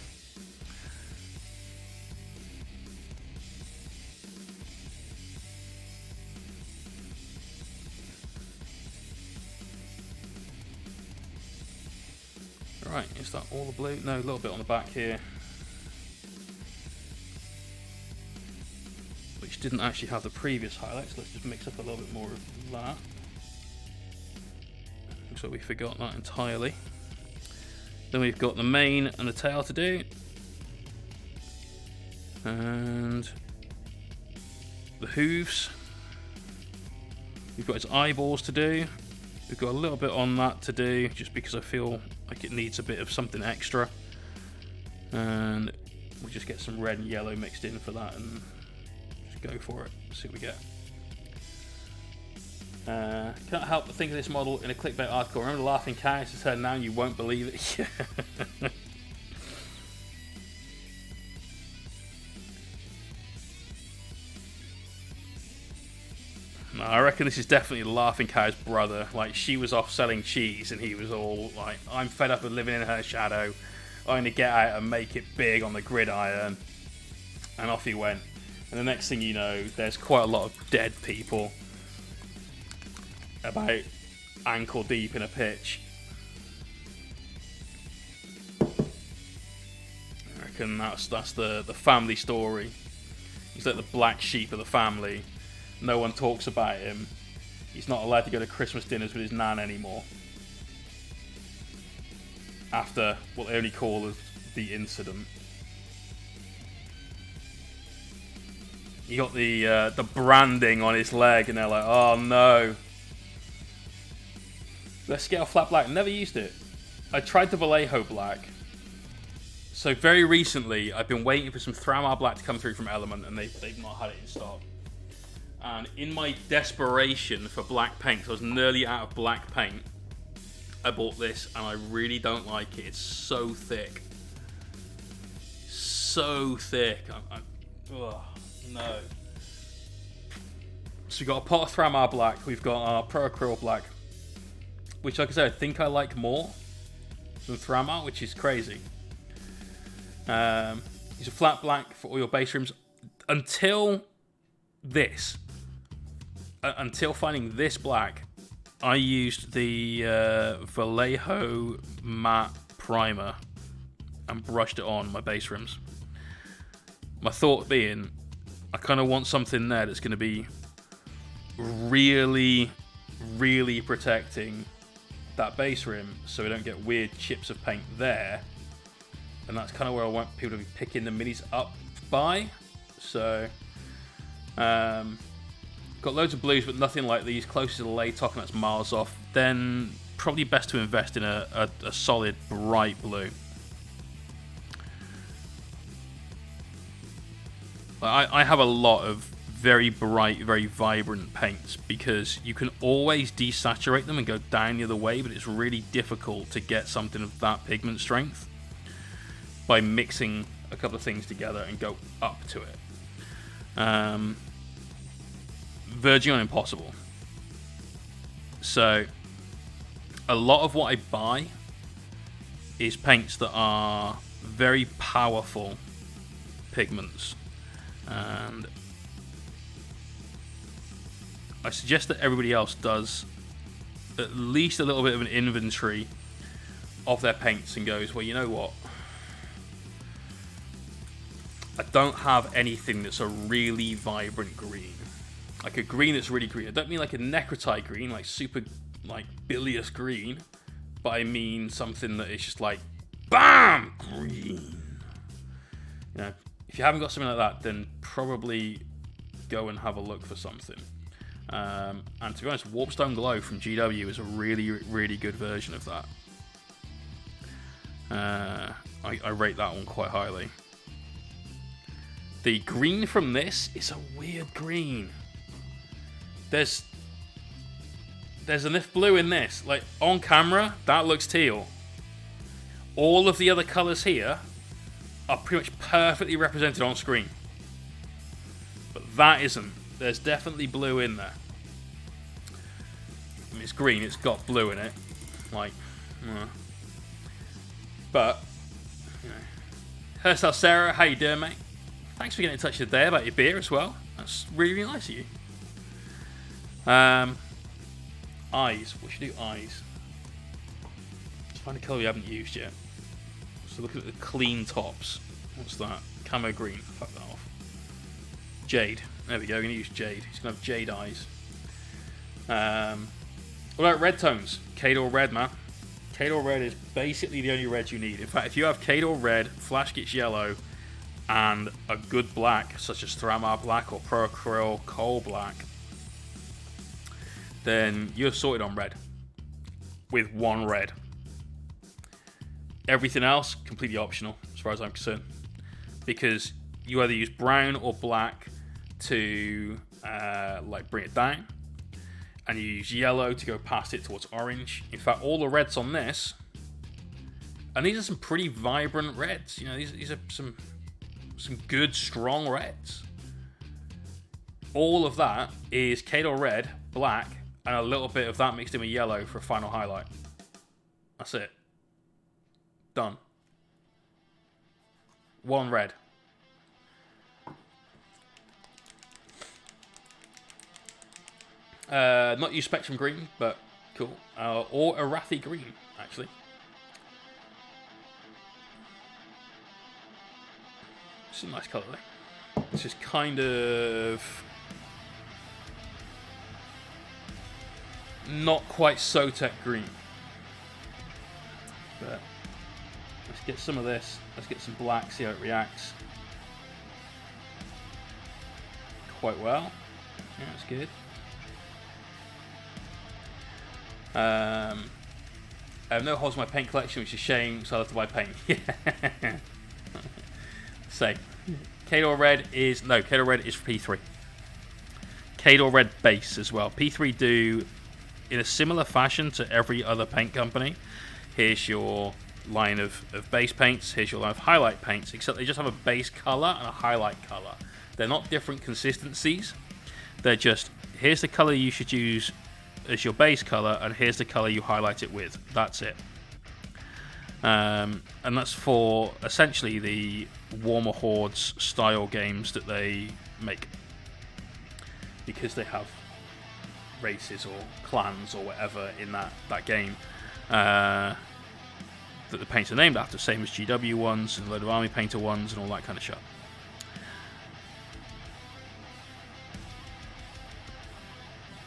[SPEAKER 1] Right, is that all the blue? No, a little bit on the back here. Which didn't actually have the previous highlights. Let's just mix up a little bit more of that. Looks like we forgot that entirely. Then we've got the mane and the tail to do. And the hooves. We've got his eyeballs to do. We've got a little bit on that to do, just because I feel like it needs a bit of something extra. And we'll just get some red and yellow mixed in for that and just go for it. See what we get. Can't help but think of this model in a clickbait article. Remember the laughing cows? It's heard now and you won't believe it. No, I reckon this is definitely the laughing cow's brother. Like, she was off selling cheese and he was all like, I'm fed up with living in her shadow. I'm going to get out and make it big on the gridiron. And off he went. And the next thing you know, there's quite a lot of dead people about ankle deep in a pitch. I reckon that's the family story. He's like the black sheep of the family. No one talks about him. He's not allowed to go to Christmas dinners with his nan anymore. After what they only call as the incident. He got the branding on his leg, and they're like, oh no. Let's get a flat black. Never used it. I tried the Vallejo black. So very recently, I've been waiting for some Thramar black to come through from Element, and they've not had it in stock. And in my desperation for black paint, because I was nearly out of black paint, I bought this, and I really don't like it. It's so thick. So thick. Ugh, no. So we've got a pot of Thramar black. We've got our ProAcryl black, which, like I said, I think I like more than Thramar, which is crazy. It's a flat black for all your base rims. Until this, until finding this black, I used the Vallejo matte primer and brushed it on my base rims. My thought being, I kind of want something there that's going to be really, really protecting that base rim so we don't get weird chips of paint there. And that's kind of where I want people to be picking the minis up by. So, got loads of blues, but nothing like these. Closest to the Laytock, and that's miles off. Then probably best to invest in a solid bright blue. I have a lot of very bright, very vibrant paints because you can always desaturate them and go down the other way, but it's really difficult to get something of that pigment strength by mixing a couple of things together and go up to it. Verging on impossible. So a lot of what I buy is paints that are very powerful pigments, and I suggest that everybody else does at least a little bit of an inventory of their paints and goes, well, you know what, I don't have anything that's a really vibrant green. Like a green that's really green. I don't mean like a necrotite green, like super, like bilious green, but I mean something that is just like, BAM! Green. You know, if you haven't got something like that, then probably go and have a look for something. And to be honest, Warpstone Glow from GW is a really, really good version of that. I rate that one quite highly. The green from this is a weird green. There's enough blue in this. Like, on camera, that looks teal. All of the other colours here are pretty much perfectly represented on screen. But that isn't. There's definitely blue in there. I mean, it's green, it's got blue in it. Like, but, you know. Hairstyle Sarah, how you doing, mate? Thanks for getting in touch today about your beer as well. That's really, really nice of you. Eyes. What should we do? Eyes. Let's find a colour we haven't used yet. So look at the clean tops. What's that? Camo green. Fuck that off. Jade. There we go. We're going to use jade. He's going to have jade eyes. What about red tones? Cador red, man. Cador red is basically the only red you need. In fact, if you have Cador red, Flash Gets yellow, and a good black, such as Thramar black or ProAcryl coal black, then you're sorted on red. With one red. Everything else, completely optional, as far as I'm concerned. Because you either use brown or black to like bring it down, and you use yellow to go past it towards orange. In fact, all the reds on this, and these are some pretty vibrant reds. You know, these are some good, strong reds. All of that is Cador red, black, and a little bit of that mixed in with yellow for a final highlight. That's it. Done. One red. Not use Spectrum green, but cool. Or Arathi green, actually. It's a nice colour, though. It's just kind of... not quite Sotek green. But let's get some of this. Let's get some black, see how it reacts. Quite well. Yeah, that's good. I have no holes in my paint collection, which is a shame, so I have to buy paint. Yeah. So, Kador Red is... No, Kador Red is for P3. Kador Red base as well. P3 do, in a similar fashion to every other paint company, here's your line of base paints, here's your line of highlight paints, except they just have a base color and a highlight color. They're not different consistencies. They're just, here's the color you should use as your base color, and here's the color you highlight it with. That's it. And that's for essentially the Warmer Hordes style games that they make, because they have races or clans or whatever in that game that the paints are named after, same as GW ones and a load of Army Painter ones and all that kind of shit.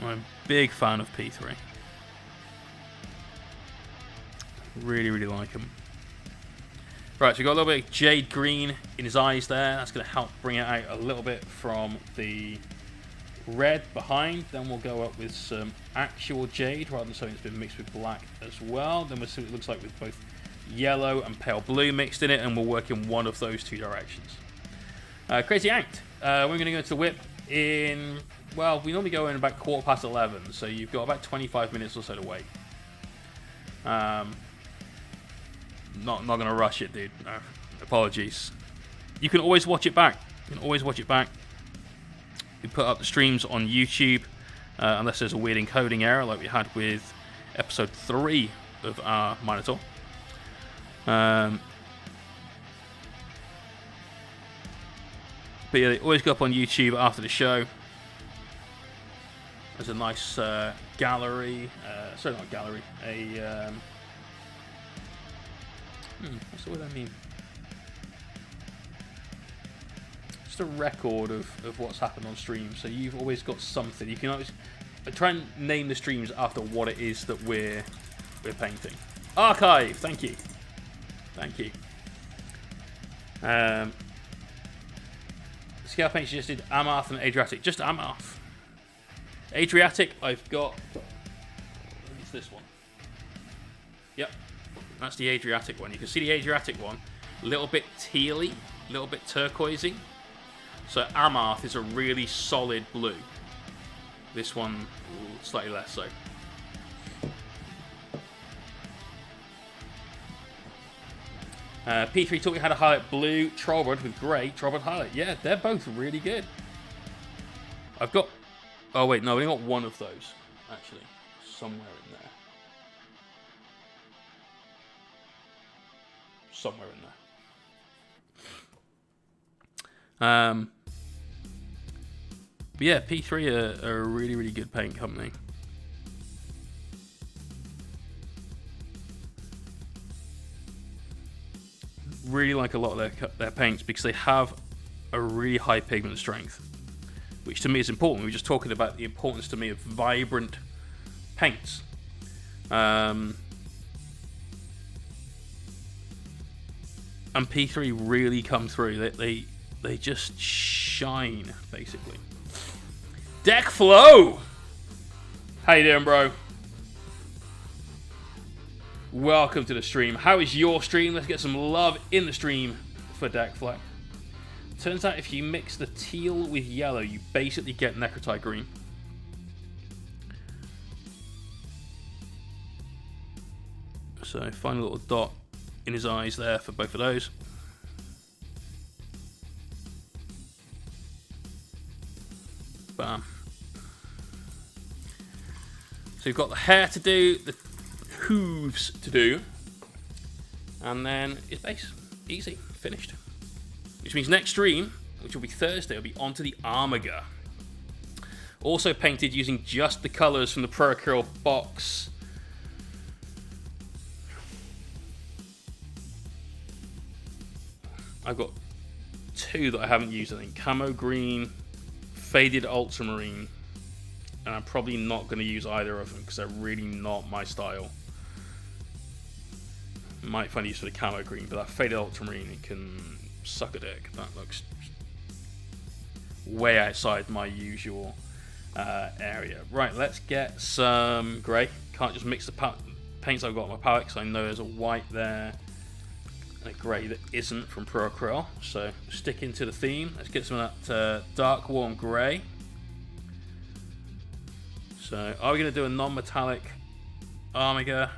[SPEAKER 1] I'm a big fan of P3. Really, really like him. Right, so we've got a little bit of jade green in his eyes there. That's going to help bring it out a little bit from the red behind. Then we'll go up with some actual jade rather than something that's been mixed with black as well. Then we'll see what it looks like with both yellow and pale blue mixed in it, and we'll work in one of those two directions. Crazy Anked. We're going to go to the whip in... Well, we normally go in about 11:15, so you've got about 25 minutes or so to wait. Not going to rush it, dude. No, apologies. You can always watch it back. We put up the streams on YouTube, unless there's a weird encoding error like we had with episode 3 of our Minotaur. But yeah, they always go up on YouTube after the show. There's a nice gallery. Sorry, not gallery. What's the word I mean? Just a record of what's happened on stream. So you've always got something. You can always try and name the streams after what it is that we're painting. Archive. Thank you. Scale paint suggested Amarth and Adriatic. Just Amarth. Adriatic, I've got... It's this one. Yep. That's the Adriatic one. You can see the Adriatic one. A little bit tealy. A little bit turquoisey. So Amarth is a really solid blue. This one, slightly less so. P3 taught me how to highlight blue, Trollblood with grey, Trollblood highlight. Yeah, they're both really good. I've got... Oh wait, no, I've only got one of those, actually. Somewhere in there. But yeah, P3 are a really, really good paint company. Really like a lot of their paints because they have a really high pigment strength, which to me is important. We were just talking about the importance to me of vibrant paints. And P3 really come through. They just shine, basically. Deck Flow! How you doing, bro? Welcome to the stream. How is your stream? Let's get some love in the stream for Deck Flow. Turns out if you mix the teal with yellow, you basically get Necrotite green. So find a little dot in his eyes there for both of those. Bam. So you've got the hair to do, the hooves to do, and then his base. Easy. Finished. Which means next stream, which will be Thursday, will be onto the Armiger. Also painted using just the colours from the ProAcryl box. I've got two that I haven't used, I think. Camo Green, Faded Ultramarine, And I'm probably not going to use either of them because they're really not my style. Might find use for the camo green, but that faded ultramarine, it can suck a dick. That looks way outside my usual area. Right, let's get some grey. Can't just mix the paints I've got on my palette because I know there's a white there and a grey that isn't from ProAcryl. So sticking to the theme, let's get some of that dark warm grey. So are we going to do a non-metallic Omega?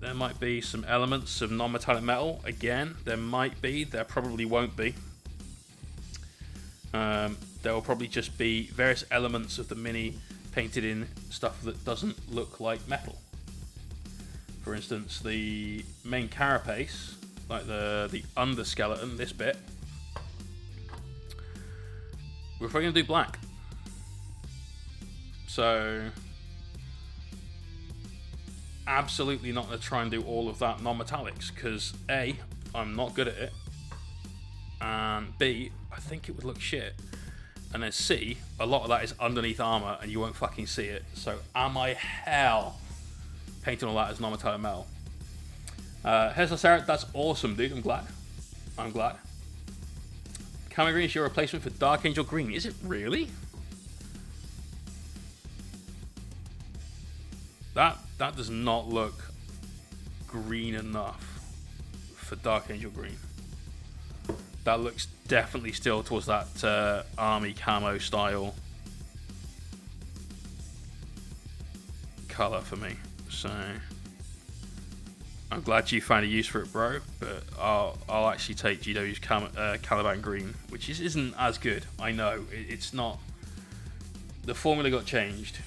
[SPEAKER 1] There might be some elements of non-metallic metal. Again, there might be. There probably won't be. There will probably just be various elements of the Mini painted in stuff that doesn't look like metal. For instance, the main carapace, like the underskeleton, this bit, we're probably going to do black. So absolutely not going to try and do all of that non-metallics because A, I'm not good at it, and B, I think it would look shit, and then C, a lot of that is underneath armor and you won't fucking see it. So am I hell painting all that as non-metallic metal? Here's Sarah, that's awesome, dude. I'm glad. Camo green is your replacement for Dark Angel green. Is it really? That does not look green enough for Dark Angel green. That looks definitely still towards that army camo style color for me. So I'm glad you found a use for it, bro. But I'll actually take GW's Caliban green, which isn't as good. I know it's not. The formula got changed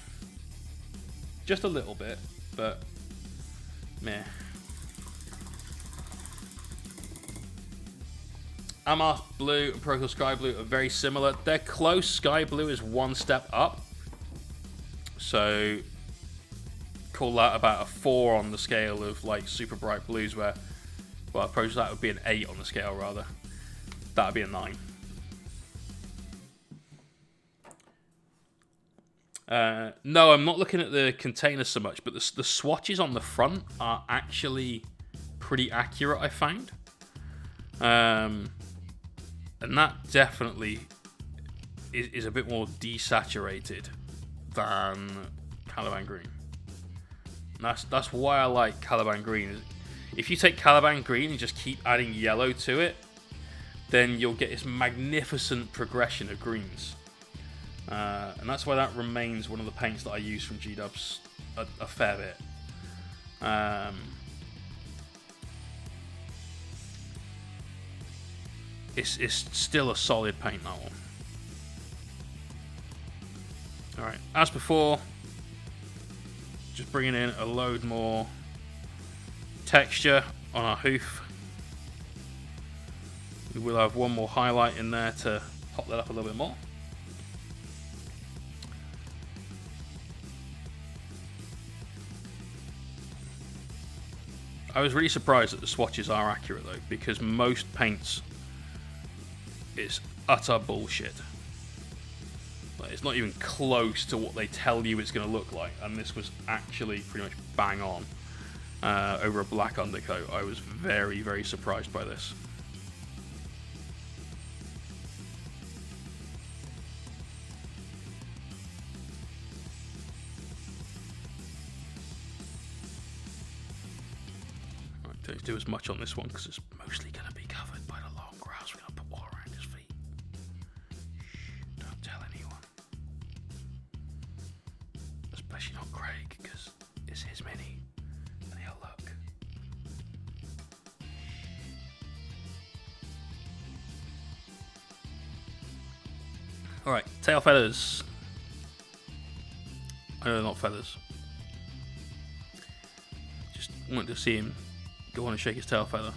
[SPEAKER 1] just a little bit, but meh. Amarth Blue and ProAcryl Sky Blue are very similar. They're close. Sky Blue is one step up. So call that about a 4 on the scale of like super bright blues, where, well, I suppose that would be an 8 on the scale rather. That would be a 9. No, I'm not looking at the container so much, but the swatches on the front are actually pretty accurate, I found. And that definitely is a bit more desaturated than Caliban green. And that's why I like Caliban green. If you take Caliban green and just keep adding yellow to it, then you'll get this magnificent progression of greens. And that's why that remains one of the paints that I use from G-Dubs a fair bit. It's still a solid paint, that one. Alright, as before, just bringing in a load more texture on our hoof. We will have one more highlight in there to pop that up a little bit more. I was really surprised that the swatches are accurate though, because most paints is utter bullshit. Like, it's not even close to what they tell you it's going to look like, and this was actually pretty much bang on over a black undercoat. I was very, very surprised by this. Right, don't do as much on this one because it's mostly going to be covered by the long grass. We're going to put all around his feet. Shh, don't tell anyone. Especially not Craig, because it's his mini and he'll look. Alright, tail feathers. I know they're not feathers. Just wanted to see him go on and shake his tail feather.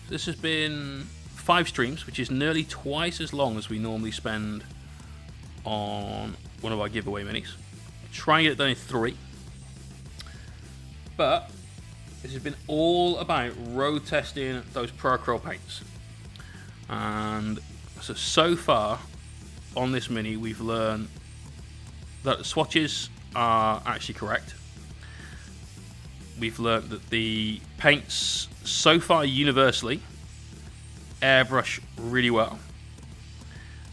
[SPEAKER 1] This has been 5 streams, which is nearly twice as long as we normally spend on one of our giveaway minis. Try and get it done in 3. But this has been all about road testing those ProAcryl paints. And so far on this mini, we've learned that the swatches are actually correct. We've learned that the paints so far universally airbrush really well.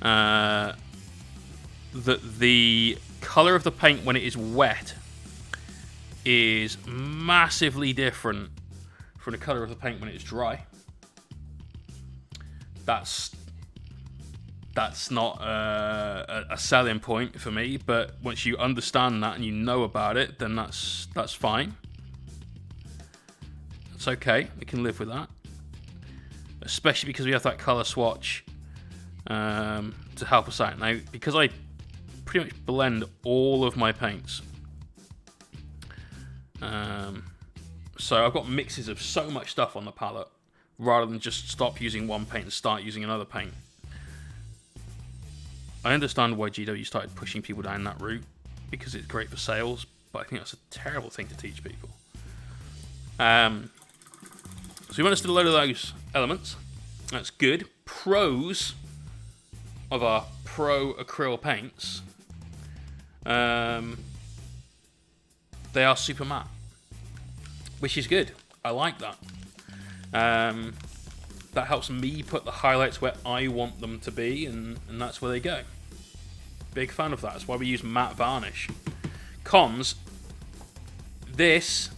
[SPEAKER 1] That the color of the paint when it is wet is massively different from the color of the paint when it's dry. That's not a selling point for me, but once you understand that and you know about it, then that's fine. It's okay. We can live with that, especially because we have that color swatch to help us out. Now, because I pretty much blend all of my paints, so I've got mixes of so much stuff on the palette, rather than just stop using one paint and start using another paint. I understand why GW started pushing people down that route, because it's great for sales, but I think that's a terrible thing to teach people. So we want us to do a load of those elements. That's good. Pros of our ProAcryl paints. They are super matte, which is good. I like that. That helps me put the highlights where I want them to be, and that's where they go. Big fan of that. That's why we use matte varnish. Cons, this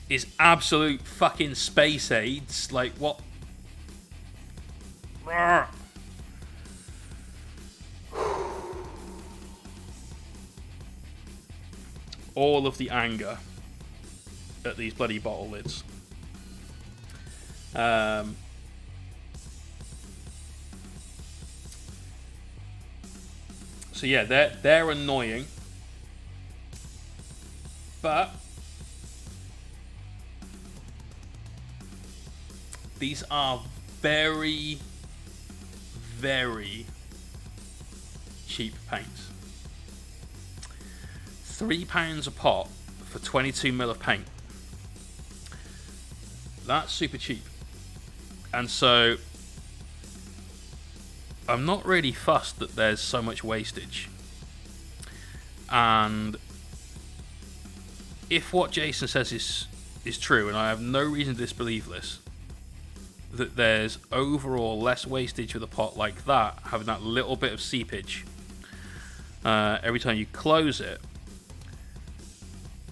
[SPEAKER 1] is absolute fucking space aids. Like, what? All of the anger at these bloody bottle lids. So yeah, they're annoying, but these are very, very cheap paints. £3 a pot for 22ml of paint. That's super cheap. And so I'm not really fussed that there's so much wastage. And if what Jason says is true, and I have no reason to disbelieve this, that there's overall less wastage with a pot like that, having that little bit of seepage every time you close it,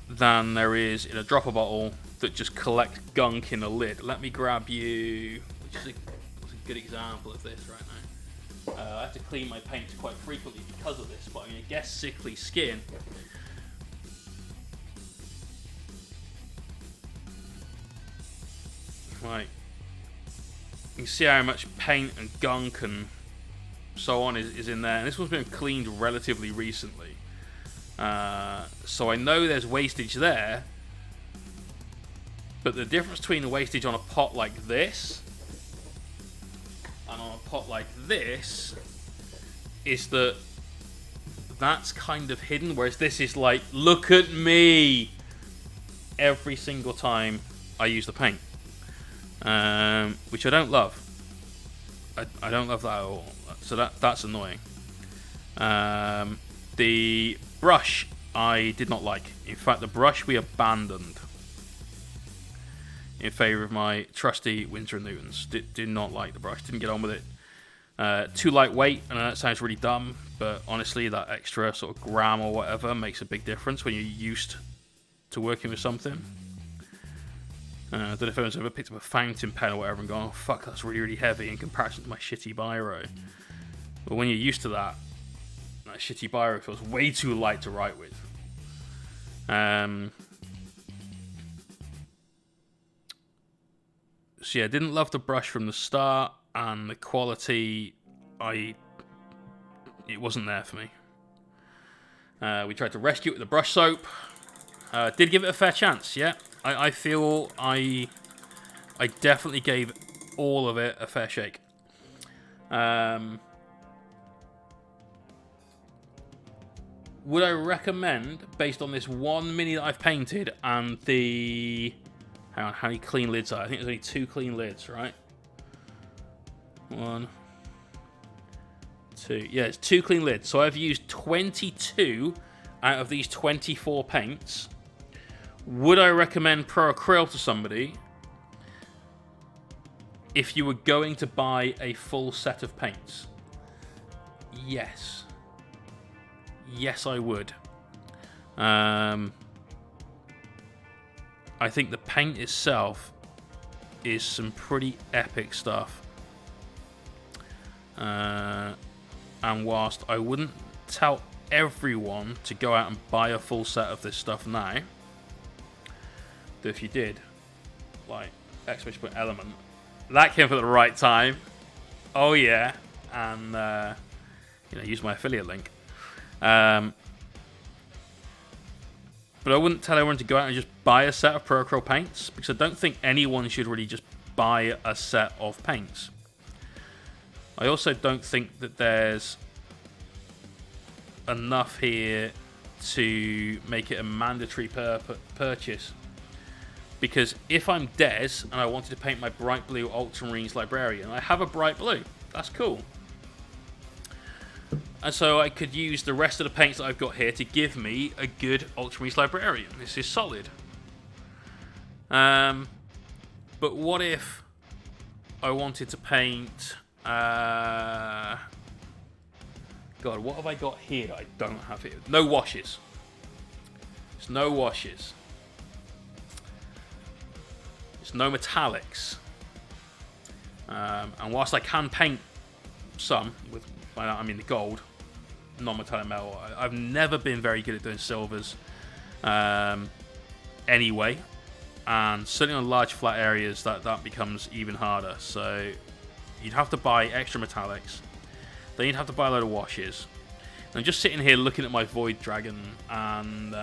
[SPEAKER 1] than there is in a dropper bottle that just collect gunk in a lid. Let me grab you, which is a good example of this right now. I have to clean my paints quite frequently because of this, but I mean, I guess sickly skin. Right. You can see how much paint and gunk and so on is in there. And this one's been cleaned relatively recently. So I know there's wastage there. But the difference between the wastage on a pot like this and on a pot like this is that that's kind of hidden, whereas this is like, look at me, every single time I use the paint, which I don't love. I don't love that at all. So that's annoying. The brush I did not like. In fact, the brush we abandoned in favour of my trusty Winsor & Newtons. Did not like the brush. Didn't get on with it. Too lightweight. I know that sounds really dumb, but honestly, that extra sort of gram or whatever makes a big difference when you're used to working with something. I don't know if anyone's ever picked up a fountain pen or whatever and gone, oh fuck, that's really, really heavy in comparison to my shitty biro. But when you're used to that shitty biro feels way too light to write with. So yeah, didn't love the brush from the start, and the quality, it wasn't there for me. We tried to rescue it with the brush soap. Did give it a fair chance, yeah. I feel I definitely gave all of it a fair shake. Would I recommend, based on this one mini that I've painted and the... Hang on, how many clean lids are? I think there's only 2 clean lids, right? 1, 2. Yeah, it's 2 clean lids. So I've used 22 out of these 24 paints. Would I recommend ProAcryl to somebody if you were going to buy a full set of paints? Yes. Yes, I would. I think the paint itself is some pretty epic stuff. And whilst I wouldn't tell everyone to go out and buy a full set of this stuff now, that if you did, like exclamation point element, that came up at the right time. Oh yeah, and use my affiliate link. But I wouldn't tell everyone to go out and just buy a set of ProAcryl paints, because I don't think anyone should really just buy a set of paints. I also don't think that there's enough here to make it a mandatory purchase. Because if I'm Des and I wanted to paint my bright blue Ultramarines Librarian, I have a bright blue. That's cool. And so I could use the rest of the paints that I've got here to give me a good Ultramarines Librarian. This is solid. But what if I wanted to paint... God, what have I got here that I don't have here? No washes. There's no washes. There's no metallics. And whilst I can paint some, with by that I mean the gold, non-metallic metal, I've never been very good at doing silvers anyway. And certainly on large flat areas, that becomes even harder. So you'd have to buy extra metallics. Then you'd have to buy a load of washes. And I'm just sitting here looking at my Void Dragon, and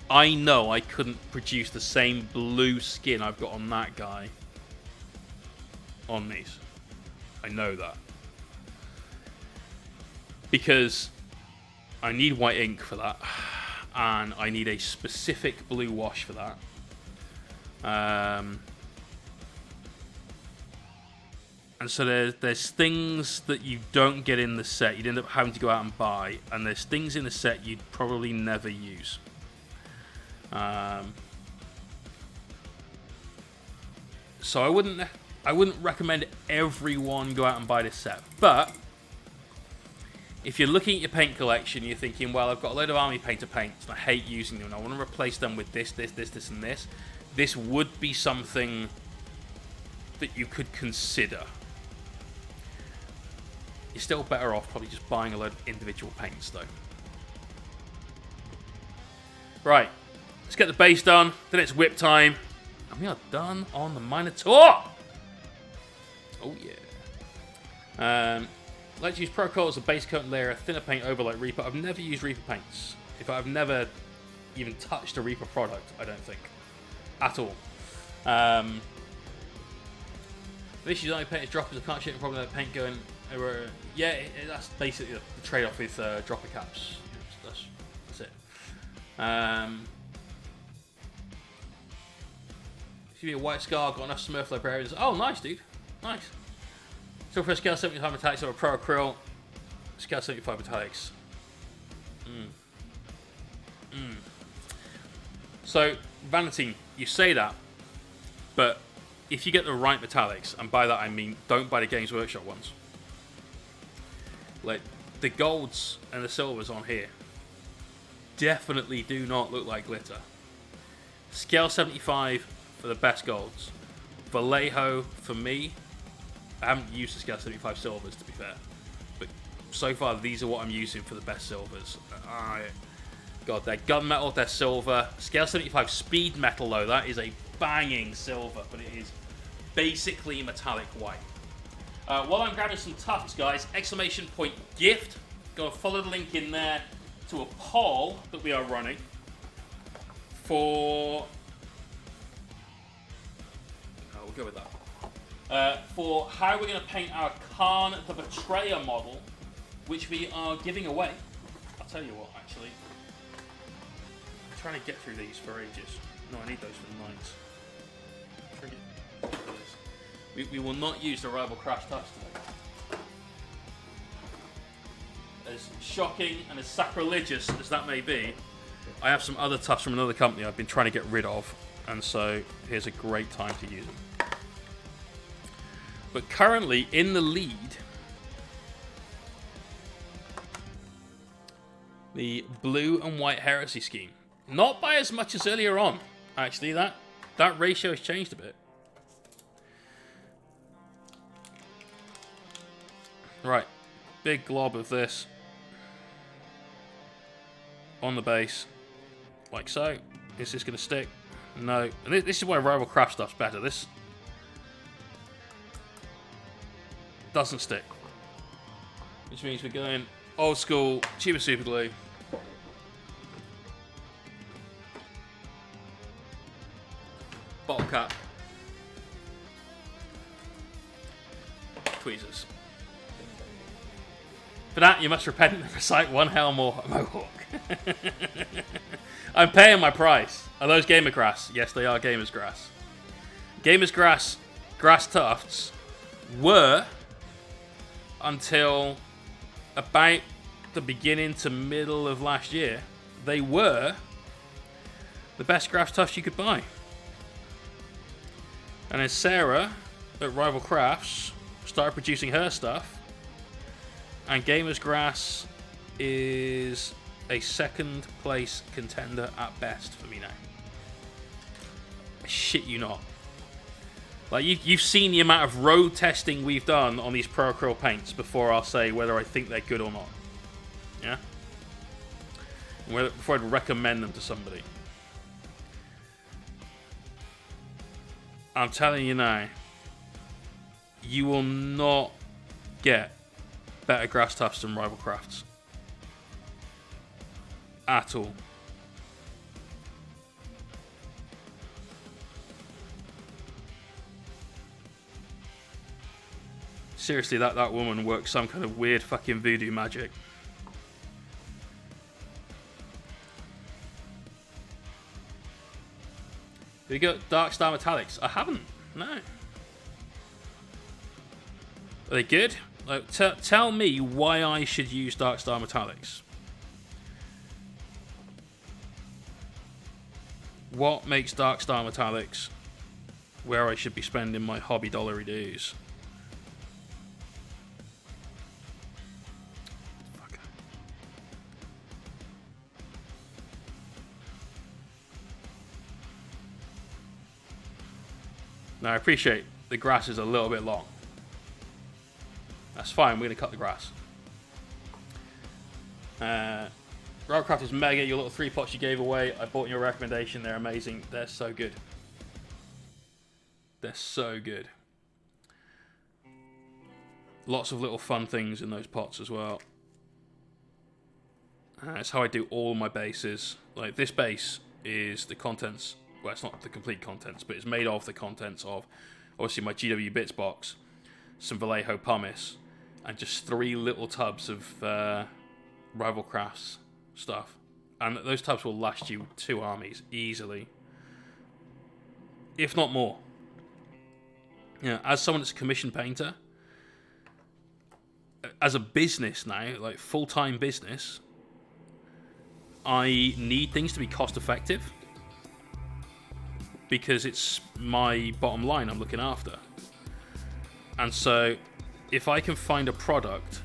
[SPEAKER 1] I know I couldn't produce the same blue skin I've got on that guy on these. I know that. Because I need white ink for that. And I need a specific blue wash for that. And so there's things that you don't get in the set, you'd end up having to go out and buy, and there's things in the set you'd probably never use. So I wouldn't recommend everyone go out and buy this set, but if you're looking at your paint collection, you're thinking, well, I've got a load of army painter paints and I hate using them and I want to replace them with this, and this. This would be something that you could consider. You're still better off probably just buying a load of individual paints, though. Right, let's get the base done. Then it's whip time. And we are done on the Minotaur. Oh, yeah. Let's use ProAcryl as a base coat layer, a thinner paint over like Reaper. I've never used Reaper paints. In fact, I've never even touched a Reaper product, I don't think. At all. The issue is only paint is droppers. I can't shake the problem with paint going over. Yeah, that's basically the trade-off with dropper caps. That's it. If you be a white scar, got enough Smurf librarians. Oh, nice, dude. Nice. So for a scale 75 metallics or a ProAcryl, scale 75 metallics. So, Vanity, you say that, but if you get the right metallics, and by that I mean don't buy the Games Workshop ones. Like, the golds and the silvers on here definitely do not look like glitter. Scale 75 for the best golds. Vallejo, for me, I haven't used the Scale 75 silvers, to be fair. But so far, these are what I'm using for the best silvers. God, they're gunmetal, they're silver. Scale 75 speed metal, though, that is a banging silver, but it is basically metallic white. While I'm grabbing some tufts, guys, exclamation point gift. Go follow the link in there to a poll that we are running for... we'll go with that. for how we're going to paint our Khan the Betrayer model, which we are giving away. I'll tell you what, actually. I'm trying to get through these for ages. No, I need those for the nights. We will not use the Rival Crash Tufts today. As shocking and as sacrilegious as that may be, I have some other Tufts from another company I've been trying to get rid of, and so here's a great time to use them. But currently in the lead, the blue and white heresy scheme. Not by as much as earlier on. Actually, that ratio has changed a bit. Right, big glob of this on the base, like so. Is this going to stick? No. And this is why Rival Craft stuff's better. This doesn't stick, which means we're going old school, cheaper super glue. Bottle cap. Tweezers. For that, you must repent and recite one helm or mohawk. I'm paying my price. Are those Gamer Grass? Yes, they are Gamer's Grass. Gamer's Grass Tufts were, until about the beginning to middle of last year, they were the best grass tufts you could buy. And then Sarah at Rival Crafts started producing her stuff, and Gamer's Grass is a second place contender at best for me now. I shit you not. Like, you've seen the amount of road testing we've done on these ProAcryl paints before I'll say whether I think they're good or not. Yeah? Before I'd recommend them to somebody. I'm telling you now, you will not get better grass tufts than Rival Crafts. At all. Seriously, that woman works some kind of weird fucking voodoo magic. Have you got Dark Star Metallics? I haven't. No. Are they good? Like, tell me why I should use Dark Star Metallics. What makes Dark Star Metallics where I should be spending my hobby dollary dues? Fuck. Now, I appreciate the grass is a little bit long. That's fine, we're going to cut the grass. Railcraft is mega. Your little 3 pots you gave away, I bought your recommendation. They're amazing. They're so good. They're so good. Lots of little fun things in those pots as well. That's how I do all my bases. Like, this base is the contents. Well, it's not the complete contents, but it's made of the contents of, obviously, my GW Bits box, some Vallejo pumice, and just 3 little tubs of Rival Crafts stuff. And those tubs will last you 2 armies easily, if not more. You know, as someone that's a commission painter, as a business now, like full-time business, I need things to be cost effective because it's my bottom line I'm looking after. And so if I can find a product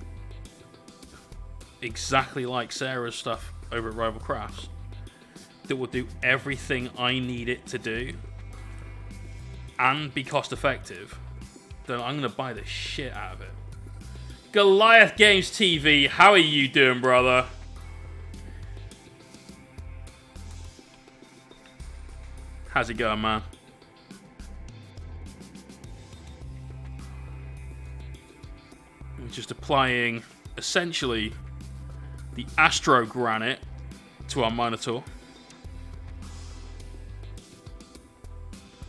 [SPEAKER 1] exactly like Sarah's stuff over at Rival Crafts that will do everything I need it to do and be cost effective, then I'm going to buy the shit out of it. Goliath Games TV, how are you doing, brother? How's it going, man? I'm just applying essentially the Astro Granite to our Minotaur.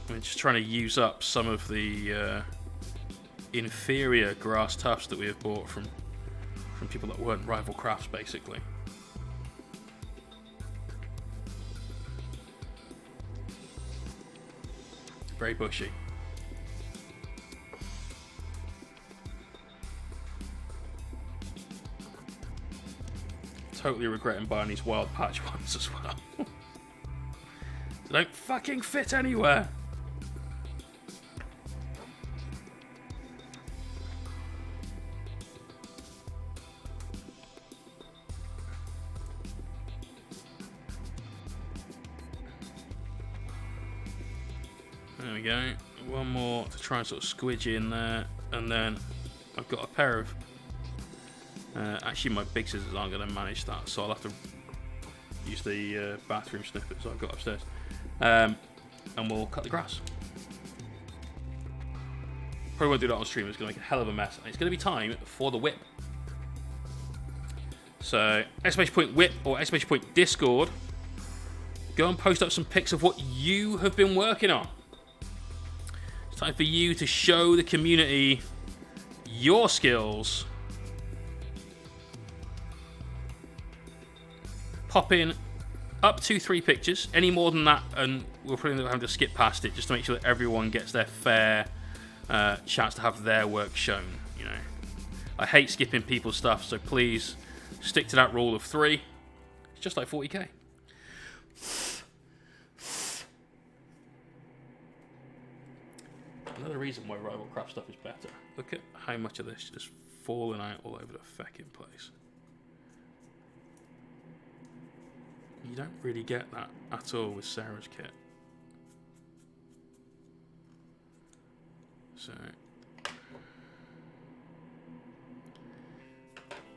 [SPEAKER 1] I'm just trying to use up some of the inferior grass tufts that we have bought from people that weren't rival crafts, basically. Very bushy. Totally regretting buying these wild patch ones as well. They don't fucking fit anywhere. There we go. One more to try and sort of squidge in there, and then I've got a pair of. Actually, my big scissors aren't going to manage that, so I'll have to use the bathroom snippets I've got upstairs, and we'll cut the grass. Probably won't do that on stream. It's going to make a hell of a mess, and it's going to be time for the whip. So, !whip or !Discord. Go and post up some pics of what you have been working on. It's time for you to show the community your skills. Pop in up to 3 pictures. Any more than that, and we'll probably have to skip past it just to make sure that everyone gets their fair chance to have their work shown. You know, I hate skipping people's stuff, so please stick to that rule of 3. It's just like 40k. Another reason why rival craft stuff is better. Look at how much of this is falling out all over the fucking place. You don't really get that at all with Sarah's kit. So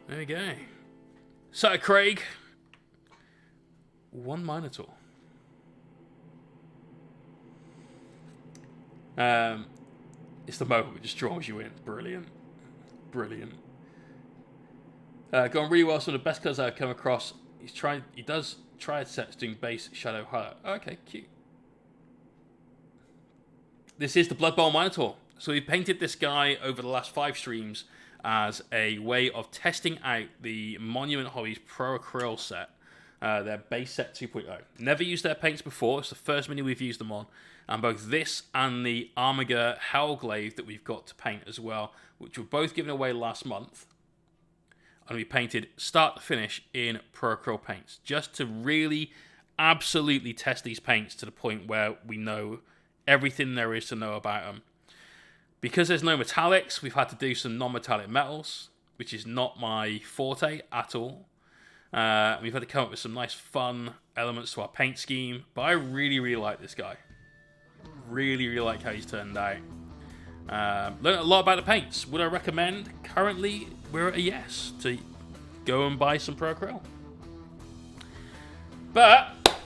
[SPEAKER 1] there we go. So Craig, 1 Minotaur. It's the moment it just draws you in. Brilliant. Brilliant. Gone really well. Some of the best colours I've come across. He does triad sets doing base, shadow, highlight. Okay, cute. This is the Blood Bowl Minotaur. So we painted this guy over the last 5 streams as a way of testing out the Monument Hobbies ProAcryl set. Their base set 2.0. Never used their paints before. It's the first mini we've used them on. And both this and the Armiger Hellglaive that we've got to paint as well, which were both given away last month, and we painted start to finish in ProAcryl paints, just to really absolutely test these paints to the point where we know everything there is to know about them. Because there's no metallics, we've had to do some non-metallic metals, which is not my forte at all. We've had to come up with some nice fun elements to our paint scheme, but I really, really like this guy. Really, really like how he's turned out. Learned a lot about the paints. Would I recommend? Currently, we're at a yes to go and buy some ProAcryl. But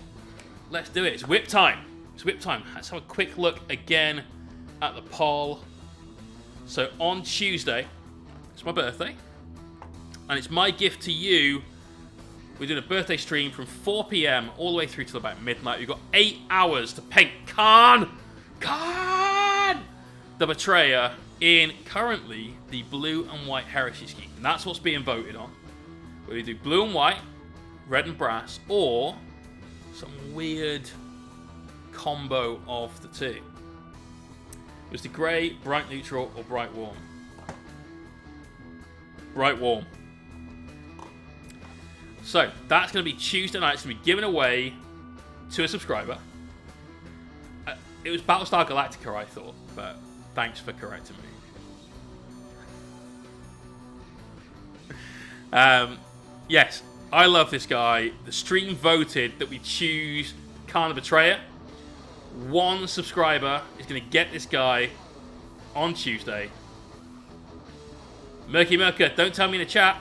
[SPEAKER 1] let's do it. It's whip time. It's whip time. Let's have a quick look again at the poll. So on Tuesday, it's my birthday, and it's my gift to you. We're doing a birthday stream from 4 p.m. all the way through till about midnight. We've got 8 hours to paint Khan, the Betrayer, in currently the blue and white heresy scheme. And that's what's being voted on. We do blue and white, red and brass, or some weird combo of the two. It was the grey, bright neutral, or bright warm. Bright warm. So that's going to be Tuesday night. It's going to be given away to a subscriber. It was Battlestar Galactica, I thought, but thanks for correcting me. Yes, I love this guy. The stream voted that we choose Khan the Betrayer. 1 subscriber is going to get this guy on Tuesday. Murky Murka, don't tell me in the chat.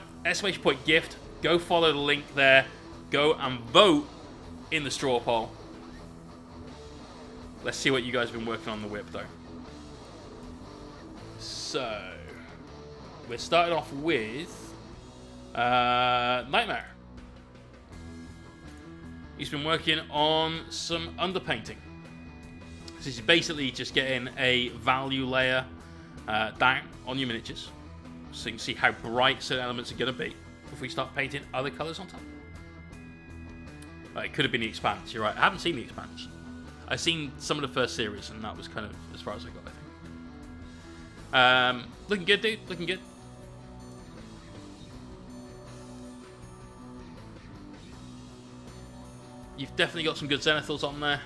[SPEAKER 1] !Point gift. Go follow the link there. Go and vote in the straw poll. Let's see what you guys have been working on the whip, though. So, we're starting off with Nightmare. He's been working on some underpainting. This is basically just getting a value layer down on your miniatures, so you can see how bright certain elements are going to be if we start painting other colours on top. It could have been the Expanse, you're right. I haven't seen the Expanse. I've seen some of the first series, and that was kind of as far as I got, I think. Looking good, dude. Looking good. You've definitely got some good Zenithals on there.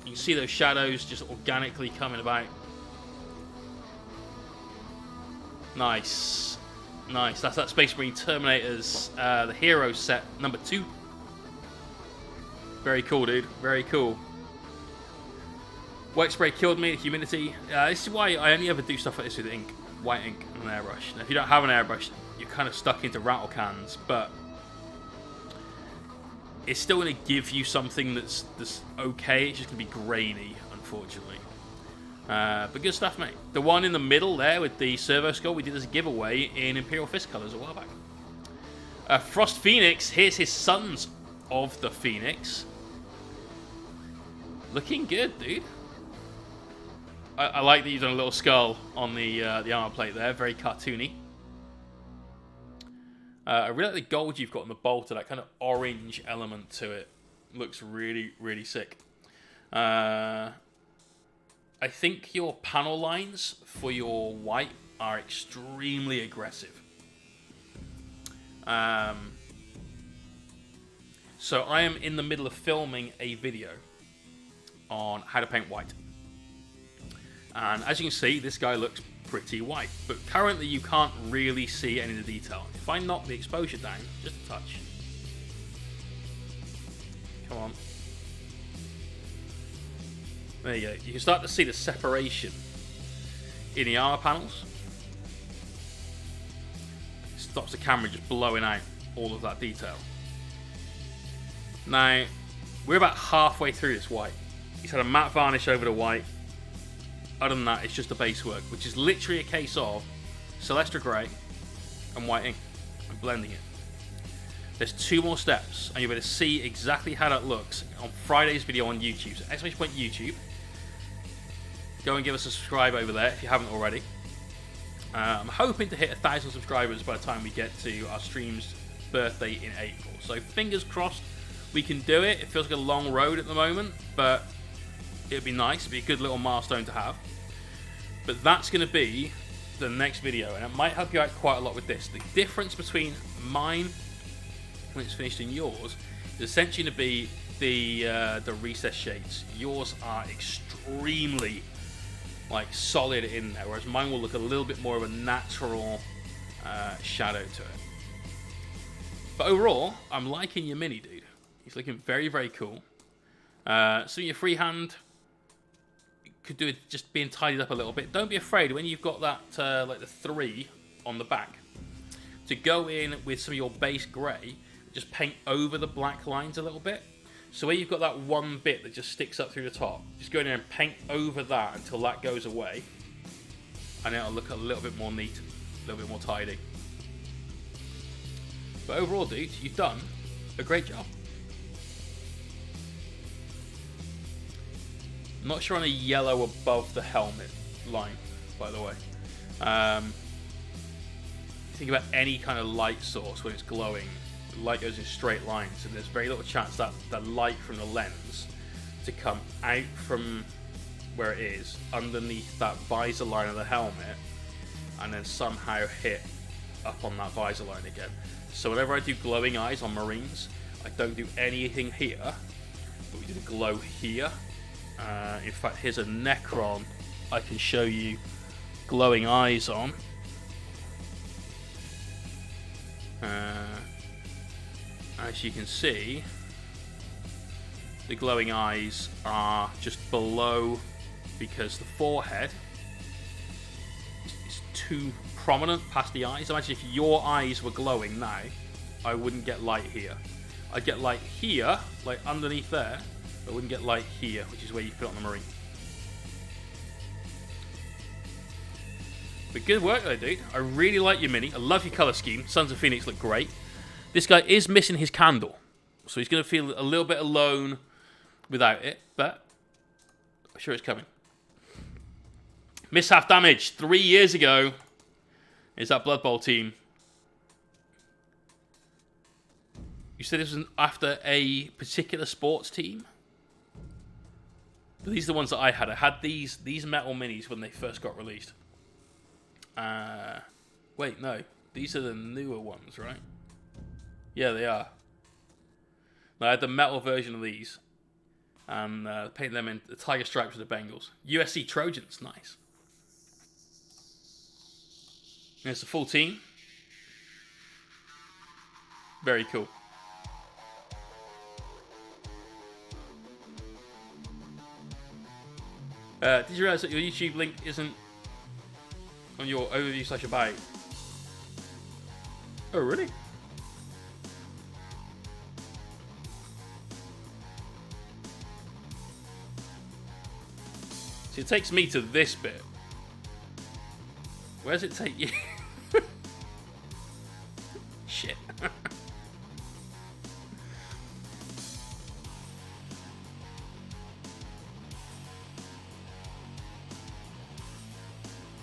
[SPEAKER 1] You can see those shadows just organically coming about. Nice. Nice. That's that Space Marine Terminators, the Hero set number 2. Very cool, dude. Very cool. White spray killed me, humidity. This is why I only ever do stuff like this with ink. White ink and an airbrush. Now, if you don't have an airbrush, you're kind of stuck into rattle cans, but it's still going to give you something that's okay. It's just going to be grainy, unfortunately. But good stuff, mate. The one in the middle there with the servo skull we did as a giveaway in Imperial Fist colours a while back. Frost Phoenix. Here's his Sons of the Phoenix. Looking good, dude. I like that you've done a little skull on the armor plate there. Very cartoony. I really like the gold you've got on the bolter. That kind of orange element to it. Looks really, really sick. I think your panel lines for your white are extremely aggressive. So I am in the middle of filming a video on how to paint white. And as you can see, this guy looks pretty white. But currently you can't really see any of the detail. If I knock the exposure down, just a touch. Come on. There you go. You can start to see the separation in the armor panels. It stops the camera just blowing out all of that detail. Now, we're about halfway through this white. He's had a matte varnish over the white. Other than that, it's just the base work, which is literally a case of Celestra Grey and white ink and blending it. There's 2 more steps, and you'll be able to see exactly how that looks on Friday's video on YouTube. So !YouTube. Go and give us a subscribe over there if you haven't already. I'm hoping to hit 1,000 subscribers by the time we get to our stream's birthday in April. So fingers crossed we can do it. It feels like a long road at the moment, but it'd be nice. It'd be a good little milestone to have. But that's going to be the next video, and it might help you out quite a lot with this. The difference between mine when it's finished and yours is essentially to be the recess shades. Yours are extremely solid in there, whereas mine will look a little bit more of a natural shadow to it. But overall, I'm liking your mini, dude. He's looking very, very cool. So your freehand could do it just being tidied up a little bit. Don't be afraid when you've got that like the 3 on the back to go in with some of your base grey. Just paint over the black lines a little bit. So where you've got that one bit that just sticks up through the top, just go in there and paint over that until that goes away, and it'll look a little bit more neat, a little bit more tidy. But overall, dude, you've done a great job. I'm not sure on a yellow above the helmet line, by the way. Think about any kind of light source when it's glowing. The light goes in straight lines, and there's very little chance that the light from the lens to come out from where it is underneath that visor line of the helmet and then somehow hit up on that visor line again. So whenever I do glowing eyes on Marines, I don't do anything here, but we do the glow here. In fact, here's a Necron I can show you glowing eyes on. As you can see, the glowing eyes are just below because the forehead is too prominent past the eyes. Imagine if your eyes were glowing now, I wouldn't get light here. I'd get light here, like underneath there, but I wouldn't get light here, which is where you put it on the Marine. But good work though, dude. I really like your mini. I love your colour scheme. Sons of Phoenix look great. This guy is missing his candle, so he's going to feel a little bit alone without it, but I'm sure it's coming. Miss half damage 3 years ago. Is that Blood Bowl team? You said this was after a particular sports team? These are the ones that I had. I had these metal minis when they first got released. Wait, no. These are the newer ones, right? Yeah, they are. No, I had the metal version of these. And painted them in the tiger stripes with the Bengals. USC Trojans, nice. There's the full team. Very cool. Did you realize that your YouTube link isn't on your overview/about? Oh, really? So it takes me to this bit. Where does it take you? Shit.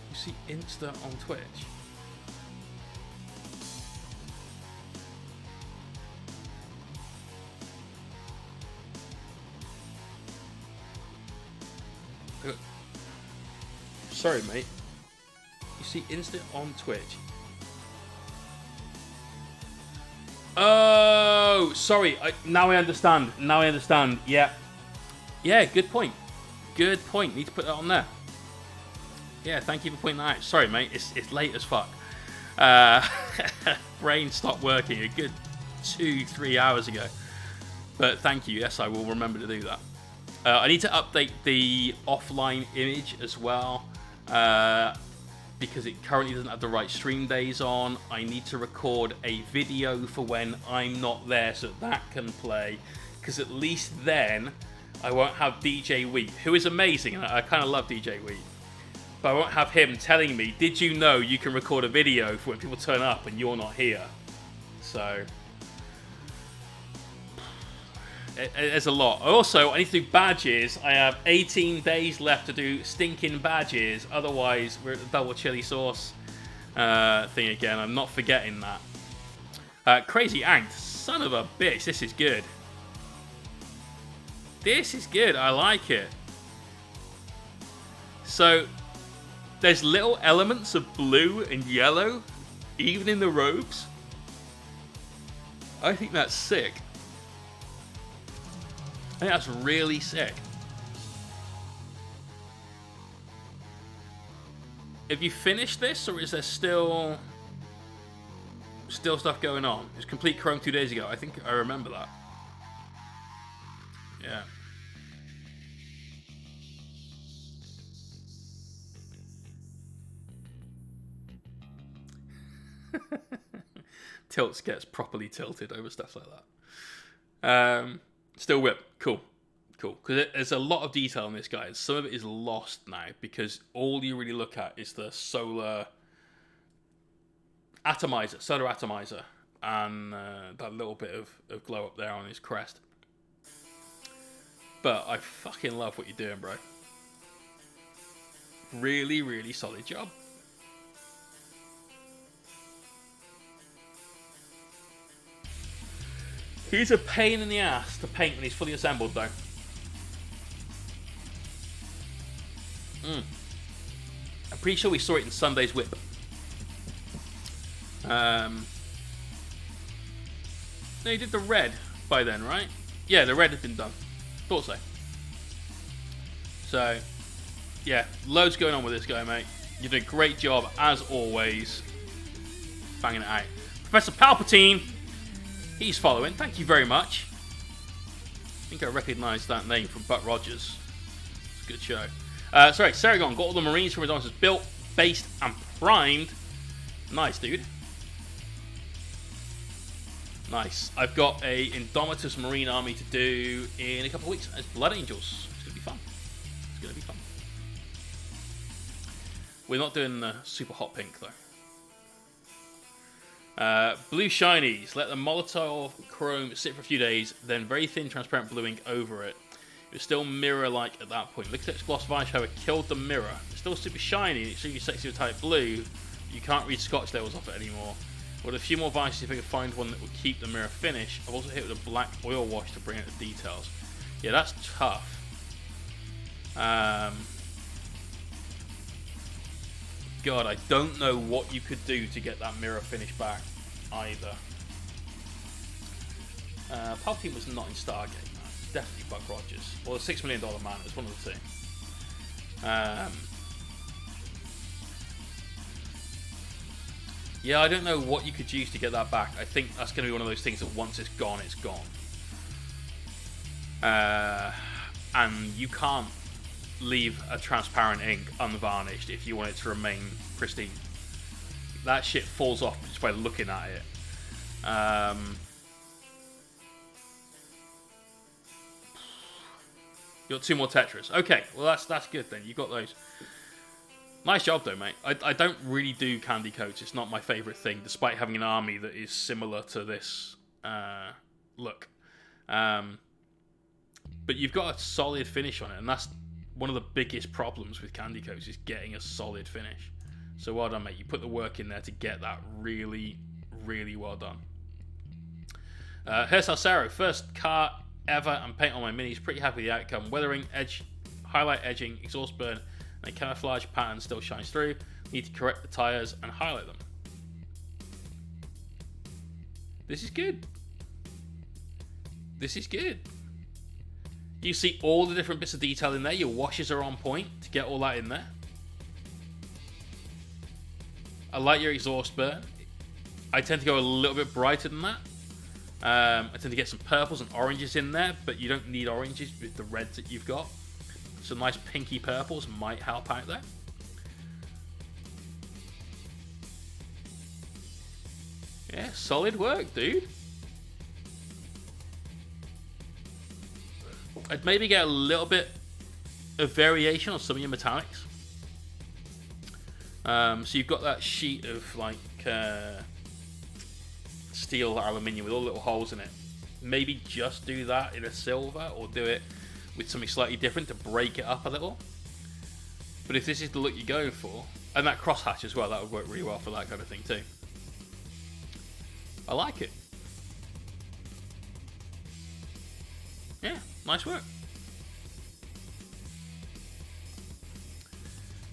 [SPEAKER 1] You see Insta on Twitch? Sorry, mate. You see Insta on Twitch? Oh, sorry. Now I understand. Now I understand. Yeah. Yeah, good point. Good point. Need to put that on there. Yeah, thank you for pointing that out. Sorry, mate. It's late as fuck. Brain stopped working a good 2-3 hours ago. But thank you. Yes, I will remember to do that. I need to update the offline image as well. Because it currently doesn't have the right stream days on. I need to record a video for when I'm not there so that can play. Because at least then I won't have DJ Wheat, who is amazing, and I kind of love DJ Wheat. But I won't have him telling me, did you know you can record a video for when people turn up and you're not here? So there's a lot. Also, I need to do badges. I have 18 days left to do stinking badges. Otherwise, we're at the double chili sauce thing again. I'm not forgetting that. Crazy Anked. Son of a bitch. This is good. This is good. I like it. So, there's little elements of blue and yellow, even in the robes. I think that's sick. I think that's really sick. Have you finished this, or is there still stuff going on? It was complete Chrome 2 days ago. I think I remember that. Yeah. Tilts gets properly tilted over stuff like that. Still whip. Cool. Because there's a lot of detail in this, guys. Some of it is lost now because all you really look at is the solar atomizer, and that little bit of glow up there on his crest. But I fucking love what you're doing, bro. Really, really solid job. He's a pain in the ass to paint when he's fully assembled, though. I'm pretty sure we saw it in Sunday's whip. No, you did the red by then, right? Yeah, the red had been done. Thought so. So, yeah, loads going on with this guy, mate. You did a great job, as always. Banging it out. Professor Palpatine, he's following. Thank you very much. I think I recognise that name from Buck Rogers. It's a good show. Sorry, Saragon got all the Marines from his answers built, based, and primed. Nice, dude. Nice. I've got a Indomitus Marine army to do in a couple of weeks as Blood Angels. It's going to be fun. It's going to be fun. We're not doing the super hot pink, though. Blue shinies. Let the Minotaur chrome sit for a few days, then very thin transparent bluing over it. It's still mirror-like at that point. Liquitex Gloss Varnish, however, killed the mirror. It's still super shiny, extremely sexy with type blue. You can't read Scotch levels off it anymore. With a few more varnishes, if I can find one that will keep the mirror finish. I've also hit it with a black oil wash to bring out the details. Yeah, that's tough. God, I don't know what you could do to get that mirror finish back either. Palpatine was not in Stargate. No, definitely Buck Rogers. Or the $6 Million Man. It was one of the two. Yeah, I don't know what you could use to get that back. I think that's going to be one of those things that once it's gone, it's gone. And you can't leave a transparent ink unvarnished if you want it to remain pristine. That shit falls off just by looking at it. You got 2 more Tetras. Okay, well that's good then. You got those. Nice job though, mate. I don't really do candy coats. It's not my favourite thing, despite having an army that is similar to this look. But you've got a solid finish on it, and that's one of the biggest problems with candy coats is getting a solid finish. So well done, mate. You put the work in there to get that. Really, really well done. Here's Salsaro. First car ever and paint on my minis. Pretty happy with the outcome. Weathering, edge, highlight edging, exhaust burn, and a camouflage pattern still shines through. Need to correct the tyres and highlight them. This is good. This is good. You see all the different bits of detail in there. Your washes are on point to get all that in there. I like your exhaust burn. I tend to go a little bit brighter than that. I tend to get some purples and oranges in there, but you don't need oranges with the reds that you've got. Some nice pinky purples might help out there. Yeah, solid work, dude. I'd maybe get a little bit of variation on some of your metallics. So you've got that sheet of like steel aluminium with all the little holes in it. Maybe just do that in a silver, or do it with something slightly different to break it up a little. But if this is the look you're going for, and that crosshatch as well, that would work really well for that kind of thing too. I like it. Yeah, nice work.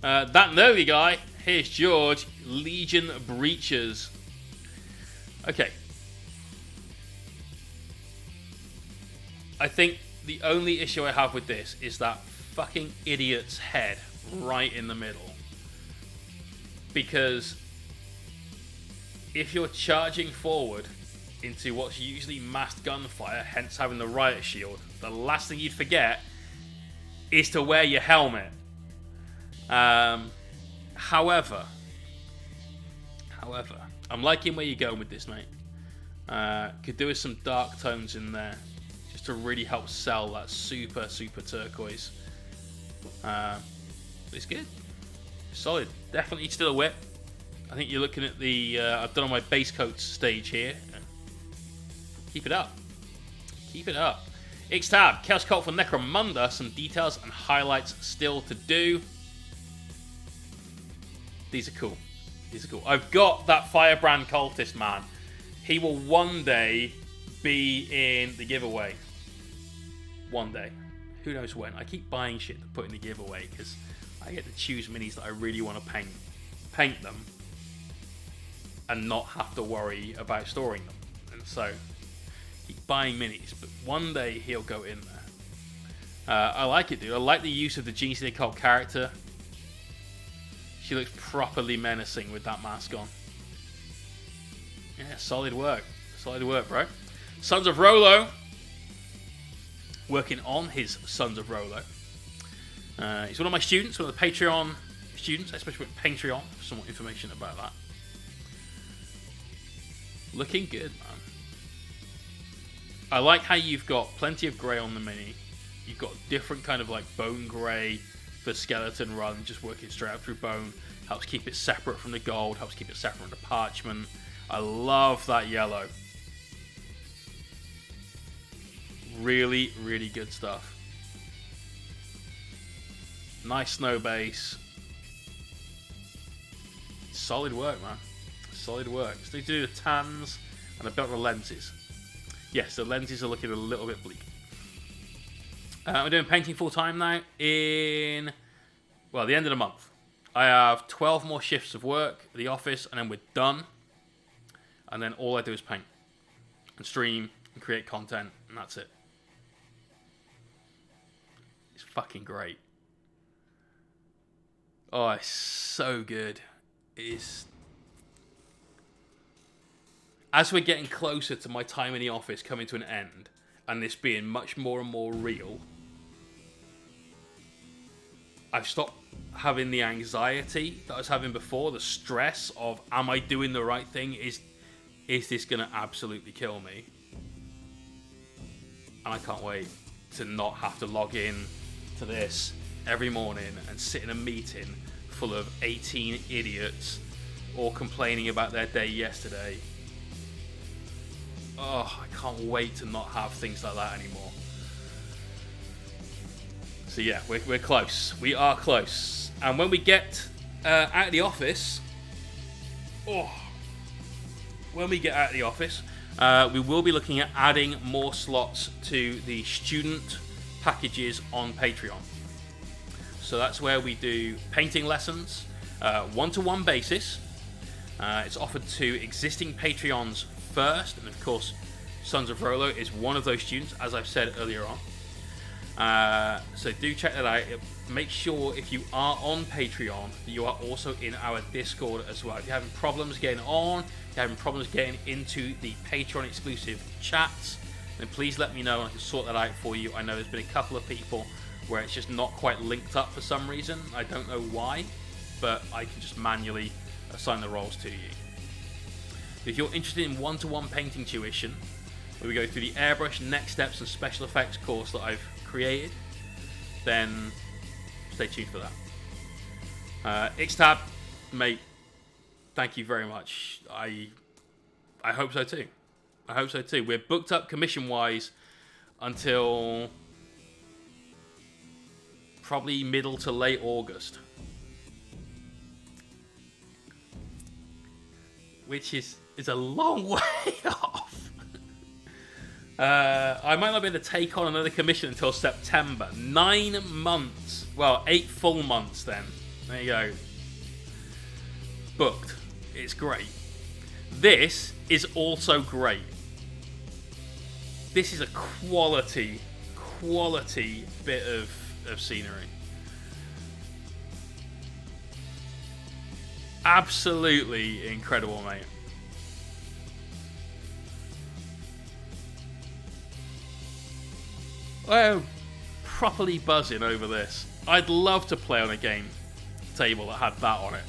[SPEAKER 1] That nerdy guy, here's George, Legion Breaches. Okay. I think the only issue I have with this is that fucking idiot's head right in the middle. Because if you're charging forward into what's usually massed gunfire, hence having the riot shield, the last thing you'd forget is to wear your helmet. However, I'm liking where you're going with this, mate. Could do with some dark tones in there, just to really help sell that super turquoise. It's good, solid. Definitely still a whip. I think you're looking at the I've done on my base coats stage here. Keep it up. Keep it up. X-Tab, Chaos Cult for Necromunda. Some details and highlights still to do. These are cool. These are cool. I've got that Firebrand Cultist, man. He will one day be in the giveaway. One day. Who knows when. I keep buying shit to put in the giveaway because I get to choose minis that I really want to paint. Paint them. And not have to worry about storing them. And so, keep buying minis. But one day he'll go in there. I like it, dude. I like the use of the Jeans Nicole character. She looks properly menacing with that mask on. Yeah, solid work. Solid work, bro. Sons of Rolo. Working on his Sons of Rolo. He's one of my students, one of the Patreon students, especially with Patreon, for some more information about that. Looking good, man. I like how you've got plenty of grey on the mini. You've got different kind of like bone grey for skeleton run, just working straight up through bone. Helps keep it separate from the gold, helps keep it separate from the parchment. I love that yellow. Really, really good stuff. Nice snow base. Solid work, man. Solid work. So need to do the tans and a bit of the lenses. Yes, the lenses are looking a little bit bleak. We're doing painting full time now in, well, the end of the month. I have 12 more shifts of work at the office, and then we're done. And then all I do is paint and stream and create content, and that's it. It's fucking great. Oh, it's so good. It is. As we're getting closer to my time in the office coming to an end, and this being much more and more real, I've stopped having the anxiety that I was having before, the stress of, am I doing the right thing? Is this going to absolutely kill me? And I can't wait to not have to log in to this every morning and sit in a meeting full of 18 idiots all complaining about their day yesterday. Oh, I can't wait to not have things like that anymore. So yeah, we're close. We are close. And when we get out of the office, we will be looking at adding more slots to the student packages on Patreon. So that's where we do painting lessons, one-to-one basis. It's offered to existing Patreons first, and of course, Sons of Rolo is one of those students, as I've said earlier on. So do check that out. Make sure if you are on Patreon that you are also in our Discord as well. If you're having problems getting on, if you're having problems getting into the Patreon exclusive chats, then please let me know and I can sort that out for you. I know there's been a couple of people where it's just not quite linked up for some reason. I don't know why, but I can just manually assign the roles to you. If you're interested in one-to-one painting tuition, where we go through the airbrush, next steps and special effects course that I've created, then stay tuned for that. Xtab, mate, thank you very much. I hope so too. I hope so too. We're booked up commission-wise until probably middle to late August, which is a long way off. I might not be able to take on another commission until September. 9 months. Well, 8 full months then. There you go. Booked. It's great. This is also great. This is a quality bit of scenery. Absolutely incredible, mate. I'm properly buzzing over this. I'd love to play on a game table that had that on it.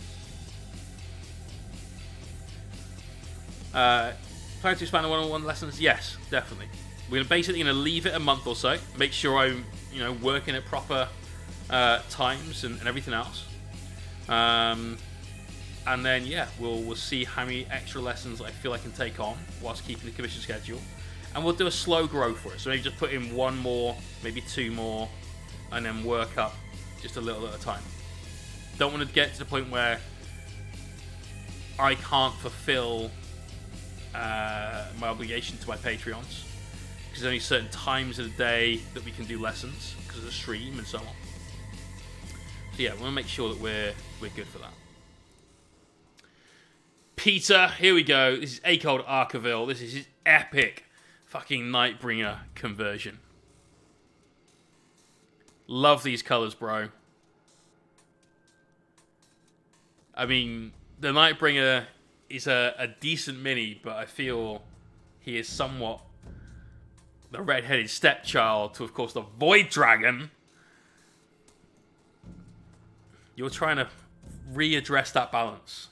[SPEAKER 1] Plan to expand on one-on-one lessons? Yes, definitely. We're basically going to leave it a month or so. Make sure I'm, working at proper times and everything else. And then we'll see how many extra lessons I feel I can take on whilst keeping the commission schedule. And we'll do a slow grow for it. So maybe just put in 1 more, maybe 2 more, and then work up just a little at a time. Don't want to get to the point where I can't fulfill my obligation to my Patreons, because there's only certain times of the day that we can do lessons because of the stream and so on. So yeah, we want to make sure that we're good for that. Peter, here we go. This is Acol Archiville. This is his epic fucking Nightbringer conversion. Love these colors, bro. I mean, the Nightbringer is a decent mini, but I feel he is somewhat the red-headed stepchild to, of course, the Void Dragon. You're trying to readdress that balance,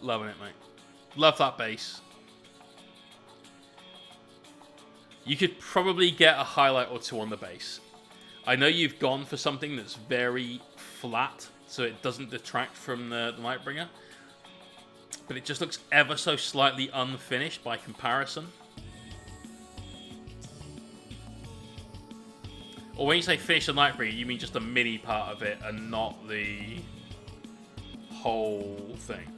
[SPEAKER 1] Loving it, mate. Love that base. You could probably get a highlight or 2 on the base. I know you've gone for something that's very flat, so it doesn't detract from the Nightbringer, but it just looks ever so slightly unfinished by comparison. Or when you say finish the Nightbringer, you mean just a mini part of it and not the whole thing.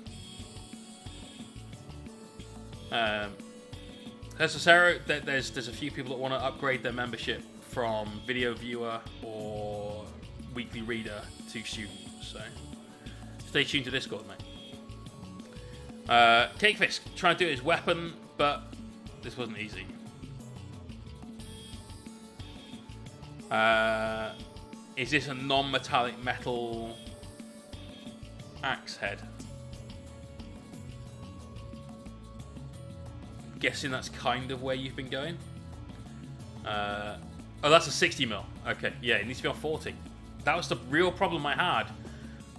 [SPEAKER 1] Necessarily, there's a few people that want to upgrade their membership from video viewer or weekly reader to student. So stay tuned to Discord, mate. Cakefisk trying to do his weapon, but this wasn't easy. Is this a non-metallic metal axe head? I'm guessing that's kind of where you've been going. Oh, that's a 60 mil. Okay, yeah, it needs to be on 40. That was the real problem I had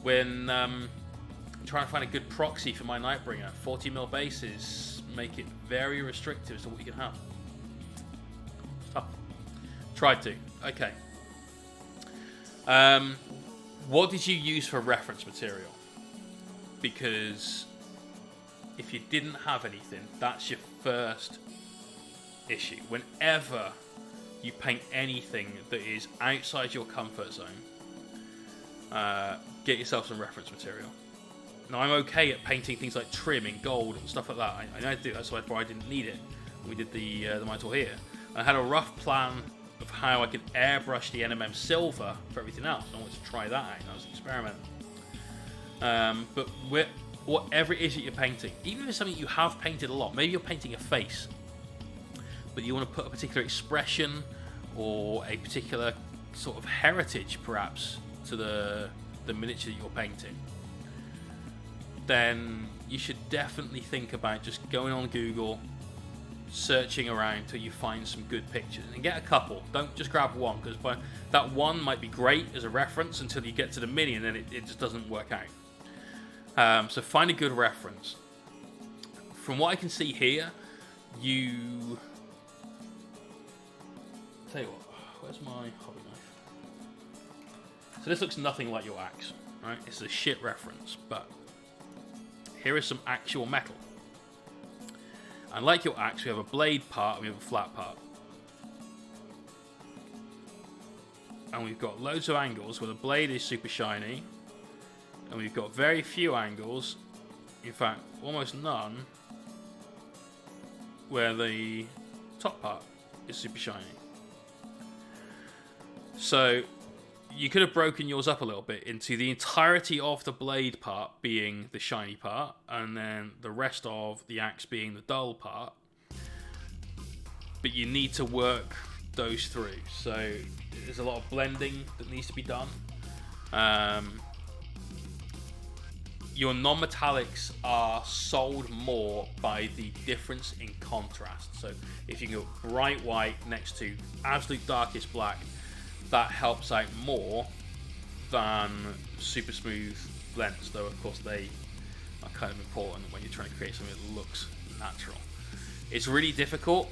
[SPEAKER 1] when trying to find a good proxy for my Nightbringer. 40 mil bases make it very restrictive as to what you can have. It's tough. Tried to. Okay. What did you use for reference material? Because if you didn't have anything, that's your first issue. Whenever you paint anything that is outside your comfort zone, get yourself some reference material. Now, I'm okay at painting things like trim in gold and stuff like that. I know how to do that, so I didn't need it. We did the Minotaur here. I had a rough plan of how I could airbrush the NMM silver for everything else. I wanted to try that out. That was an experiment. But whatever it is that you're painting, even if it's something you have painted a lot, maybe you're painting a face, but you want to put a particular expression or a particular sort of heritage, perhaps, to the miniature that you're painting, then you should definitely think about just going on Google, searching around till you find some good pictures, and get a couple. Don't just grab one, because that one might be great as a reference until you get to the mini, and then it just doesn't work out. So find a good reference. From what I can see here, you... Tell you what, where's my hobby knife? So this looks nothing like your axe, right? It's a shit reference, but here is some actual metal. And like your axe, we have a blade part and we have a flat part. And we've got loads of angles where the blade is super shiny. And we've got very few angles, in fact, almost none, where the top part is super shiny. So you could have broken yours up a little bit into the entirety of the blade part being the shiny part, and then the rest of the axe being the dull part. But you need to work those through. So there's a lot of blending that needs to be done. Your non-metallics are sold more by the difference in contrast. So if you can go bright white next to absolute darkest black, that helps out more than super smooth blends, though of course they are kind of important when you're trying to create something that looks natural. It's really difficult.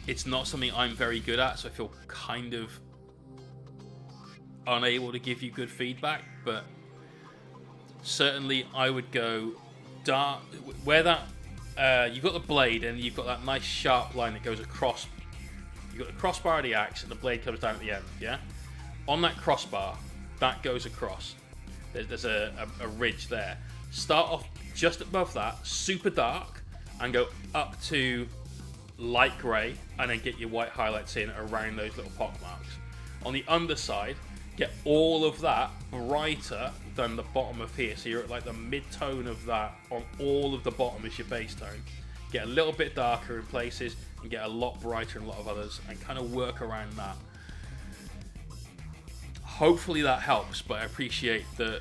[SPEAKER 1] It's not something I'm very good at, so I feel kind of unable to give you good feedback, but certainly I would go dark where that you've got the blade and you've got that nice sharp line that goes across. You've got the crossbar of the axe and the blade comes down at the end, yeah? On that crossbar, that goes across. There's a ridge there. Start off just above that, super dark, and go up to light grey, and then get your white highlights in around those little pock marks. On the underside, get all of that brighter than the bottom of here. So you're at like the mid-tone of that on all of the bottom as your base tone. Get a little bit darker in places and get a lot brighter in a lot of others, and kind of work around that. Hopefully that helps, but I appreciate that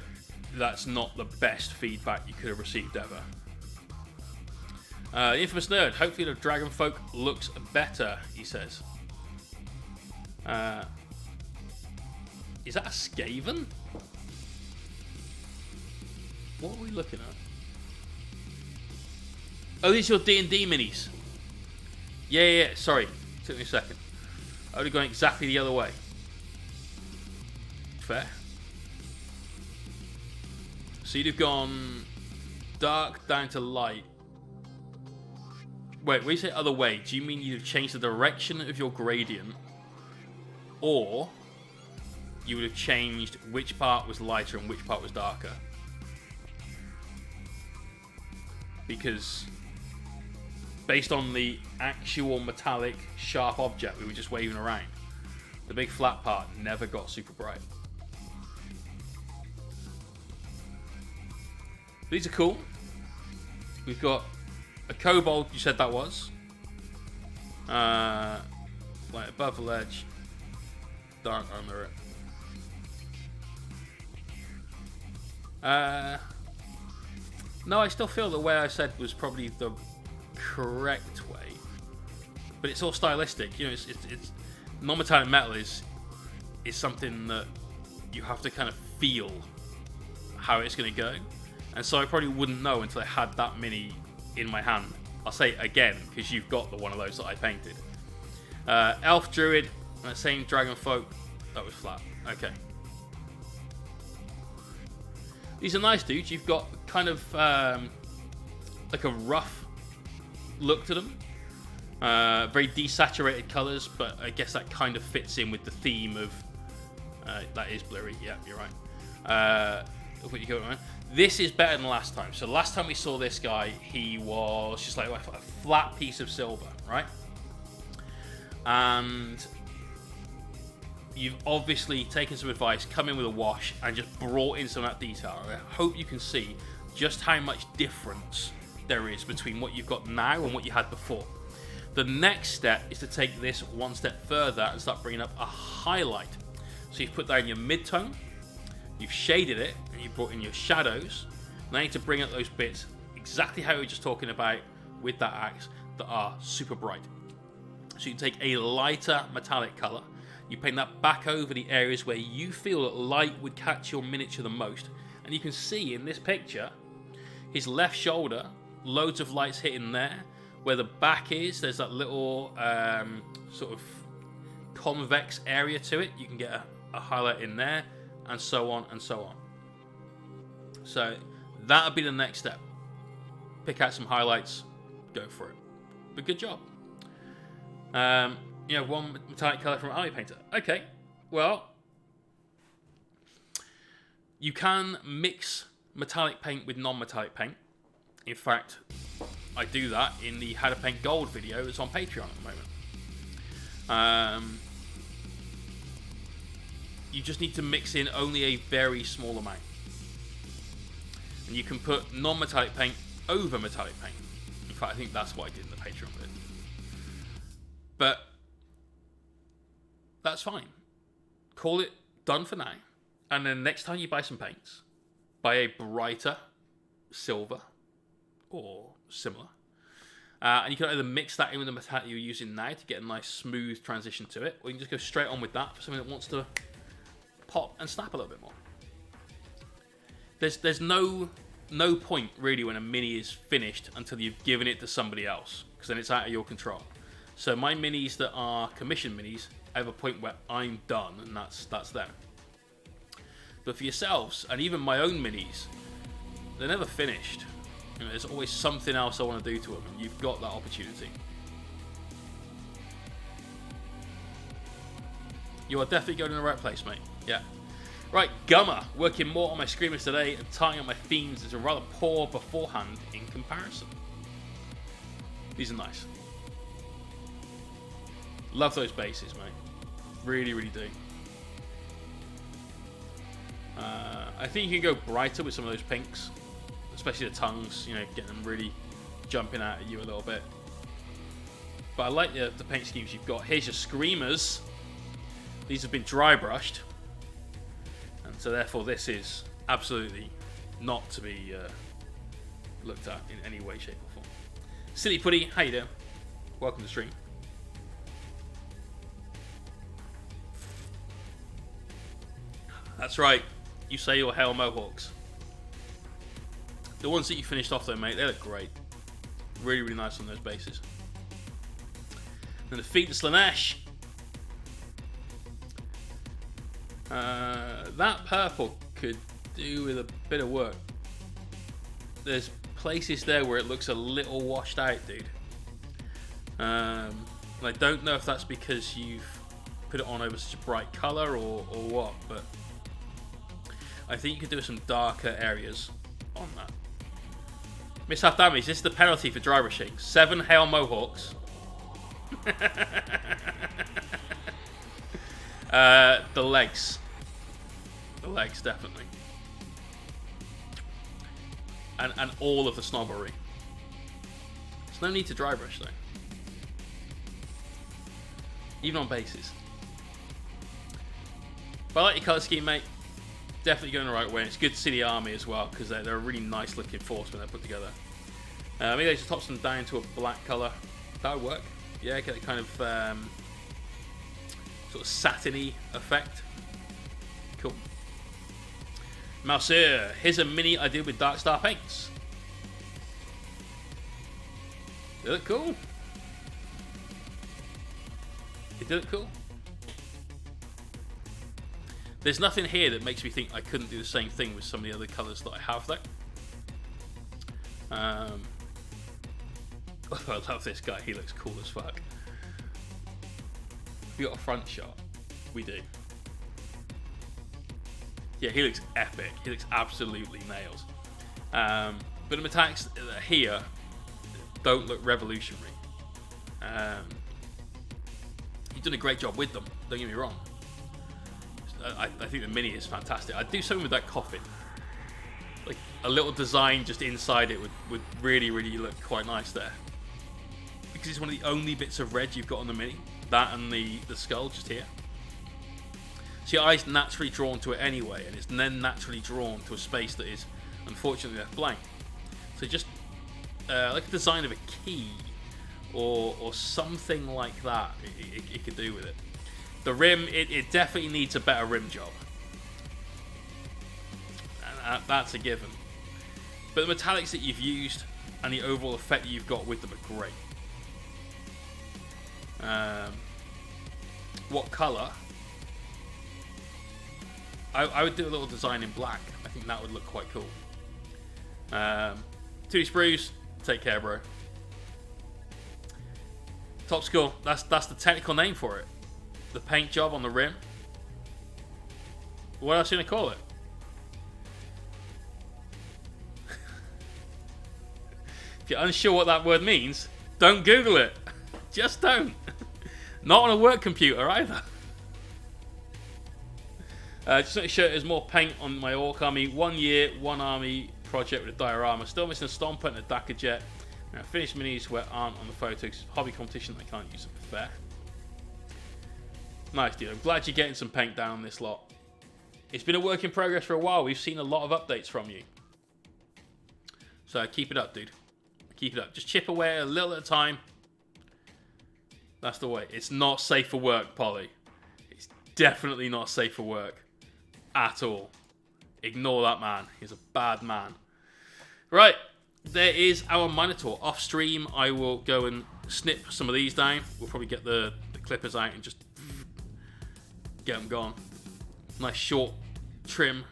[SPEAKER 1] that's not the best feedback you could have received ever. The Infamous Nerd, hopefully the Dragon Folk looks better, he says. Is that a Skaven? What are we looking at? Oh, these are your D&D minis. Yeah, sorry. Took me a second. I would have gone exactly the other way. Fair. So you'd have gone dark down to light. Wait, when you say other way, do you mean you've changed the direction of your gradient, or you would have changed which part was lighter and which part was darker? Because based on the actual metallic sharp object we were just waving around, the big flat part never got super bright. These are cool. We've got a kobold, you said that was. Like above the ledge, dark under it. No, I still feel the way I said was probably the correct way, but it's all stylistic. You know, it's non-metallic metal is something that you have to kind of feel how it's going to go, and so I probably wouldn't know until I had that mini in my hand. I'll say it again because you've got the one of those that I painted. Elf Druid, same Dragon Folk, that was flat. Okay. These are nice, dudes. You've got kind of like a rough look to them. Very desaturated colours, but I guess that kind of fits in with the theme of... that is blurry, yeah, you're right. What you got, right? This is better than last time. So last time we saw this guy, he was just like a flat piece of silver, right? And you've obviously taken some advice, come in with a wash, and just brought in some of that detail. I hope you can see just how much difference there is between what you've got now and what you had before. The next step is to take this one step further and start bringing up a highlight. So you've put down your mid-tone, you've shaded it, and you've brought in your shadows. Now you need to bring up those bits exactly how we were just talking about with that axe that are super bright. So you take a lighter metallic colour, you paint that back over the areas where you feel that light would catch your miniature the most. And you can see in this picture, his left shoulder, loads of lights hitting there. Where the back is, there's that little sort of convex area to it. You can get a highlight in there, and so on and so on. So that'll be the next step. Pick out some highlights, go for it. But good job. You know, one metallic colour from Army Painter. Okay, well, you can mix metallic paint with non-metallic paint. In fact, I do that in the How to Paint Gold video that's on Patreon at the moment. You just need to mix in only a very small amount. And you can put non-metallic paint over metallic paint. In fact, I think that's what I did in the Patreon bit. But that's fine. Call it done for now. And then next time you buy some paints, buy a brighter silver or similar. And you can either mix that in with the metallic you're using now to get a nice smooth transition to it, or you can just go straight on with that for something that wants to pop and snap a little bit more. There's no point really when a mini is finished until you've given it to somebody else, because then it's out of your control. So my minis that are commission minis, I have a point where I'm done, and that's them. But for yourselves, and even my own minis, they're never finished. You know, there's always something else I want to do to them, and you've got that opportunity. You are definitely going in the right place, mate. Yeah. Right, Gummer. Working more on my screamers today and tying up my themes is a rather poor beforehand in comparison. These are nice. Love those bases, mate. Really, really do. I think you can go brighter with some of those pinks. Especially the tongues, you know, getting them really jumping out at you a little bit. But I like the paint schemes you've got. Here's your screamers. These have been dry brushed. And so therefore this is absolutely not to be looked at in any way, shape or form. Silly Putty, how you doing? Welcome to the stream. That's right. You say your Hail Mohawks. The ones that you finished off though, mate, they look great. Really, really nice on those bases. And the feet of Slanesh. That purple could do with a bit of work. There's places there where it looks a little washed out, dude. And I don't know if that's because you've put it on over such a bright color or what, but I think you could do some darker areas on that. Mishap damage. This is the penalty for dry brushing. 7 hail mohawks. The legs. The legs, definitely. And all of the snobbery. There's no need to dry brush, though. Even on bases. But I like your colour scheme, mate. Definitely going the right way. It's good to see the army as well, because they're a really nice looking force when they're put together. Maybe they just top them down to a black colour. That would work. Yeah, get a kind of sort of satiny effect. Cool. Mouser, here's a mini I did with Dark Star paints. They look cool. They look cool. There's nothing here that makes me think I couldn't do the same thing with some of the other colours that I have though. I love this guy, he looks cool as fuck. We got a front shot. We do. Yeah, he looks epic. He looks absolutely nails. But the attacks here don't look revolutionary. You've done a great job with them, don't get me wrong. I think the mini is fantastic. I'd do something with that coffin. Like a little design just inside it would really, really look quite nice there. Because it's one of the only bits of red you've got on the mini. That and the skull just here. So your eye's naturally drawn to it anyway, and it's then naturally drawn to a space that is unfortunately left blank. So just like a design of a key or something like that it could do with it. The rim, it definitely needs a better rim job. And that's a given. But the metallics that you've used and the overall effect that you've got with them are great. What colour? I would do a little design in black. I think that would look quite cool. 2D sprues, take care, bro. Top score, that's the technical name for it. The paint job on the rim. What else are you going to call it? If you're unsure what that word means, don't Google it. Just don't. Not on a work computer either. Just want to show there's more paint on my Orc army. 1 year, 1 army project with a diorama. Still missing a Stomper and a Dakka jet. Now finished minis where aren't on the photos. Hobby competition, I can't use them for fair. Nice, dude. I'm glad you're getting some paint down on this lot. It's been a work in progress for a while. We've seen a lot of updates from you. So keep it up, dude. Keep it up. Just chip away a little at a time. That's the way. It's not safe for work, Polly. It's definitely not safe for work. At all. Ignore that man. He's a bad man. Right. There is our Minotaur. Off stream, I will go and snip some of these down. We'll probably get the clippers out and just get them gone. Nice short trim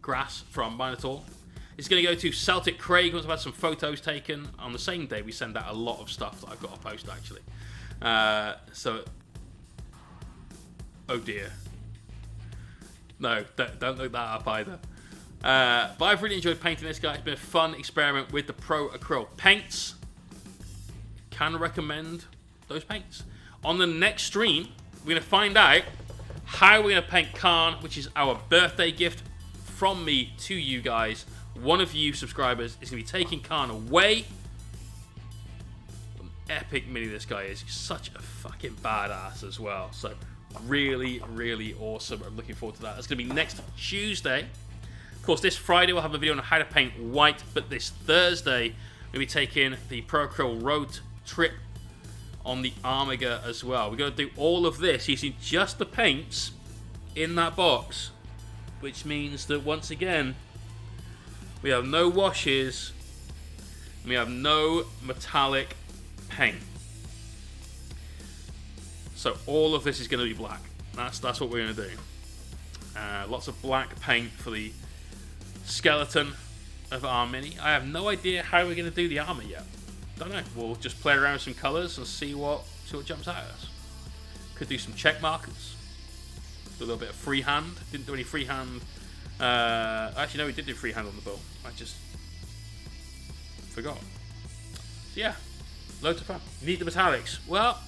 [SPEAKER 1] grass from Minotaur. It's going to go to Celtic Craig, who wants to have some photos taken. On the same day, we send out a lot of stuff that I've got to post, actually. So, oh dear. No, don't look that up either. But I've really enjoyed painting this guy. It's been a fun experiment with the ProAcryl paints. Can recommend those paints. On the next stream, we're going to find out how we're going to paint Khan, which is our birthday gift from me to you guys. One of you subscribers is going to be taking Khan away. What an epic mini this guy is. He's such a fucking badass as well. So really, really awesome. I'm looking forward to that. That's going to be next Tuesday. Of course, this Friday we'll have a video on how to paint white, but this Thursday we'll be taking the ProAcryl road trip on the Amiga as well. We're going to do all of this using just the paints in that box, which means that once again we have no washes, we have no metallic paint. So all of this is going to be black. That's what we're going to do. Lots of black paint for the skeleton of our mini. I have no idea how we're going to do the armor yet. don't know. We'll just play around with some colours and see what jumps out at us. Could do some check markers. Do a little bit of freehand. Didn't do any freehand. Actually, no, we did do freehand on the bull. I just forgot. So yeah, loads of fun. You need the metallics. Well,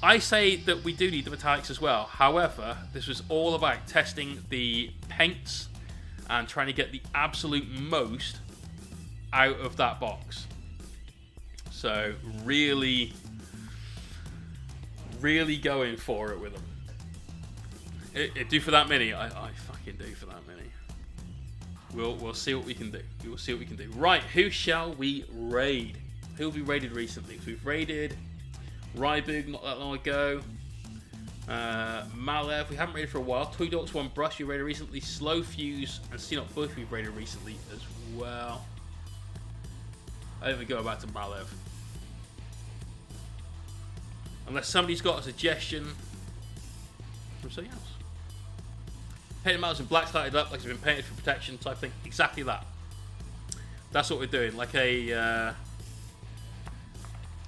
[SPEAKER 1] I say that we do need the metallics as well. However, this was all about testing the paints and trying to get the absolute most out of that box. So really going for it with them. It do for that mini. I fucking do for that mini. We'll see what we can do. We will see what we can do. Right, who shall we raid? Who have we raided recently? So we've raided Ryboog not that long ago. Malev, we haven't raided for a while. Two Dorks, One Brush, we raided recently. Slow Fuse and Sinop both we've raided recently as well. I think we go back to Malev. Unless somebody's got a suggestion from something else. Painted models in black started up like it's been painted for protection type thing. Exactly that. That's what we're doing. Like a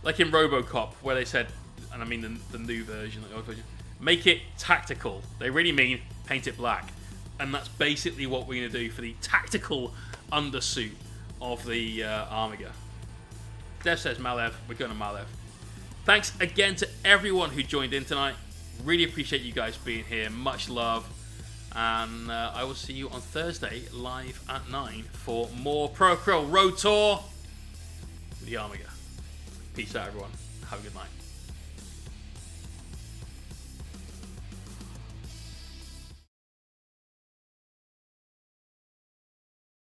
[SPEAKER 1] like in RoboCop, where they said, and I mean the new version, the old version, make it tactical. They really mean paint it black, and that's basically what we're going to do for the tactical undersuit of the Armiga. Dev says Malev. We're going to Malev. Thanks again to everyone who joined in tonight. Really appreciate you guys being here. Much love. And I will see you on Thursday live at 9 for more ProAcryl Road Tour with the Amiga. Peace out, everyone. Have a good night.